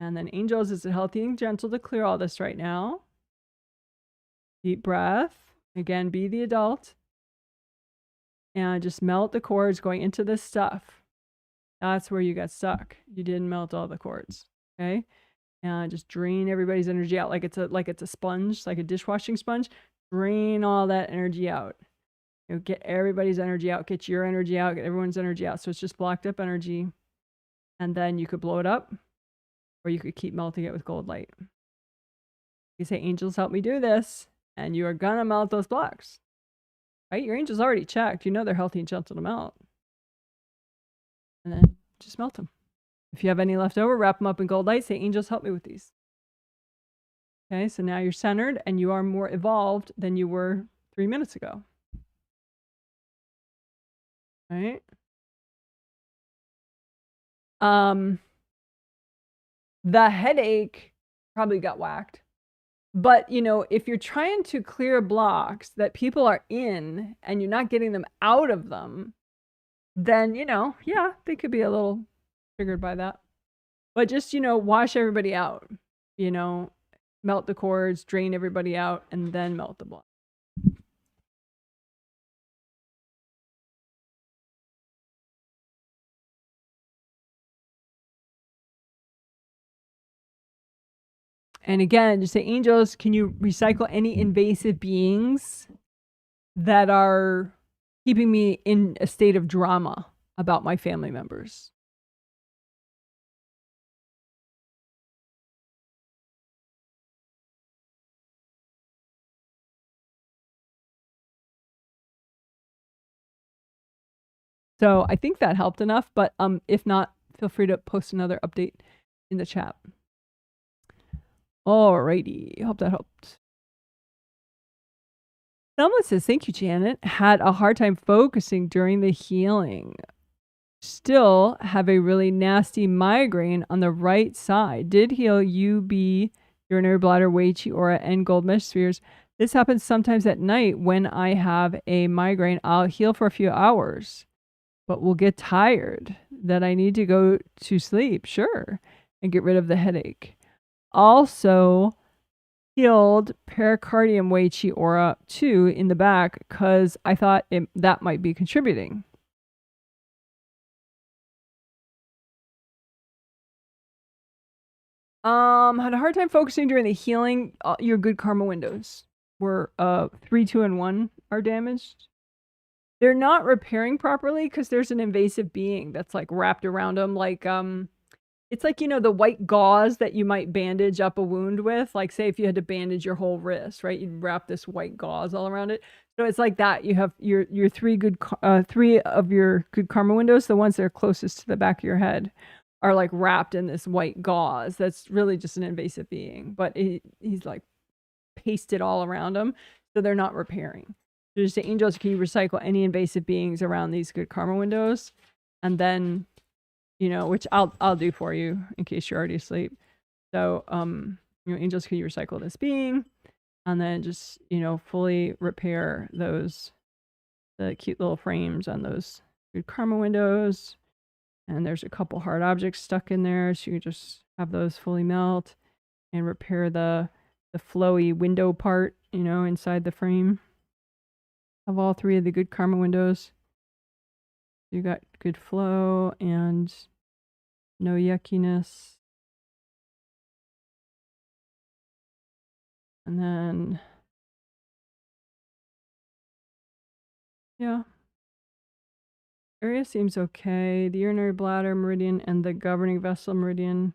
And then angels, is it healthy and gentle to clear all this right now? Deep breath. Again, be the adult. And just melt the cords going into this stuff. That's where you got stuck. You didn't melt all the cords. Okay? And just drain everybody's energy out like it's a sponge, like a dishwashing sponge. Drain all that energy out. You know, get everybody's energy out, get your energy out, get everyone's energy out. So it's just blocked up energy. And then you could blow it up, or you could keep melting it with gold light. You say, angels, help me do this. And you are gonna melt those blocks. Right? Your angels already checked. You know they're healthy and gentle to melt. And then just melt them. If you have any left over, wrap them up in gold light. Say, angels, help me with these. Okay, so now you're centered and you are more evolved than you were 3 minutes ago. Right? The headache probably got whacked. But, you know, if you're trying to clear blocks that people are in and you're not getting them out of them, then, you know, yeah, they could be a little triggered by that. But just, you know, wash everybody out, you know, melt the cords, drain everybody out, and then melt the block. And again, just say, angels, can you recycle any invasive beings that are keeping me in a state of drama about my family members? So I think that helped enough, but if not, feel free to post another update in the chat. Alrighty, hope that helped. Someone says, thank you, Janet. Had a hard time focusing during the healing. Still have a really nasty migraine on the right side. Did heal UB, urinary bladder, Wei Qi aura, and gold mesh spheres. This happens sometimes at night when I have a migraine. I'll heal for a few hours, but will get tired that I need to go to sleep, sure, and get rid of the headache. Also healed pericardium Wei Qi aura too in the back because I thought that might be contributing. Had a hard time focusing during the healing. Your good karma windows were 3, 2, and 1 are damaged. They're not repairing properly because there's an invasive being that's like wrapped around them. Like it's like, you know, the white gauze that you might bandage up a wound with. Like say if you had to bandage your whole wrist, right? You'd wrap this white gauze all around it. So it's like that. You have your 3 of your good karma windows, the ones that are closest to the back of your head, are like wrapped in this white gauze. That's really just an invasive being, but he's like pasted all around them, so they're not repairing. So just say, angels, can you recycle any invasive beings around these good karma windows? And then, you know, which I'll do for you in case you're already asleep. So, you know, angels, can you recycle this being? And then just, you know, fully repair the cute little frames on those good karma windows. And there's a couple hard objects stuck in there, so you can just have those fully melt and repair the flowy window part, you know, inside the frame of all 3 of the good karma windows. You got good flow and no yuckiness. And then, yeah. Area seems okay. The urinary bladder meridian and the governing vessel meridian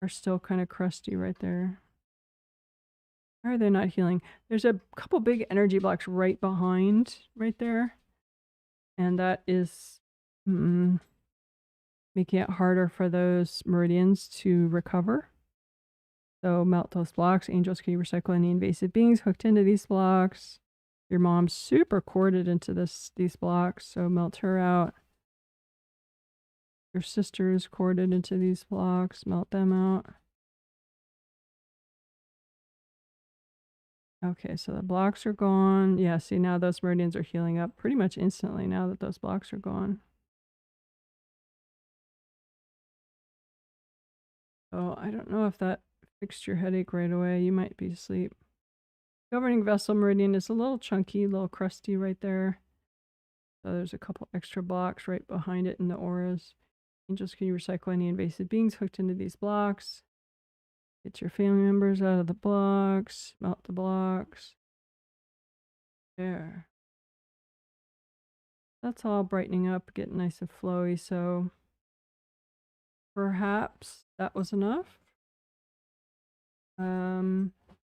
are still kind of crusty right there. Why are they not healing? There's a couple big energy blocks right behind, right there. And that is making it harder for those meridians to recover. So melt those blocks. Angels, can you recycle any invasive beings hooked into these blocks? Your mom's super corded into these blocks, so melt her out. Your sister is corded into these blocks, melt them out. Okay, so the blocks are gone. Yeah, see, now those meridians are healing up pretty much instantly now that those blocks are gone. Oh, I don't know if that fixed your headache right away. You might be asleep. Governing vessel meridian is a little chunky, a little crusty right there. So there's a couple extra blocks right behind it in the auras. Angels, can you recycle any invasive beings hooked into these blocks? Get your family members out of the blocks. Melt the blocks. There. That's all brightening up, getting nice and flowy. So perhaps that was enough.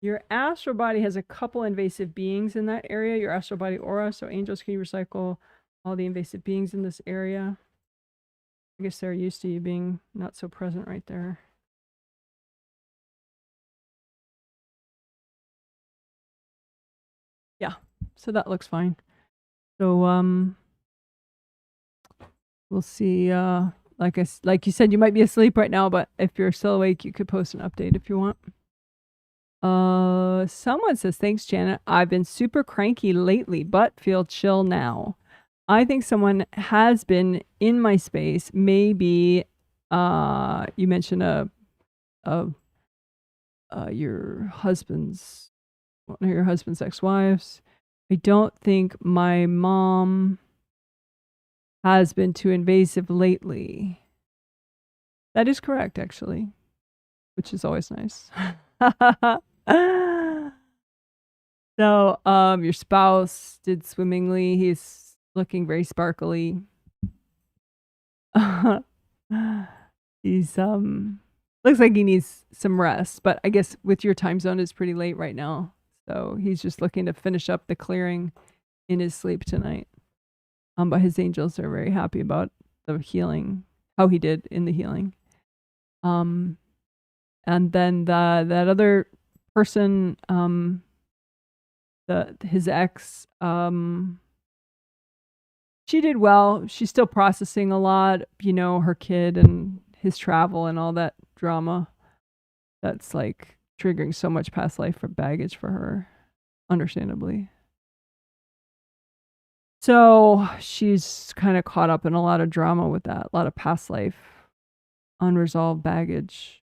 Your astral body has a couple invasive beings in that area, your astral body aura. So angels, can you recycle all the invasive beings in this area? I guess they're used to you being not so present right there. Yeah, so that looks fine. So we'll see. Like you said, you might be asleep right now, but if you're still awake, you could post an update if you want. Someone says, thanks, Janet. I've been super cranky lately, but feel chill now. I think someone has been in my space. Maybe, you mentioned your husband's, one of your husband's ex-wives. I don't think my mom has been too invasive lately. That is correct, actually, which is always nice. So, your spouse did swimmingly. He's looking very sparkly. He's looks like he needs some rest, but I guess with your time zone, it's pretty late right now. So he's just looking to finish up the clearing in his sleep tonight. But his angels are very happy about the healing, how he did in the healing. And then that other person, his ex, she did well. She's still processing a lot, her kid and his travel and all that drama. That's like triggering so much past life for baggage for her, understandably. So she's kind of caught up in a lot of drama with that, a lot of past life, unresolved baggage.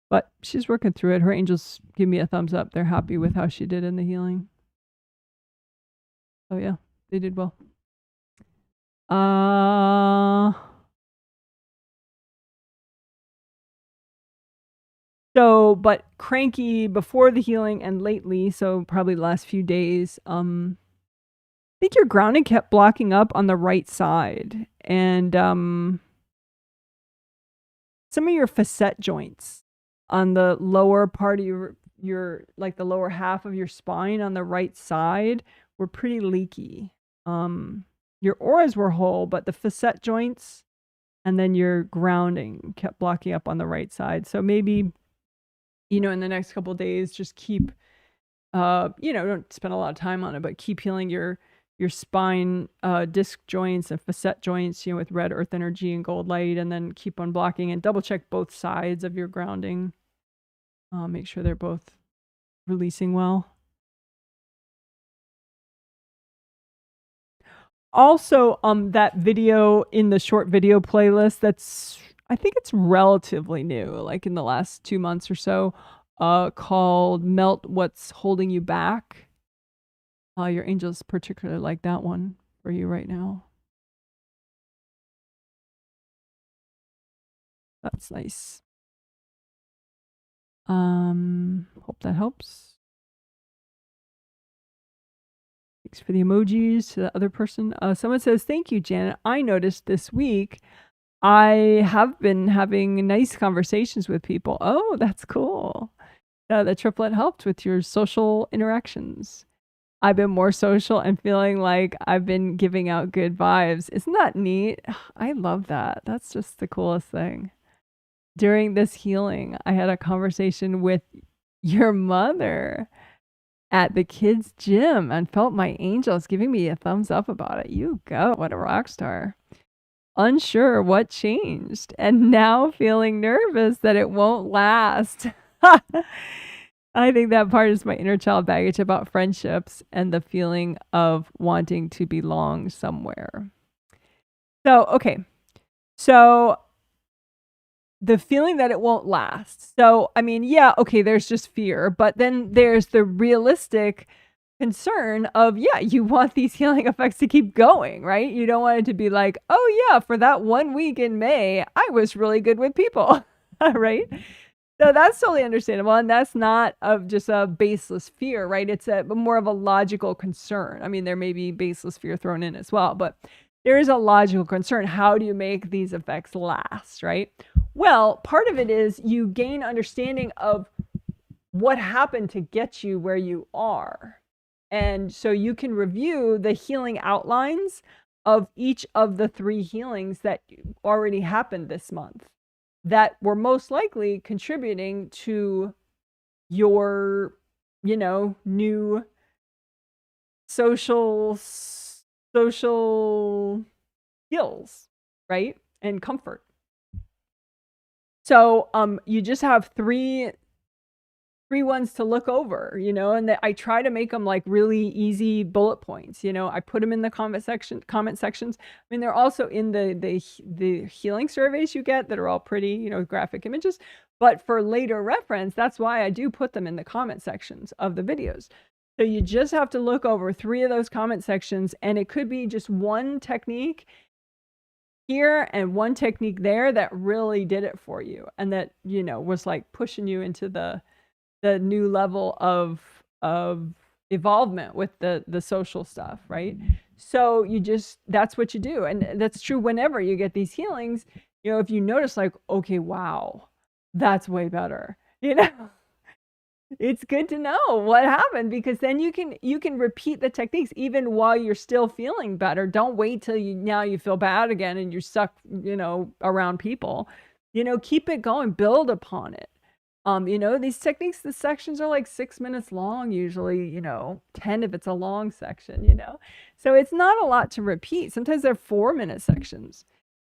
But she's working through it. Her angels give me a thumbs up. They're happy with how she did in the healing. Oh yeah, they did well. So, but cranky before the healing and lately, so probably the last few days, I think your grounding kept blocking up on the right side. And some of your facet joints on the lower part of your like the lower half of your spine on the right side were pretty leaky. Your auras were whole, but the facet joints and then your grounding kept blocking up on the right side. So maybe, in the next couple of days, just keep, don't spend a lot of time on it, but keep healing your spine, disc joints and facet joints, with red earth energy and gold light, and then keep on blocking and double check both sides of your grounding. Make sure they're both releasing well. Also, that video in the short video playlist, I think it's relatively new, like in the last 2 months or so, called Melt What's Holding You Back. Your angels particularly like that one for you right now. That's nice. Hope that helps. Thanks for the emojis to the other person. Someone says, thank you, Janet. I noticed this week I have been having nice conversations with people. Oh, that's cool. The triplet helped with your social interactions. I've been more social and feeling like I've been giving out good vibes. Isn't that neat? I love that. That's just the coolest thing. During this healing, I had a conversation with your mother at the kids' gym and felt my angels giving me a thumbs up about it. You go. What a rock star. Unsure what changed and now feeling nervous that it won't last. I think that part is my inner child baggage about friendships and the feeling of wanting to belong somewhere. So, okay. So the feeling that it won't last. So, I mean, yeah, okay, there's just fear, but then there's the realistic concern of, yeah, you want these healing effects to keep going, right? You don't want it to be like, oh yeah, for that 1 week in May, I was really good with people, right? So that's totally understandable. And that's not just a baseless fear, right? It's more of a logical concern. I mean, there may be baseless fear thrown in as well, but there is a logical concern. How do you make these effects last, right? Well, part of it is you gain understanding of what happened to get you where you are. And so you can review the healing outlines of each of the 3 healings that already happened this month that were most likely contributing to your, new social skills, right? And comfort. So you just have 3 ones to look over, and I try to make them like really easy bullet points. I put them in the comment sections. I mean, they're also in the healing surveys you get that are all pretty, graphic images. But for later reference, that's why I do put them in the comment sections of the videos. So you just have to look over 3 of those comment sections, and it could be just one technique here and one technique there that really did it for you, and that was like pushing you into the new level of evolvement with the social stuff, right? So that's what you do. And that's true whenever you get these healings, if you notice like, okay, wow, that's way better, It's good to know what happened, because then you can repeat the techniques even while you're still feeling better. Don't wait till you feel bad again and you're stuck, around people. Keep it going, build upon it. These techniques, the sections are like 6 minutes long usually, 10 if it's a long section. So it's not a lot to repeat. Sometimes they're 4-minute sections.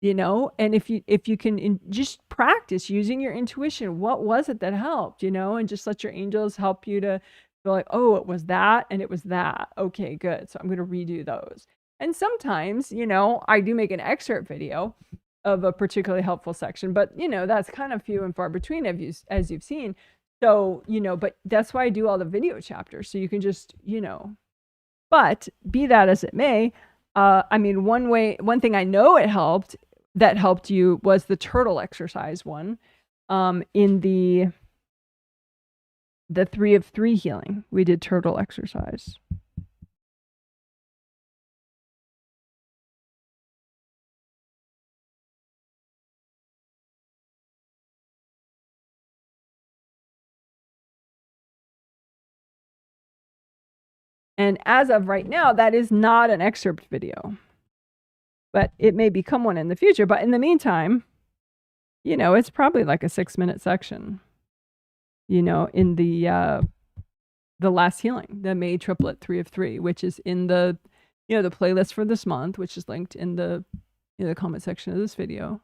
And if you can just practice using your intuition, what was it that helped, and just let your angels help you to feel like, oh, it was that and it was that. Okay, good. So I'm going to redo those. And sometimes, I do make an excerpt video of a particularly helpful section, but that's kind of few and far between, as you've seen. So, but that's why I do all the video chapters. So you can just, but be that as it may, one thing I know that helped you was the turtle exercise one, in the 3 of 3 healing. We did turtle exercise. And as of right now, that is not an excerpt video, but it may become one in the future. But in the meantime, it's probably like a 6-minute section, in the last healing, the May triplet 3 of 3, which is in the, the playlist for this month, which is linked in the, the comment section of this video.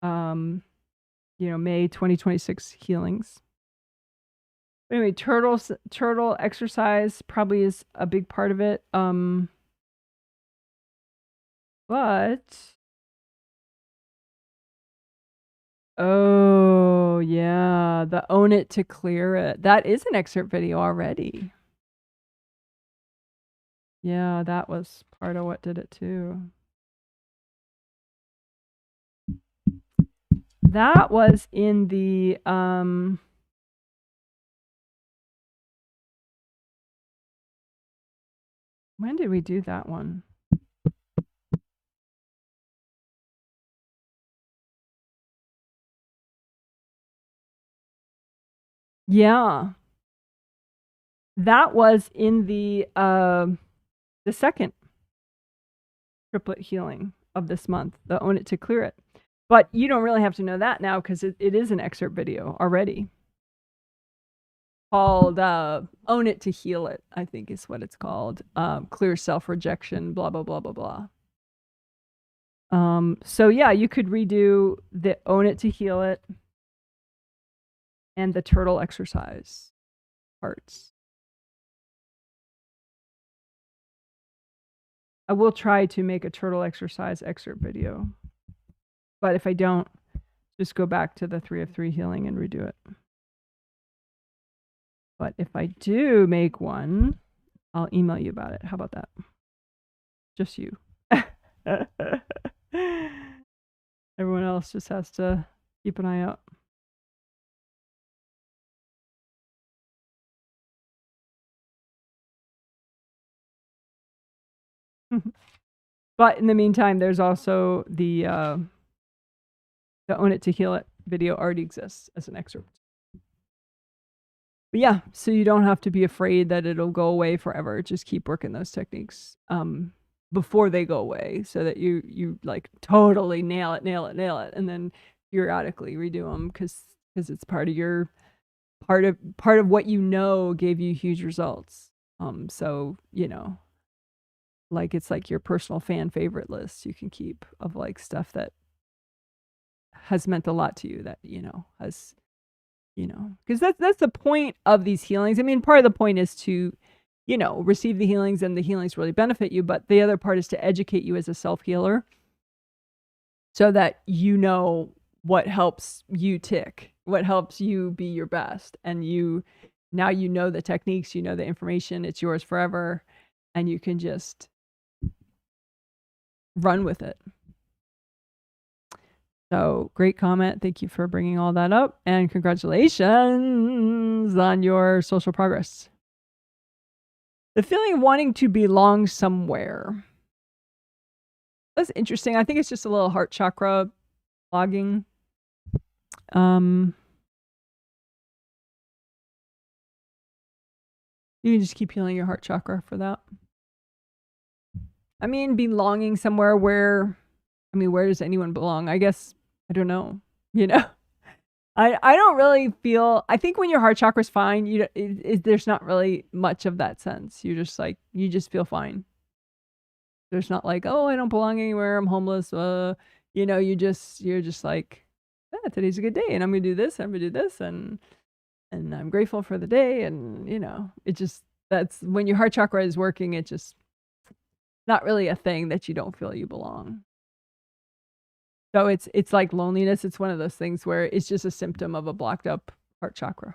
May 2026 healings. Anyway, turtle exercise probably is a big part of it. But oh yeah, the own it to clear it. That is an excerpt video already. Yeah, that was part of what did it too. That was in the when did we do that one? Yeah. That was in the second triplet healing of this month, the own it to clear it. But you don't really have to know that now, because it is an excerpt video already. Called own it to heal it, I think is what it's called. Clear self-rejection, blah, blah, blah, blah, blah. So yeah, you could redo the own it to heal it and the turtle exercise parts. I will try to make a turtle exercise excerpt video, but if I don't, just go back to the 3 of 3 healing and redo it. But if I do make one, I'll email you about it. How about that? Just you. Everyone else just has to keep an eye out. But in the meantime, there's also the own it to heal it video already exists as an excerpt. But yeah, so you don't have to be afraid that it'll go away forever. Just keep working those techniques before they go away, so that you like totally nail it, and then periodically redo them, because it's part of what gave you huge results. So like it's like your personal fan favorite list you can keep of like stuff that has meant a lot to you, that has because that's the point of these healings. I mean, part of the point is to receive the healings, and the healings really benefit you, but the other part is to educate you as a self-healer, so that what helps you tick, what helps you be your best, and now the techniques, the information, it's yours forever, and you can just run with it. So great comment. Thank you for bringing all that up, and congratulations on your social progress. The feeling of wanting to belong somewhere. That's interesting. I think it's just a little heart chakra logging. You can just keep healing your heart chakra for that. I mean, belonging somewhere where, I mean, where does anyone belong? I guess, I don't know, you know? I don't really feel, I think when your heart chakra's fine, there's not really much of that sense. You're just like, you just feel fine. There's not like, oh, I don't belong anywhere, I'm homeless. You know, you're just like, yeah, today's a good day and I'm gonna do this, I'm gonna do this, and I'm grateful for the day. And you know, it just, that's when your heart chakra is working, it just not really a thing that you don't feel you belong. So it's like loneliness. It's one of those things where it's just a symptom of a blocked up heart chakra.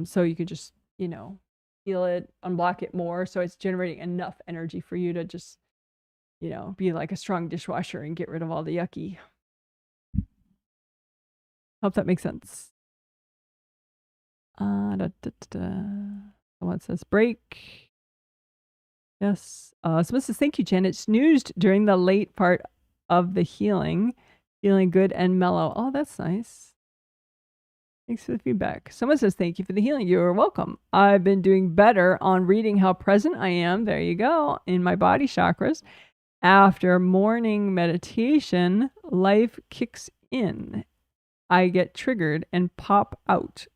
So you could just, you know, heal it, unblock it more, so it's generating enough energy for you to just, you know, be like a strong dishwasher and get rid of all the yucky. Hope that makes sense. Someone says break. Yes. Someone says, thank you, Janet. Snoozed during the late part of the healing. Feeling good and mellow. Oh, that's nice. Thanks for the feedback. Someone says, thank you for the healing. You're welcome. I've been doing better on reading how present I am. There you go. In my body chakras. After morning meditation, life kicks in. I get triggered and pop out.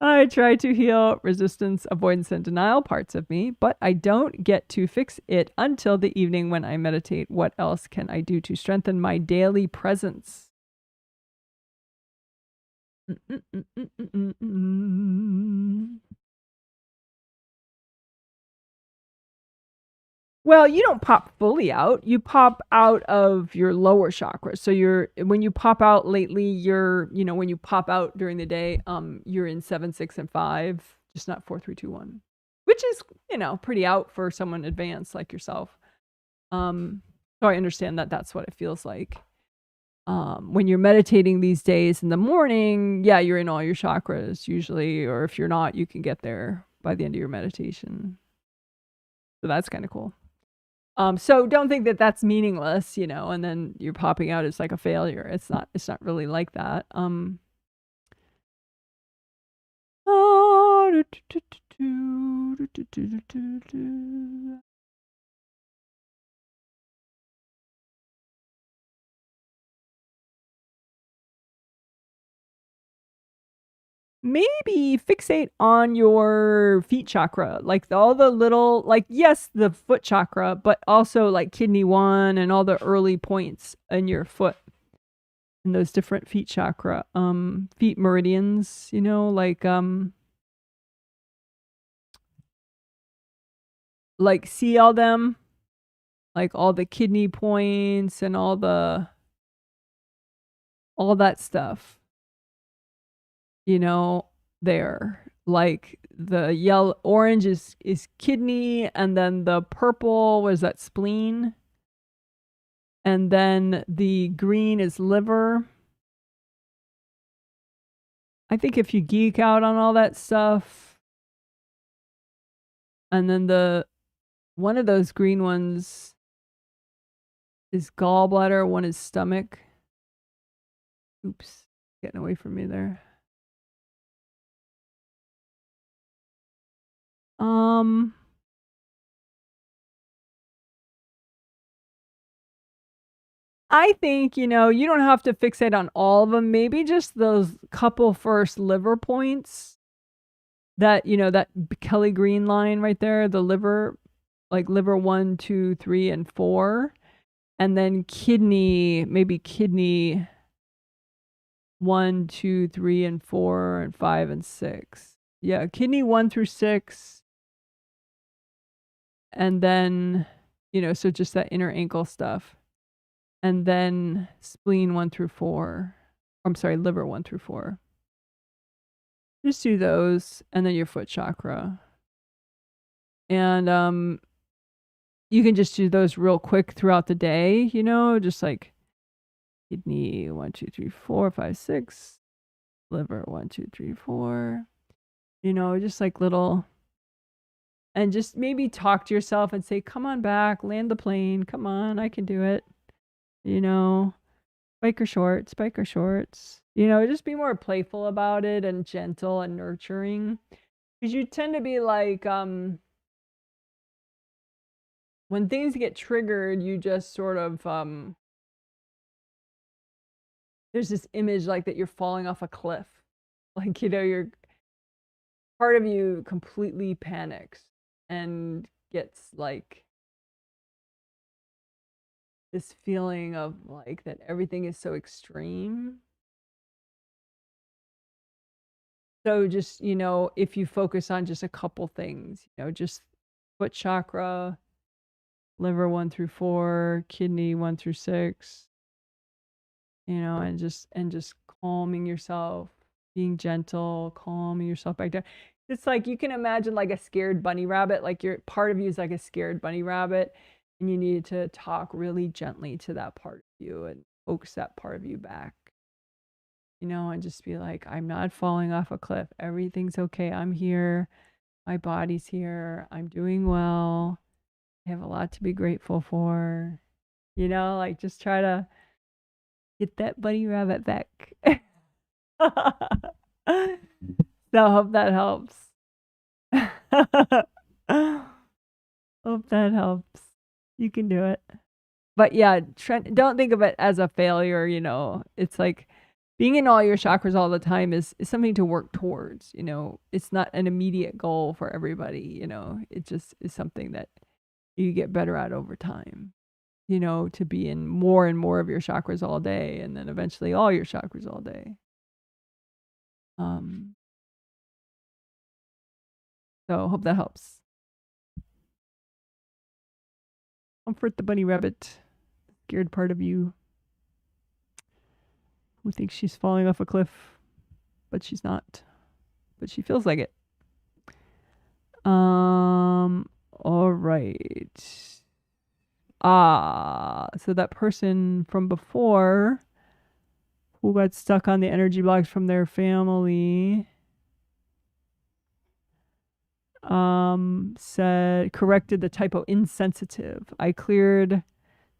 I try to heal resistance, avoidance, and denial parts of me, but I don't get to fix it until the evening when I meditate. What else can I do to strengthen my daily presence? Well, you don't pop fully out. You pop out of your lower chakra. So when you pop out lately, you know, when you pop out during the day, you're in 7, 6, and 5, just not 4, 3, 2, 1, which is, you know, pretty out for someone advanced like yourself. So I understand that that's what it feels like. When you're meditating these days in the morning, yeah, you're in all your chakras usually, or if you're not, you can get there by the end of your meditation. So that's kind of cool. So don't think that that's meaningless, you know, and then you're popping out as like a failure. It's not really like that. Maybe fixate on your feet chakra, like all the little, like, yes, the foot chakra, but also like kidney 1 and all the early points in your foot and those different feet chakra, feet meridians, you know, like see all them, like all the kidney points and all that stuff. You know, there, like the yellow, orange is kidney, and then the purple was that spleen, and then the green is liver. I think if you geek out on all that stuff, and then one of those green ones is gallbladder, one is stomach. Oops, getting away from me there. I think, you know, you don't have to fixate on all of them. Maybe just those couple first liver points. That, you know, that Kelly green line right there, the liver, like liver 1, 2, 3, and 4. And then kidney, maybe kidney 1, 2, 3, and 4, and 5, and 6. Yeah, kidney 1 through 6. And then, you know, so just that inner ankle stuff. And then spleen 1 through 4. I'm sorry, liver 1 through 4. Just do those, and then your foot chakra. And you can just do those real quick throughout the day, you know, just like kidney 1, 2, 3, 4, 5, 6, liver 1, 2, 3, 4. You know, just like little, and just maybe talk to yourself and say, come on back, land the plane, come on, I can do it. You know, Biker shorts, biker shorts. You know, just be more playful about it and gentle and nurturing. Because you tend to be like, when things get triggered, you just sort of, there's this image like that you're falling off a cliff. Like, you know, you're, part of you completely panics and gets like this feeling of like that everything is so extreme. So just, you know, if you focus on just a couple things, you know, just foot chakra, liver 1 through 4, kidney 1 through 6, you know, and just calming yourself, being gentle, calming yourself back down. It's like you can imagine like a scared bunny rabbit, like your part of you is like a scared bunny rabbit, and you need to talk really gently to that part of you and coax that part of you back. You know, and just be like, I'm not falling off a cliff. Everything's okay. I'm here. My body's here. I'm doing well. I have a lot to be grateful for. You know, like just try to get that bunny rabbit back. So I hope that helps. Hope that helps. You can do it. But yeah, don't think of it as a failure, you know. It's like being in all your chakras all the time is something to work towards, you know. It's not an immediate goal for everybody, you know. It just is something that you get better at over time, you know, to be in more and more of your chakras all day, and then eventually all your chakras all day. So hope that helps. Comfort the bunny rabbit, scared part of you who thinks she's falling off a cliff, but she's not. But she feels like it. All right. So that person from before who got stuck on the energy blocks from their family said, corrected the typo, insensitive. I cleared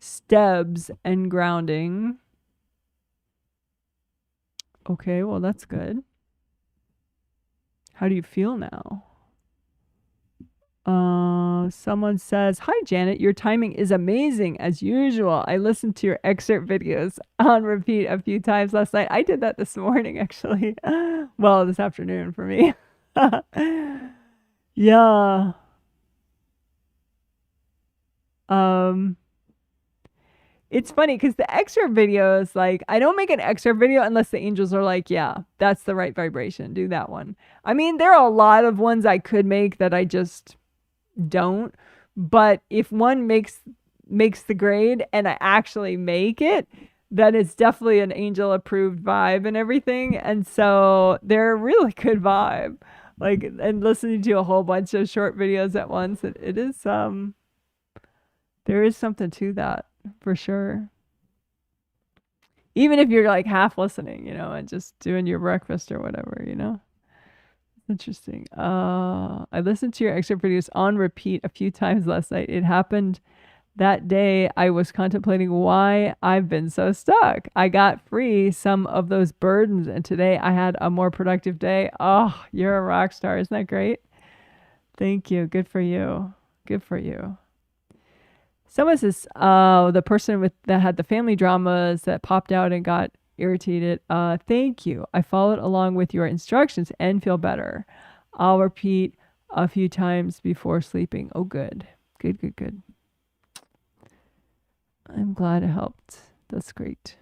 STEBs and grounding. Okay, well, that's good. How do you feel now? Someone says, hi, Janet, your timing is amazing as usual. I listened to your excerpt videos on repeat a few times last night. I did that this morning, actually. Well, this afternoon for me. Yeah. It's funny because the excerpt videos, like, I don't make an excerpt video unless the angels are like, yeah, that's the right vibration. Do that one. I mean, there are a lot of ones I could make that I just don't. But if one makes the grade and I actually make it, then it's definitely an angel approved vibe and everything. And so they're a really good vibe. Like, and listening to a whole bunch of short videos at once, it is there is something to that for sure. Even if you're like half listening, you know, and just doing your breakfast or whatever, you know. Interesting. I listened to your excerpt videos on repeat a few times last night. It happened that day I was contemplating why I've been so stuck. I got free some of those burdens, and today I had a more productive day. Oh, you're a rock star. Isn't that great? Thank you. Good for you. Good for you. Someone says, the person that had the family dramas that popped out and got irritated. Thank you. I followed along with your instructions and feel better. I'll repeat a few times before sleeping. Oh, good. Good, good, good. I'm glad it helped. That's great.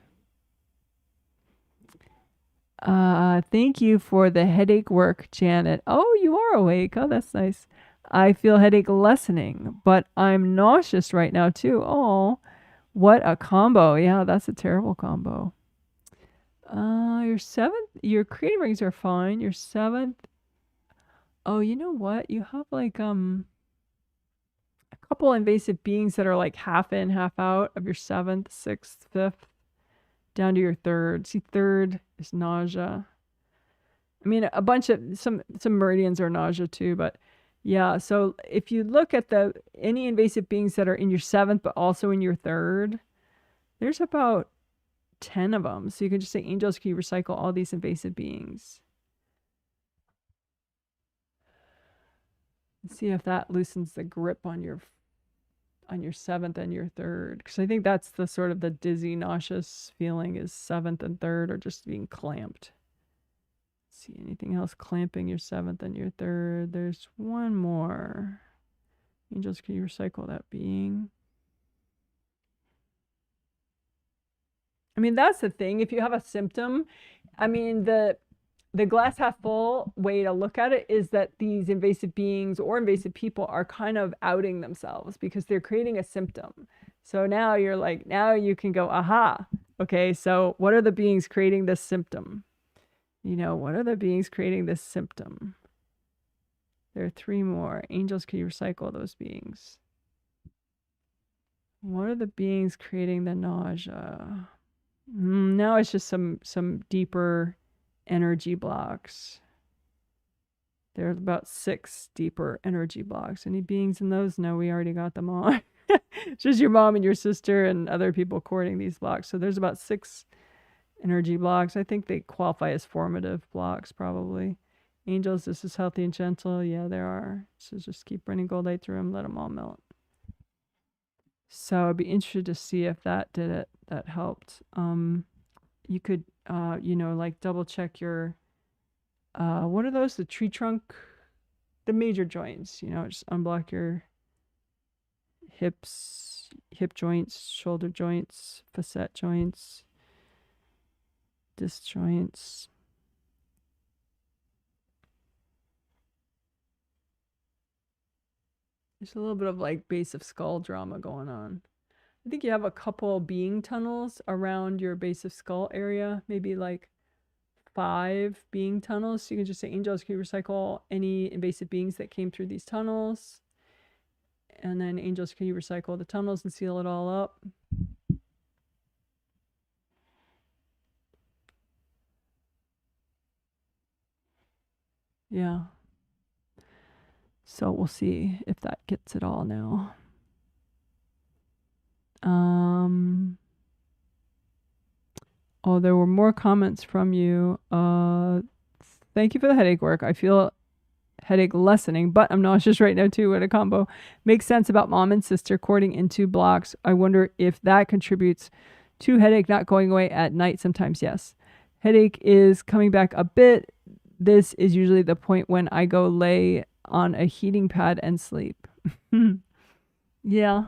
Thank you for the headache work, Janet. Oh, you are awake. Oh, that's nice. I feel headache lessening, but I'm nauseous right now too. Oh, what a combo. Yeah, that's a terrible combo. Your 7th, your creative rings are fine. Your 7th. Oh, you know what? You have like a couple invasive beings that are like half in, half out of your 7th, 6th, 5th, down to your 3rd. See, 3rd is nausea. I mean, a bunch of some meridians are nausea too, but yeah. So if you look at any invasive beings that are in your 7th, but also in your 3rd, there's about 10 of them. So you can just say, angels, can you recycle all these invasive beings? And see if that loosens the grip on your 7th and your 3rd. Because I think that's the sort of the dizzy, nauseous feeling is 7th and 3rd, or just being clamped. Let's see, anything else clamping your 7th and your 3rd? There's one more. Angels, can you recycle that being? I mean, that's the thing. If you have a symptom, I mean, the glass half full way to look at it is that these invasive beings or invasive people are kind of outing themselves because they're creating a symptom. So now you're like, now you can go, aha, okay, so what are the beings creating this symptom? You know, what are the beings creating this symptom? There are 3 more. Angels, can you recycle those beings? What are the beings creating the nausea? Now it's just some deeper energy blocks. There's about 6 deeper energy blocks. Any beings in those? No, we already got them all. It's just your mom and your sister and other people courting these blocks. So there's about 6 energy blocks. I think they qualify as formative blocks, probably. Angels, this is healthy and gentle. Yeah, there are. So just keep running gold light through them. Let them all melt. So I'd be interested to see if that did it. That helped. You could, you know, like double check your, what are those? The tree trunk, the major joints, you know, just unblock your hips, hip joints, shoulder joints, facet joints, disc joints. There's a little bit of like base of skull drama going on. I think you have a couple being tunnels around your base of skull area, maybe like 5 being tunnels. So you can just say, angels, can you recycle any invasive beings that came through these tunnels? And then angels, can you recycle the tunnels and seal it all up? Yeah. So we'll see if that gets it all now. Oh, there were more comments from you. Thank you for the headache work. I feel headache lessening, but I'm nauseous right now too. What a combo. Makes sense about mom and sister courting into blocks. I wonder if that contributes to headache not going away at night. Sometimes, yes. Headache is coming back a bit. This is usually the point when I go lay on a heating pad and sleep. Yeah.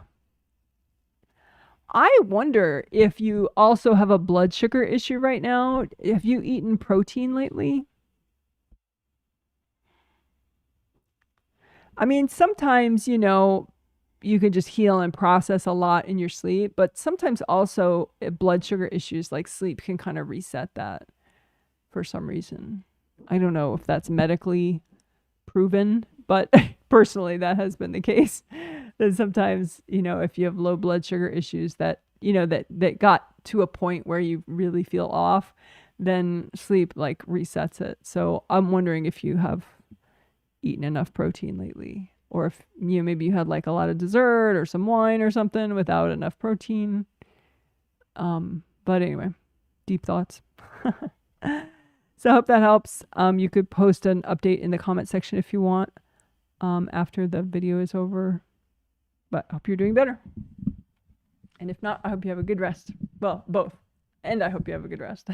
I wonder if you also have a blood sugar issue right now. Have you eaten protein lately? I mean, sometimes, you know, you can just heal and process a lot in your sleep, but sometimes also blood sugar issues like sleep can kind of reset that for some reason. I don't know if that's medically proven, but personally that has been the case. That sometimes, you know, if you have low blood sugar issues that, you know, that got to a point where you really feel off, then sleep like resets it. So I'm wondering if you have eaten enough protein lately, or if, you know, maybe you had like a lot of dessert or some wine or something without enough protein. But anyway, deep thoughts. So I hope that helps. You could post an update in the comment section if you want, after the video is over. But I hope you're doing better. And if not, I hope you have a good rest. Well, both. And I hope you have a good rest.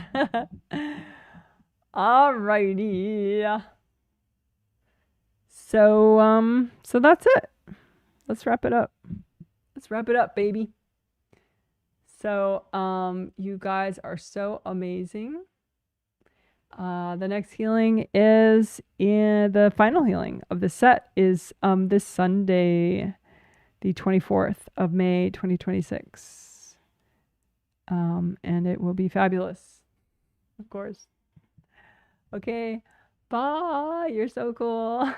Alrighty. So that's it. Let's wrap it up. Let's wrap it up, baby. So, you guys are so amazing. The next healing is the final healing of the set is this Sunday, the 24th of May, 2026. And it will be fabulous, of course. Okay, bye. You're so cool.